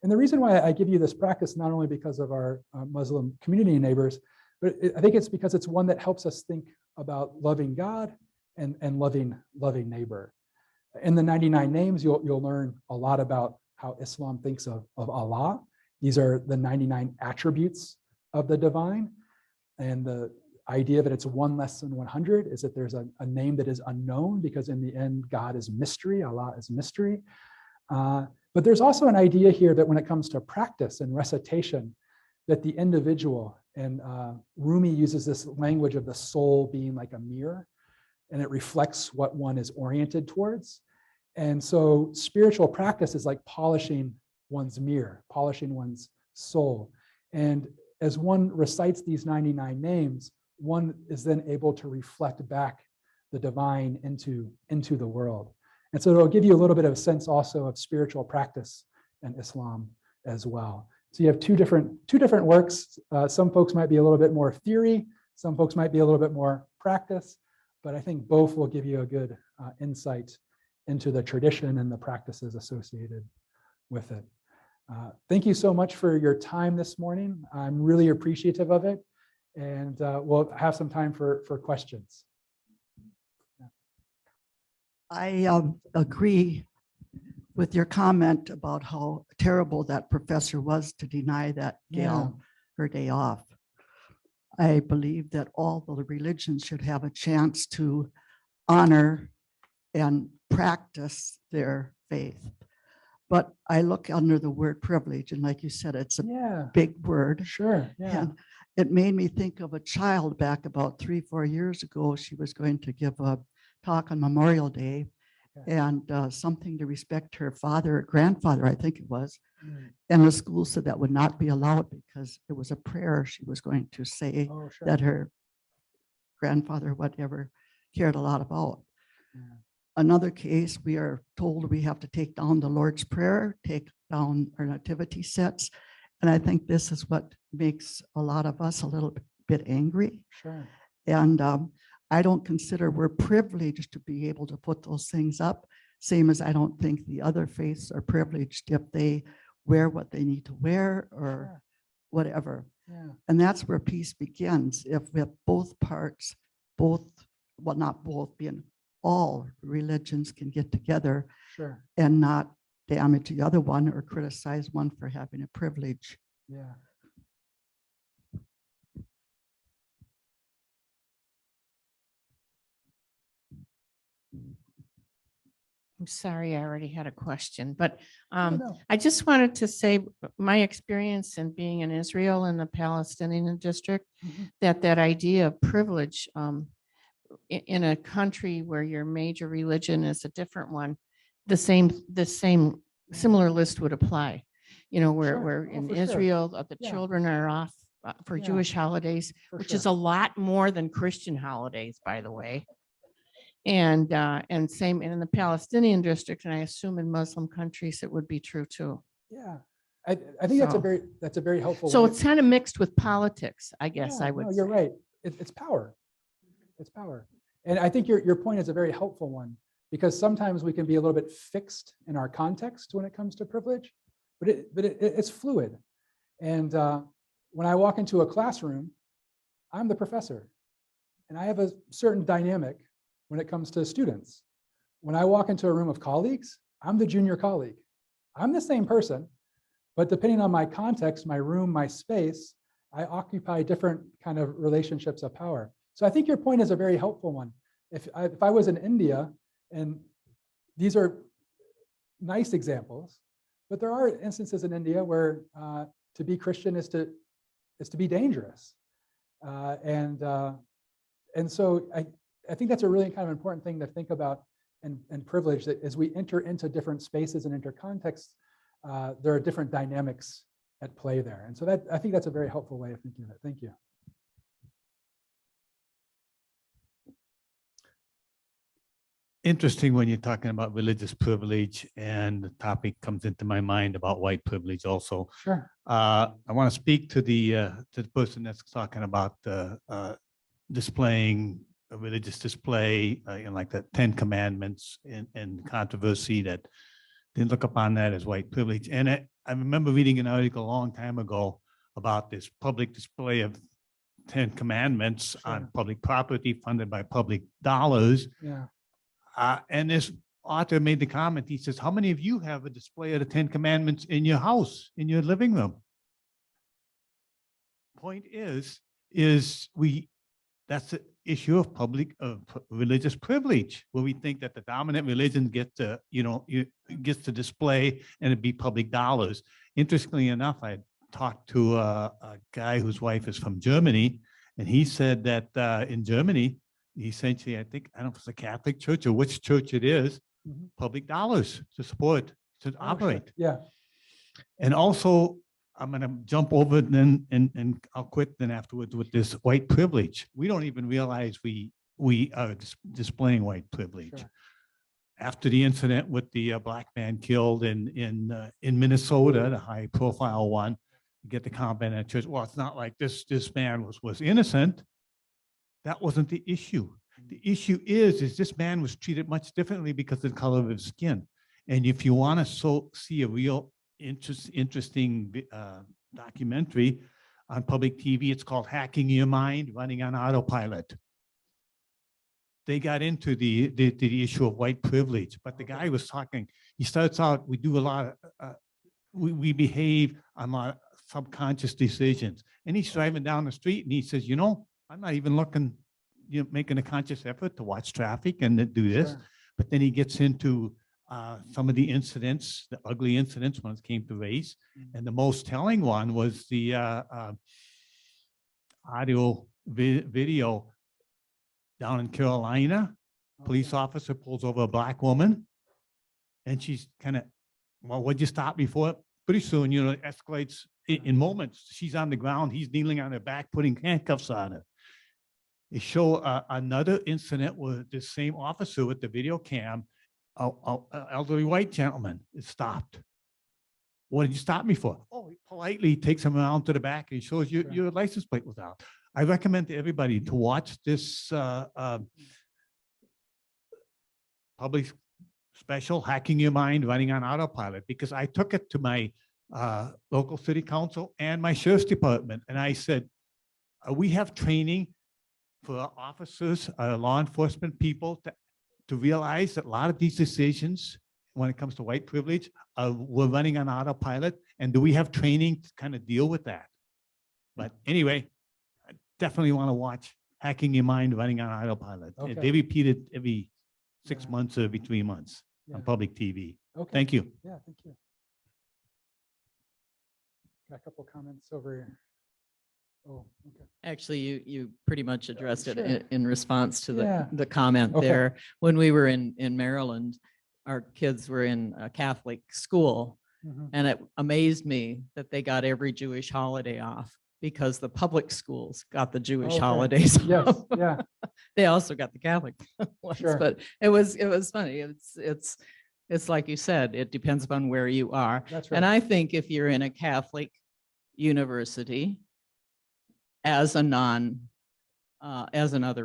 Speaker 1: And the reason why I give you this practice, not only because of our Muslim community neighbors, but I think it's because it's one that helps us think about loving God and loving neighbor. In the 99 names, you'll learn a lot about how Islam thinks of Allah. These are the 99 attributes of the divine. And the idea that it's one less than 100 is that there's a name that is unknown, because in the end, God is mystery, Allah is mystery. But there's also an idea here that when it comes to practice and recitation, that the individual, and Rumi uses this language of the soul being like a mirror, and it reflects what one is oriented towards. And so spiritual practice is like polishing one's mirror, polishing one's soul. And as one recites these 99 names, one is then able to reflect back the divine into the world. And so it'll give you a little bit of a sense also of spiritual practice in Islam as well. So you have two different works. Some folks might be a little bit more theory, some folks might be a little bit more practice, but I think both will give you a good insight into the tradition and the practices associated with it. Thank you so much for your time this morning. I'm really appreciative of it, and we'll have some time for questions.
Speaker 6: I agree with your comment about how terrible that professor was to deny that gal her day off. I believe that all the religions should have a chance to honor and practice their faith. But I look under the word privilege, and like you said, it's a big word.
Speaker 1: Sure. Yeah.
Speaker 6: And it made me think of a child back about 3-4 years ago. She was going to give a talk on Memorial Day, and something to respect her father or grandfather, I think it was. And the school said that would not be allowed because it was a prayer she was going to say that her grandfather, whatever, cared a lot about. Another case, we are told we have to take down the Lord's Prayer, take down our nativity sets. And I think this is what makes a lot of us a little bit angry.
Speaker 1: Sure.
Speaker 6: And I don't consider we're privileged to be able to put those things up, same as I don't think the other faiths are privileged if they wear what they need to wear or whatever.
Speaker 1: Yeah.
Speaker 6: And that's where peace begins. If we have both parts, not both, being all religions can get together and not damage the other one or criticize one for having a privilege.
Speaker 1: Yeah.
Speaker 3: I'm sorry, I already had a question, but
Speaker 1: no.
Speaker 3: I just wanted to say my experience in being in Israel in the Palestinian district,
Speaker 1: Mhm.
Speaker 3: that idea of privilege in a country where your major religion is a different one, the same similar list would apply. You know,
Speaker 1: Sure.
Speaker 3: where
Speaker 1: Oh,
Speaker 3: in
Speaker 1: for sure.
Speaker 3: Israel, the
Speaker 1: Yeah.
Speaker 3: children are off for
Speaker 1: Yeah.
Speaker 3: Jewish holidays,
Speaker 1: For
Speaker 3: which
Speaker 1: sure.
Speaker 3: is a lot more than Christian holidays, by the way. And same in the Palestinian district, and I assume in Muslim countries it would be true too.
Speaker 1: Yeah. I think
Speaker 3: So-
Speaker 1: that's a very helpful
Speaker 3: So
Speaker 1: way.
Speaker 3: it's kind of mixed with politics, I guess
Speaker 1: Yeah,
Speaker 3: I would
Speaker 1: no,
Speaker 3: say.
Speaker 1: you're right. It's power. It's power. And I think your point is a very helpful one, because sometimes we can be a little bit fixed in our context when it comes to privilege, but it's fluid. And when I walk into a classroom, I'm the professor, and I have a certain dynamic when it comes to students. When I walk into a room of colleagues, I'm the junior colleague. I'm the same person, but depending on my context, my room, my space, I occupy different kind of relationships of power. So I think your point is a very helpful one. If I was in India, and these are nice examples, but there are instances in India where to be Christian is to be dangerous. And so I think that's a really kind of important thing to think about and privilege, that as we enter into different spaces and enter contexts, there are different dynamics at play there. And so that, I think that's a very helpful way of thinking of it. Thank you.
Speaker 5: Interesting when you're talking about religious privilege, and the topic comes into my mind about white privilege also.
Speaker 1: Sure.
Speaker 5: I want to speak to the person that's talking about displaying a religious display, like the 10 Commandments and controversy that they look upon that as white privilege. And I remember reading an article a long time ago about this public display of 10 Commandments on
Speaker 1: Sure.
Speaker 5: public property funded by public dollars.
Speaker 1: Yeah.
Speaker 5: And this author made the comment, he says, how many of you have a display of the 10 Commandments in your house, in your living room? Point is that's the issue of religious privilege, where we think that the dominant religion gets to display and it be public dollars. Interestingly enough, I talked to a guy whose wife is from Germany, and he said that in Germany, essentially, I don't know if it's a Catholic church or which church it is, public dollars to support, to operate.
Speaker 1: Sure. Yeah.
Speaker 5: And also, I'm going to jump over then and I'll quit then afterwards with this white privilege. We don't even realize we are displaying white privilege.
Speaker 1: Sure.
Speaker 5: After the incident with the black man killed in Minnesota, the high profile one, you get the comment at church, well, it's not like this man was innocent. That wasn't the issue. The issue is this man was treated much differently because of the color of his skin. And if you want to see a real interesting documentary on public TV, it's called Hacking Your Mind, Running on Autopilot. They got into the issue of white privilege, but the guy was talking, he starts out, we do a lot of, we behave on a lot of subconscious decisions. And he's driving down the street and he says, I'm not even looking, making a conscious effort to watch traffic and to do this.
Speaker 1: Sure.
Speaker 5: But then he gets into some of the incidents, the ugly incidents when it came to race. And the most telling one was the audio video down in Carolina. Police officer pulls over a black woman and she's kind of, well, what'd you stop me for? Pretty soon, it escalates in moments. She's on the ground, he's kneeling on her back, putting handcuffs on her. They show another incident with the same officer with the video cam, an elderly white gentleman is stopped. What did you stop me for? Oh, he politely takes him around to the back and he shows you your license plate was out. I recommend to everybody to watch this public special, Hacking Your Mind, Running on Autopilot, because I took it to my local city council and my sheriff's department. And I said, we have training for our officers, law enforcement people to realize that a lot of these decisions when it comes to white privilege, we're running on autopilot. And do we have training to kind of deal with that? But anyway, I definitely want to watch Hacking Your Mind, Running on Autopilot.
Speaker 1: Okay.
Speaker 5: They repeat it every 6 months or every 3 months. on public TV.
Speaker 1: Okay.
Speaker 5: Thank you.
Speaker 1: Yeah, thank you. Got a couple comments over here. Oh, okay.
Speaker 7: Actually, you pretty much addressed it
Speaker 1: Sure.
Speaker 7: in response to
Speaker 1: Yeah.
Speaker 7: the comment
Speaker 1: Okay.
Speaker 7: there. When we were in Maryland, our kids were in a Catholic school,
Speaker 1: Mhm.
Speaker 7: and it amazed me that they got every Jewish holiday off because the public schools got the Jewish
Speaker 1: Okay.
Speaker 7: holidays
Speaker 1: Yes,
Speaker 7: off.
Speaker 1: yeah,
Speaker 7: They also got the Catholic ones,
Speaker 1: Sure.
Speaker 7: but it was funny. It's like you said, it depends upon where you are.
Speaker 1: that's
Speaker 7: And
Speaker 1: right.
Speaker 7: I think if you're in a Catholic university as another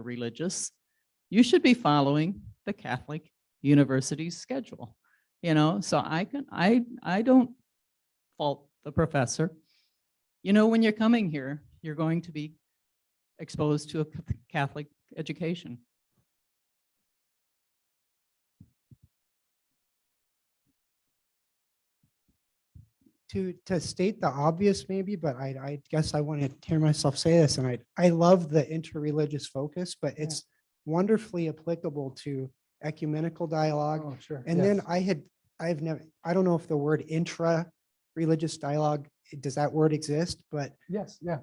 Speaker 7: religious, you should be following the Catholic university's schedule. So I don't fault the professor. When you're coming here, you're going to be exposed to a Catholic education.
Speaker 8: To state the obvious maybe, but I guess I want to hear myself say this, and I love the interreligious focus, but it's wonderfully applicable to ecumenical dialogue.
Speaker 1: Oh, sure.
Speaker 8: And
Speaker 1: yes.
Speaker 8: then I don't know if the word intra-religious dialogue, does that word exist? But
Speaker 1: Yes, yeah.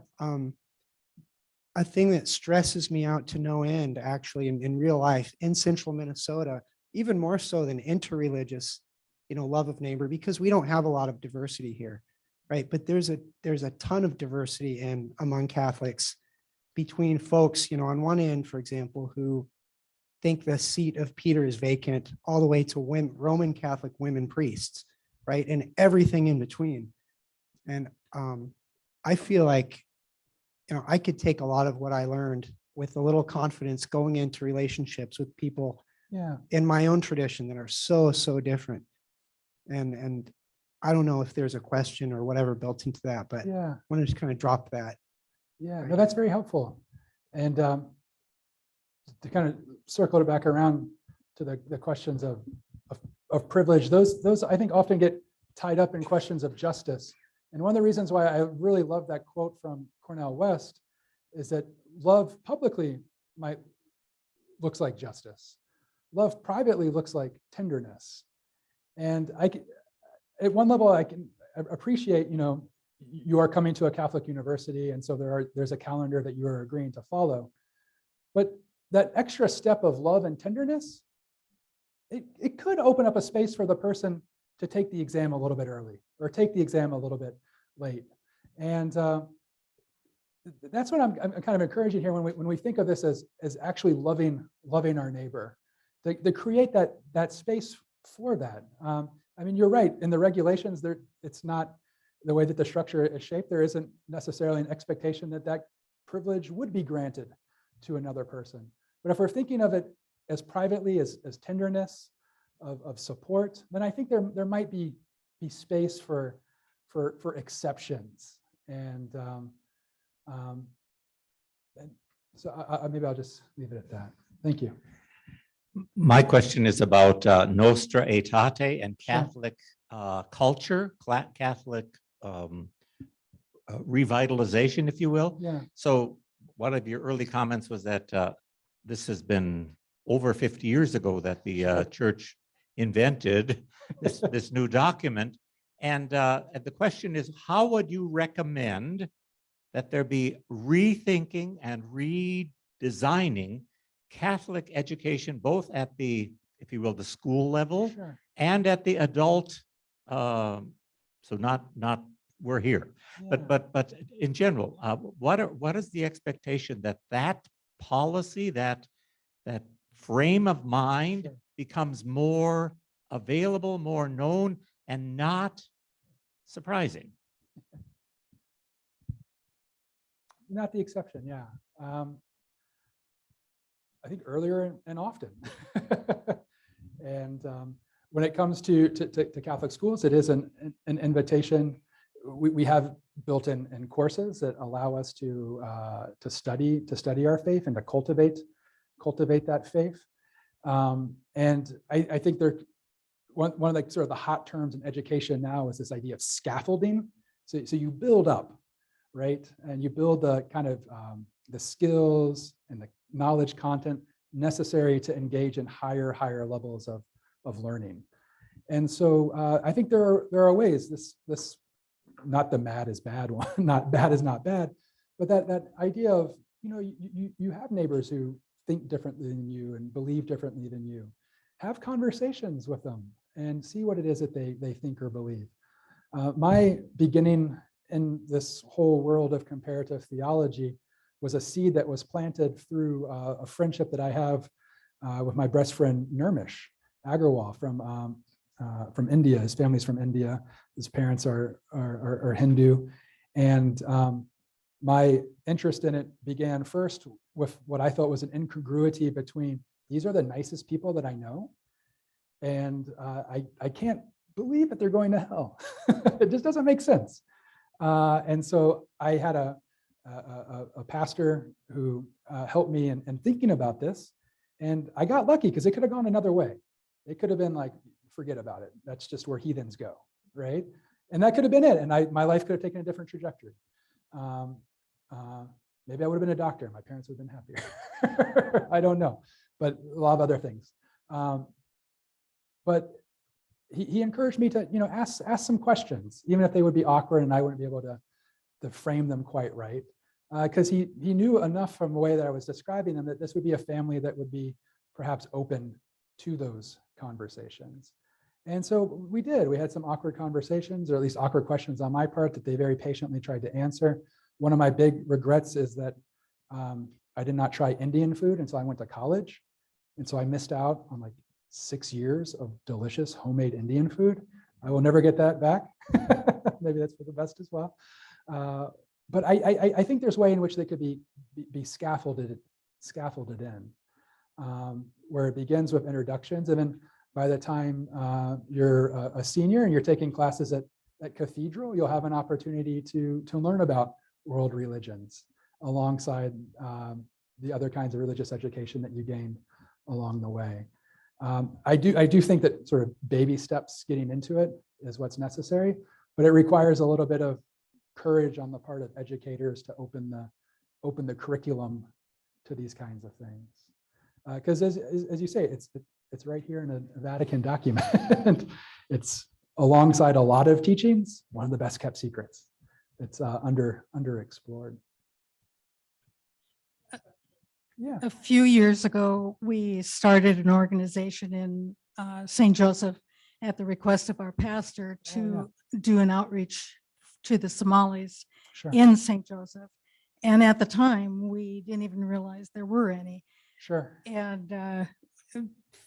Speaker 8: a thing that stresses me out to no end, actually, in real life, in central Minnesota, even more so than interreligious, love of neighbor, because we don't have a lot of diversity here, right? But there's a ton of diversity among Catholics between folks, on one end, for example, who think the seat of Peter is vacant, all the way to Roman Catholic women priests, right? And everything in between. And I feel like, I could take a lot of what I learned with a little confidence going into relationships with people
Speaker 1: Yeah.
Speaker 8: in my own tradition that are so, so different. And I don't know if there's a question or whatever built into that, but I
Speaker 1: Yeah.
Speaker 8: want to just kind of drop that.
Speaker 1: Yeah.
Speaker 8: Right.
Speaker 1: No, that's very helpful. And to kind of circle it back around to the questions of privilege, those I think often get tied up in questions of justice. And one of the reasons why I really love that quote from Cornel West is that love publicly looks like justice. Love privately looks like tenderness. And at one level, I can appreciate, you are coming to a Catholic university, and so there's a calendar that you are agreeing to follow. But that extra step of love and tenderness, it could open up a space for the person to take the exam a little bit early or take the exam a little bit late. And that's what I'm kind of encouraging here when we think of this as actually loving our neighbor, to create that space for that. I mean, you're right. In the regulations, it's not the way that the structure is shaped. There isn't necessarily an expectation that privilege would be granted to another person. But if we're thinking of it as privately, as tenderness, of support, then I think there might be space for exceptions. And so maybe I'll just leave it at that. Thank you.
Speaker 9: My question is about Nostra Aetate and
Speaker 1: Sure.
Speaker 9: Catholic culture, Catholic revitalization, if you will.
Speaker 1: Yeah.
Speaker 9: So one of your early comments was that this has been over 50 years ago that the church invented this new document. And the question is, how would you recommend that there be rethinking and redesigning Catholic education, both at the, if you will, the school level
Speaker 1: Sure.
Speaker 9: and at the adult, so not we're here,
Speaker 1: Yeah.
Speaker 9: but in general, what is the expectation that policy, that frame of mind
Speaker 1: Sure.
Speaker 9: becomes more available, more known, and not surprising?
Speaker 1: Not the exception, yeah. I think earlier and often. And when it comes to Catholic schools, it is an invitation. We have built-in courses that allow us to study our faith and to cultivate that faith. And I think one of the sort of the hot terms in education now is this idea of scaffolding. So you build up, right? And you build the kind of the skills and the knowledge content necessary to engage in higher levels of of learning. And so I think there are ways this not the mad is bad one, not bad is not bad, but that idea of, you have neighbors who think differently than you and believe differently than you. Have conversations with them and see what it is that they think or believe. My beginning in this whole world of comparative theology was a seed that was planted through a friendship that I have with my best friend Nirmish Agarwal from India. His family's from India. His parents are Hindu. And my interest in it began first with what I thought was an incongruity between these are the nicest people that I know, and I can't believe that they're going to hell. It just doesn't make sense. And so I had a pastor who helped me in thinking about this, and I got lucky because it could have gone another way. It could have been like, forget about it. That's just where heathens go, right? And that could have been it. And my life could have taken a different trajectory. Maybe I would have been a doctor. My parents would have been happier. I don't know, but a lot of other things. But he encouraged me to, ask some questions, even if they would be awkward and I wouldn't be able to frame them quite right. Because he knew enough from the way that I was describing them that this would be a family that would be perhaps open to those conversations. And so we did. We had some awkward conversations, or at least awkward questions on my part that they very patiently tried to answer. One of my big regrets is that I did not try Indian food until I went to college. And so I missed out on like 6 years of delicious homemade Indian food. I will never get that back. Maybe that's for the best as well. But I think there's a way in which they could be scaffolded in, where it begins with introductions, and then by the time you're a senior and you're taking classes at Cathedral, you'll have an opportunity to learn about world religions alongside the other kinds of religious education that you gained along the way. I do think that sort of baby steps getting into it is what's necessary, but it requires a little bit of courage on the part of educators to open the curriculum to these kinds of things. Because as you say, it's right here in a Vatican document. It's alongside a lot of teachings, one of the best kept secrets. It's underexplored. Yeah.
Speaker 10: A few years ago, we started an organization in St. Joseph at the request of our pastor to do an outreach to the Somalis in St. Joseph. And at the time, we didn't even realize there were any.
Speaker 1: Sure.
Speaker 10: And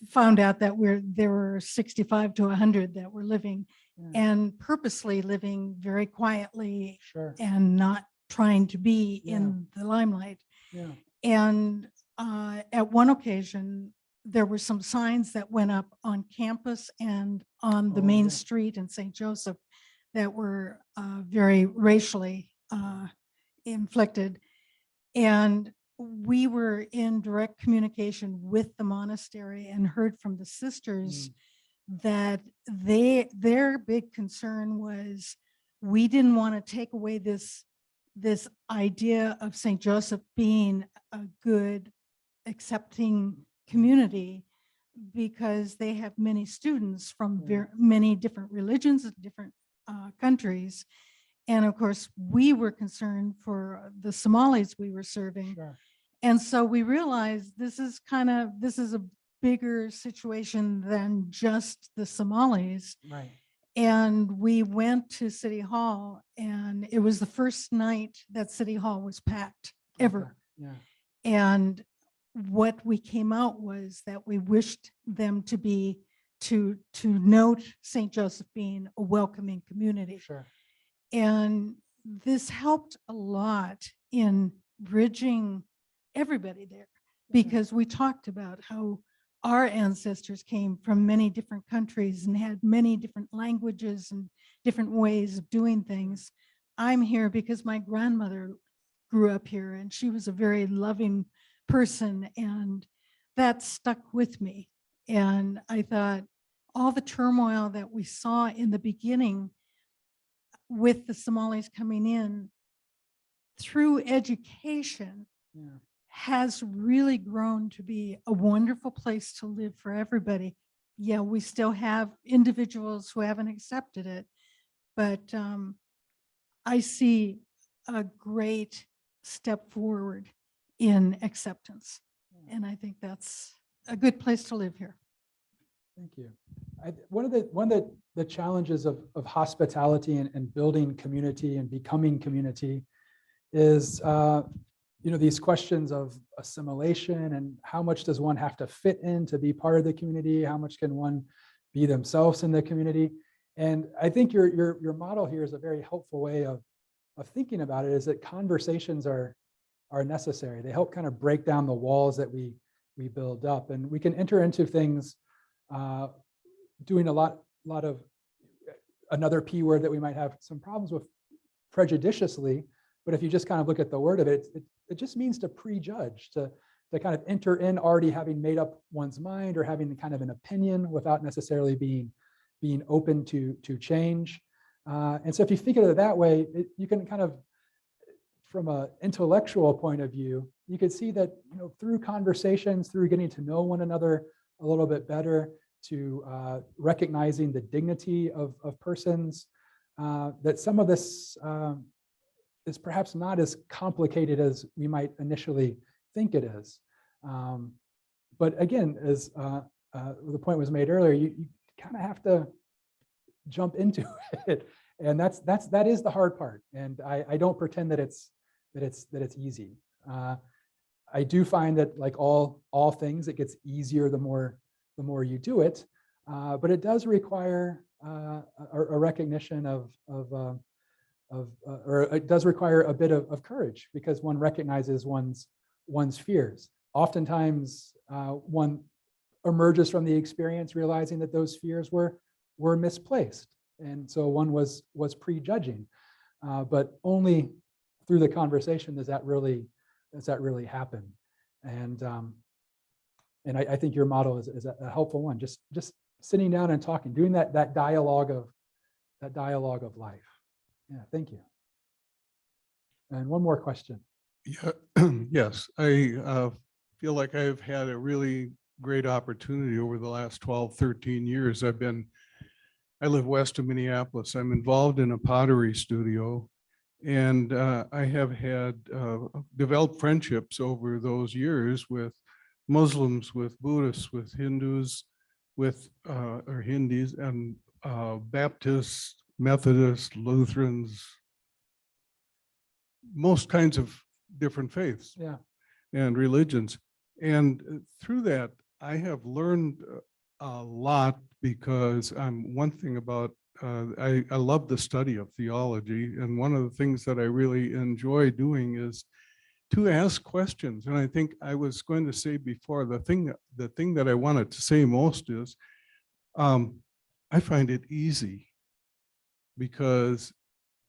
Speaker 10: found out that there were 65 to 100 that were living and purposely living very quietly and not trying to be in the limelight.
Speaker 1: Yeah.
Speaker 10: And at one occasion, there were some signs that went up on campus and on the main street in St. Joseph that were very racially inflicted. And we were in direct communication with the monastery and heard from the sisters that their big concern was, we didn't want to take away this idea of St. Joseph being a good, accepting community, because they have many students from many different religions, different countries. And of course, we were concerned for the Somalis we were serving. And so we realized this is a bigger situation than just the Somalis.
Speaker 1: Right.
Speaker 10: And we went to City Hall, and it was the first night that City Hall was packed ever.
Speaker 1: Yeah.
Speaker 10: And what we came out was that we wished them to note St. Joseph being a welcoming community.
Speaker 1: Sure.
Speaker 10: And this helped a lot in bridging everybody there, because we talked about how our ancestors came from many different countries and had many different languages and different ways of doing things. I'm here because my grandmother grew up here, and she was a very loving person, and that stuck with me. And I thought all the turmoil that we saw in the beginning with the Somalis coming in, through education, has really grown to be a wonderful place to live for everybody. yeah, we still have individuals who haven't accepted it, but I see a great step forward in acceptance. And I think that's a good place to live here.
Speaker 1: Thank you. One of the challenges of hospitality and building community and becoming community is these questions of assimilation and how much does one have to fit in to be part of the community? How much can one be themselves in the community? And I think your model here is a very helpful way of thinking about it, is that conversations are necessary. They help kind of break down the walls that we build up, and we can enter into things doing a lot of another P word that we might have some problems with, prejudiciously. But if you just kind of look at the word of it, it just means to prejudge, to kind of enter in already having made up one's mind or having kind of an opinion without necessarily being open to change. And so if you think of it that way, you can kind of, from an intellectual point of view, you could see that through conversations, through getting to know one another a little bit better, to recognizing the dignity of persons, that some of this is perhaps not as complicated as we might initially think it is. But again, as the point was made earlier, you kind of have to jump into it, and that is the hard part. And I don't pretend that it's easy. I do find that, like all things, it gets easier the more you do it, but it does require a recognition or it does require a bit of courage, because one recognizes one's fears. Oftentimes, one emerges from the experience realizing that those fears were misplaced, and so one was prejudging. But only through the conversation does that really happen. And I think your model is a helpful one. Just sitting down and talking, doing that dialogue of life. Yeah, thank you. And one more question.
Speaker 11: Yeah, yes, I feel like I've had a really great opportunity over the last 12, 13 years. I live west of Minneapolis. I'm involved in a pottery studio, and I have had developed friendships over those years with Muslims, with Buddhists, with Hindus, or Hindis, and Baptists, Methodists, Lutherans, most kinds of different faiths and religions. And through that, I have learned a lot, because one thing about, I love the study of theology. And one of the things that I really enjoy doing is to ask questions. And I think I was going to say before, the thing that I wanted to say most is, I find it easy, because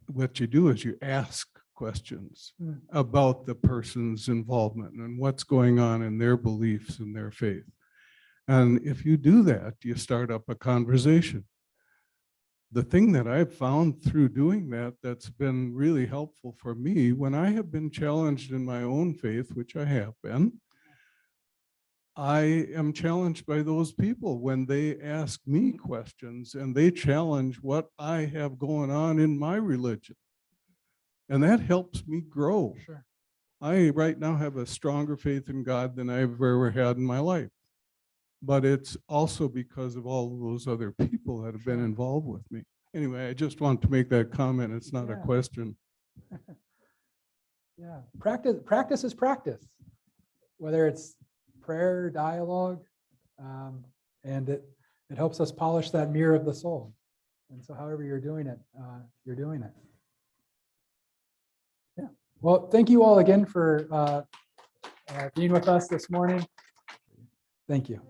Speaker 11: what you do is you ask questions about the person's involvement and what's going on in their beliefs and their faith. And if you do that, you start up a conversation. The thing that I've found through doing that's been really helpful for me, when I have been challenged in my own faith, which I have been, I am challenged by those people when they ask me questions and they challenge what I have going on in my religion. And that helps me grow.
Speaker 1: Sure.
Speaker 11: I right now have a stronger faith in God than I've ever had in my life. But it's also because of all of those other people that have been involved with me. Anyway, I just want to make that comment. It's not a question.
Speaker 1: Yeah, practice is practice, whether it's prayer, dialogue, and it helps us polish that mirror of the soul. And so however you're doing it, you're doing it. Yeah. Well, thank you all again for being with us this morning. Thank you.